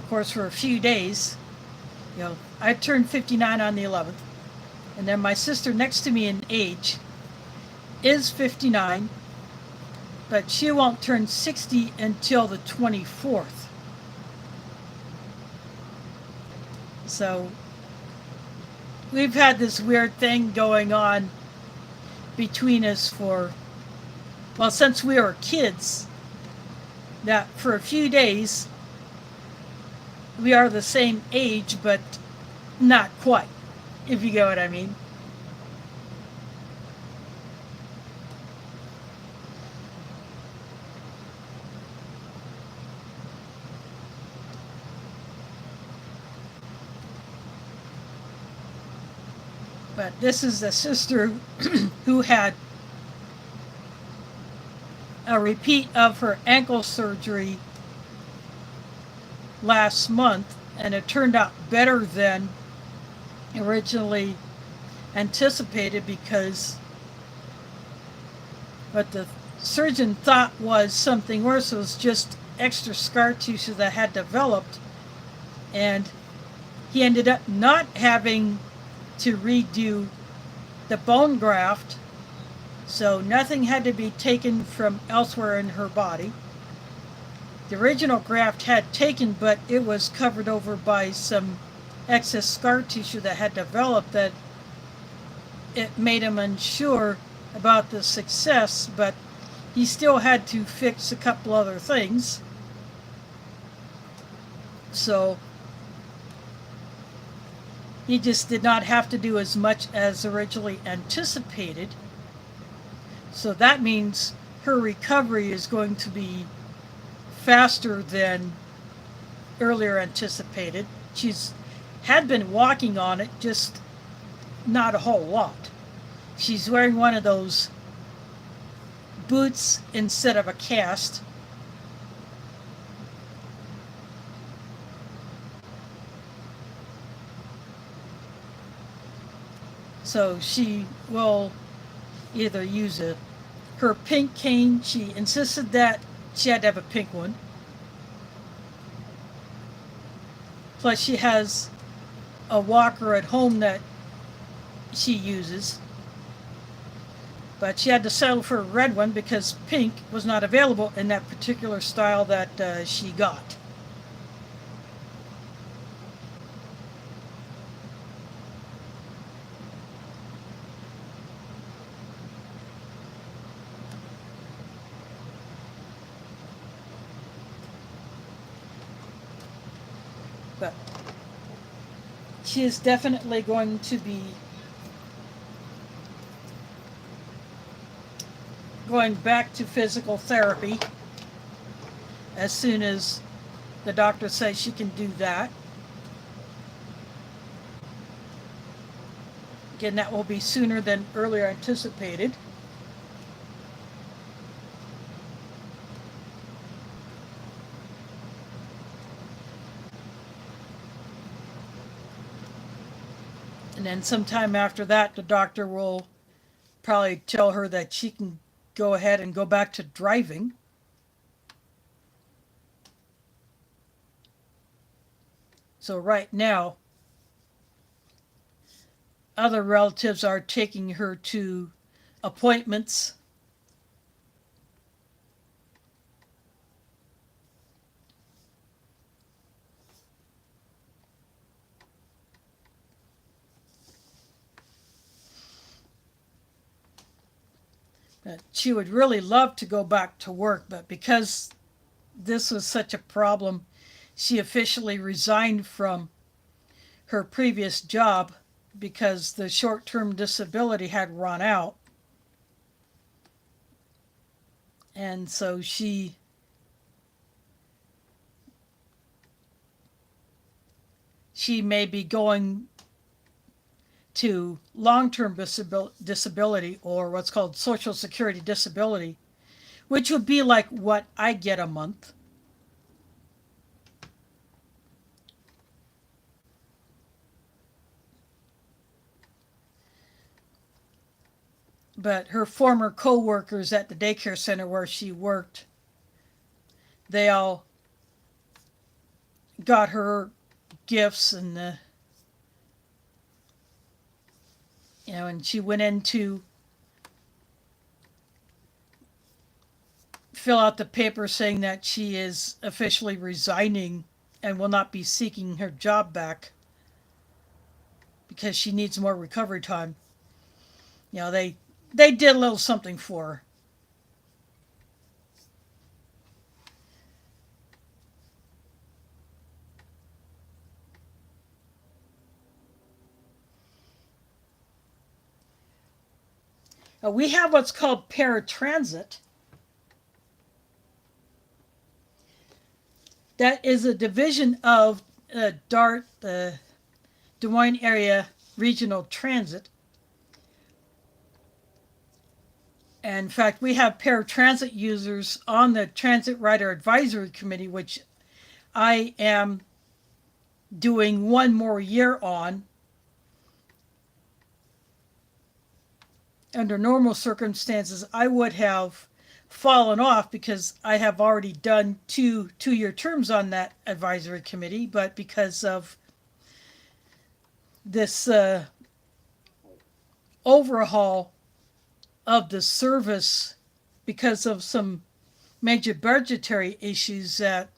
Of course, for a few days, I turned 59 on the 11th, and then my sister next to me in age is 59, but she won't turn 60 until the 24th. So we've had this weird thing going on between us since we were kids, that for a few days we are the same age, but not quite, if you get what I mean. But this is a sister who had a repeat of her ankle surgery last month, and it turned out better than originally anticipated, because what the surgeon thought was something worse was just extra scar tissue that had developed, and he ended up not having to redo the bone graft, so nothing had to be taken from elsewhere in her body. The original graft had taken, but it was covered over by some excess scar tissue that had developed, that it made him unsure about the success, but he still had to fix a couple other things. So he just did not have to do as much as originally anticipated. So that means her recovery is going to be faster than earlier anticipated. She's had been walking on it, just not a whole lot. She's wearing one of those boots instead of a cast. So she will either use her pink cane. She insisted that she had to have a pink one. Plus she has a walker at home that she uses. But she had to settle for a red one because pink was not available in that particular style that she got. But she is definitely going to be going back to physical therapy as soon as the doctor says she can do that. Again, that will be sooner than earlier anticipated. And then sometime after that, the doctor will probably tell her that she can go ahead and go back to driving. So right now, other relatives are taking her to appointments. She would really love to go back to work, but because this was such a problem, she officially resigned from her previous job because the short-term disability had run out. And so she may be going to long-term disability, or what's called Social Security disability, which would be like what I get a month. But her former co-workers at the daycare center where she worked, they all got her gifts, and and she went in to fill out the paper saying that she is officially resigning and will not be seeking her job back because she needs more recovery time. They did a little something for her. We have what's called paratransit. That is a division of DART, the Des Moines Area Regional Transit. And in fact, we have paratransit users on the Transit Rider Advisory Committee, which I am doing one more year on. Under normal circumstances, I would have fallen off because I have already done two-year terms on that advisory committee, but because of this overhaul of the service, because of some major budgetary issues that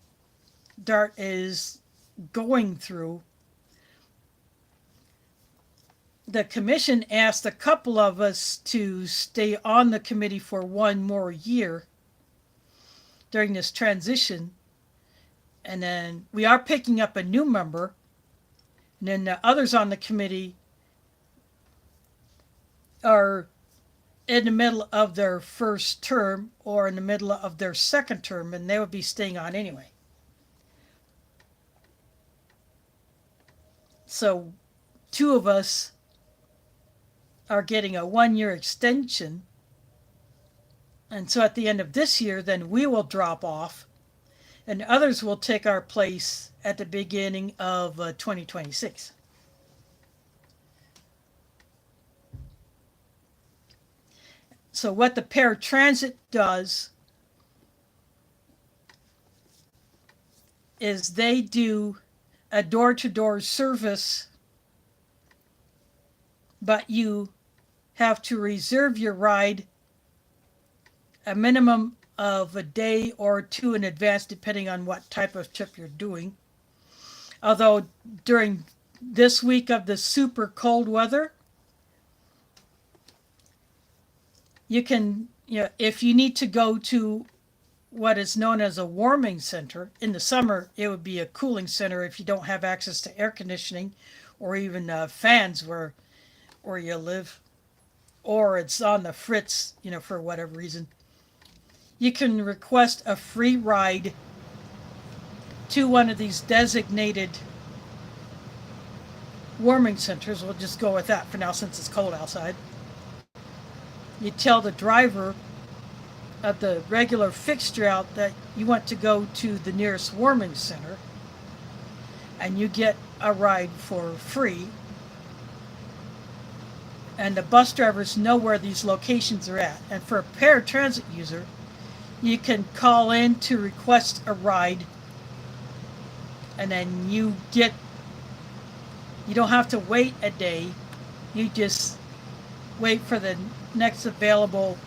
DART is going through, the commission asked a couple of us to stay on the committee for one more year during this transition. And then we are picking up a new member. And then the others on the committee are in the middle of their first term or in the middle of their second term, and they would be staying on anyway. So two of us are getting a 1-year extension, and so at the end of this year, then we will drop off, and others will take our place at the beginning of 2026. So what the paratransit does is they do a door-to-door service, but you have to reserve your ride a minimum of a day or two in advance, depending on what type of trip you're doing. Although during this week of the super cold weather, you can, if you need to go to what is known as a warming center, in the summer it would be a cooling center if you don't have access to air conditioning or even fans where you live, or it's on the fritz, for whatever reason. You can request a free ride to one of these designated warming centers. We'll just go with that for now since it's cold outside. You tell the driver of the regular fixed route that you want to go to the nearest warming center, and you get a ride for free. And the bus drivers know where these locations are at. And for a paratransit user, you can call in to request a ride, and then you don't have to wait a day. You just wait for the next available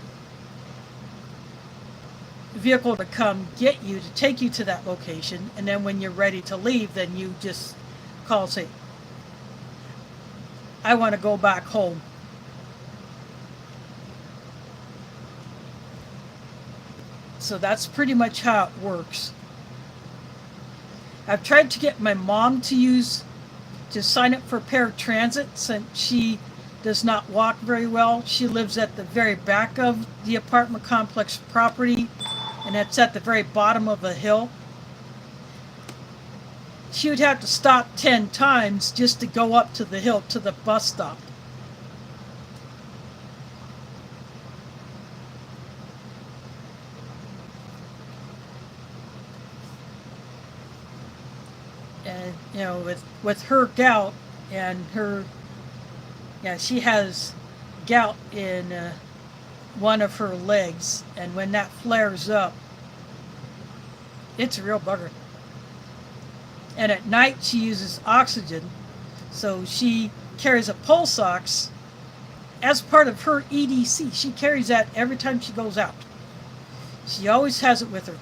vehicle to come get you, to take you to that location, and then when you're ready to leave, then you just call and say, I want to go back home. So that's pretty much how it works. I've tried to get my mom to sign up for paratransit since she does not walk very well. She lives at the very back of the apartment complex property, and it's at the very bottom of a hill. She would have to stop 10 times just to go up to the hill to the bus stop. And with her gout and she has gout in one of her legs, and when that flares up, it's a real bugger. And at night she uses oxygen, so she carries a pulse ox as part of her EDC. She carries that every time she goes out. She always has it with her.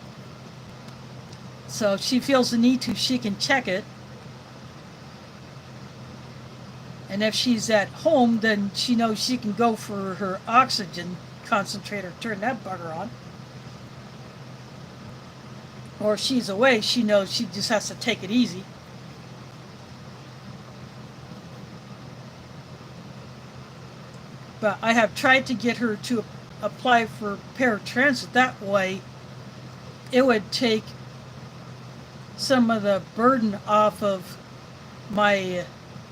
So if she feels the need to, she can check it. And if she's at home, then she knows she can go for her oxygen concentrator, turn that bugger on. Or if she's away, she knows she just has to take it easy. But I have tried to get her to apply for paratransit. That way, it would take some of the burden off of my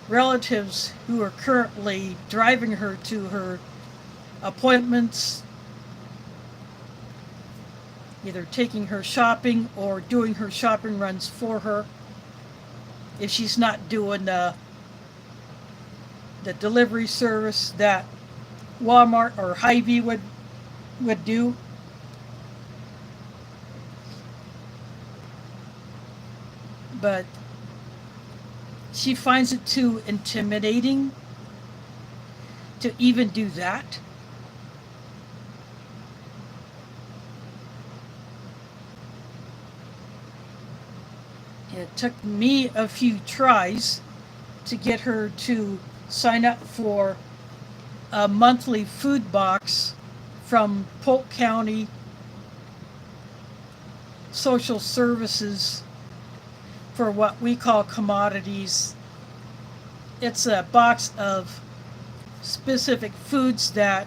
relatives who are currently driving her to her appointments, either taking her shopping or doing her shopping runs for her if she's not doing the delivery service that Walmart or Hy-Vee would do. But she finds it too intimidating to even do that. It took me a few tries to get her to sign up for a monthly food box from Polk County Social Services for what we call commodities. It's a box of specific foods that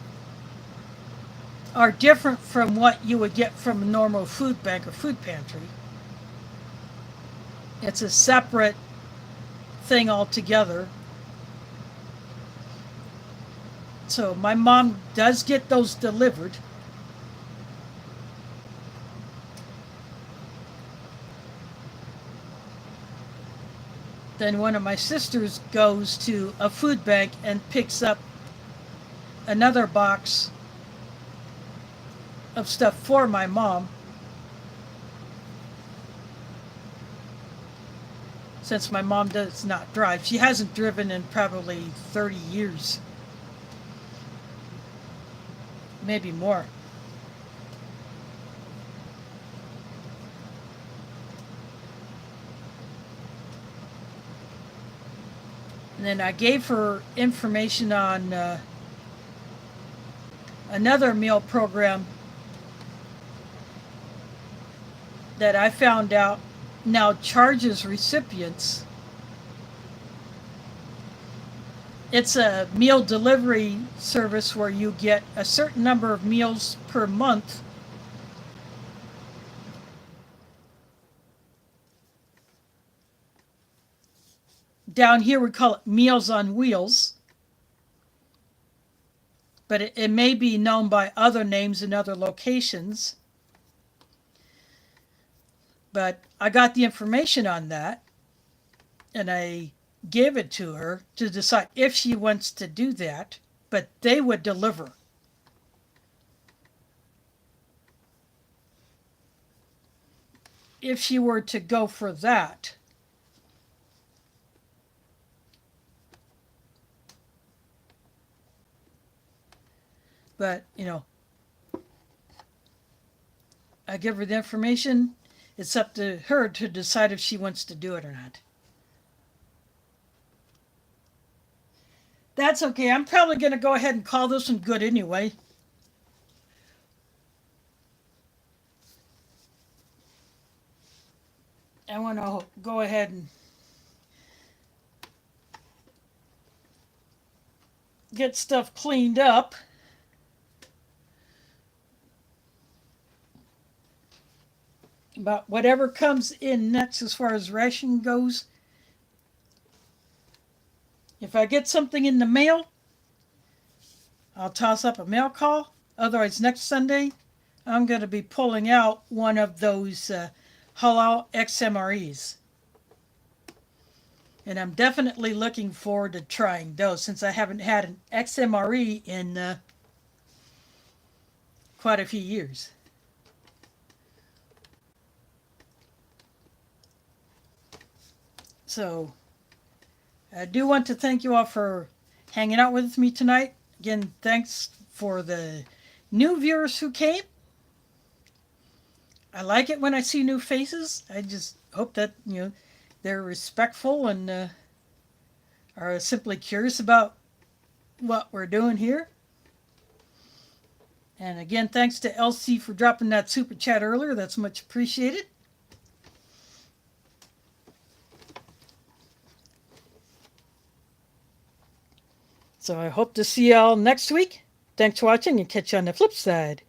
are different from what you would get from a normal food bank or food pantry. It's a separate thing altogether. So my mom does get those delivered. Then one of my sisters goes to a food bank and picks up another box of stuff for my mom. Since my mom does not drive. She hasn't driven in probably 30 years. Maybe more. And then I gave her information on another meal program that I found out now charges recipients. It's a meal delivery service where you get a certain number of meals per month. Down here we call it Meals on Wheels, but it may be known by other names in other locations. But I got the information on that, and I gave it to her to decide if she wants to do that, but they would deliver. If she were to go for that, but I give her the information. It's up to her to decide if she wants to do it or not. That's okay. I'm probably going to go ahead and call this one good anyway. I want to go ahead and get stuff cleaned up. But whatever comes in next as far as ration goes, if I get something in the mail, I'll toss up a mail call. Otherwise, next Sunday, I'm going to be pulling out one of those Halal XMREs. And I'm definitely looking forward to trying those since I haven't had an XMRE in quite a few years. So I do want to thank you all for hanging out with me tonight. Again, thanks for the new viewers who came. I like it when I see new faces. I just hope that they're respectful and are simply curious about what we're doing here. And again, thanks to Elsie for dropping that super chat earlier. That's much appreciated. So I hope to see y'all next week. Thanks for watching and catch you on the flip side.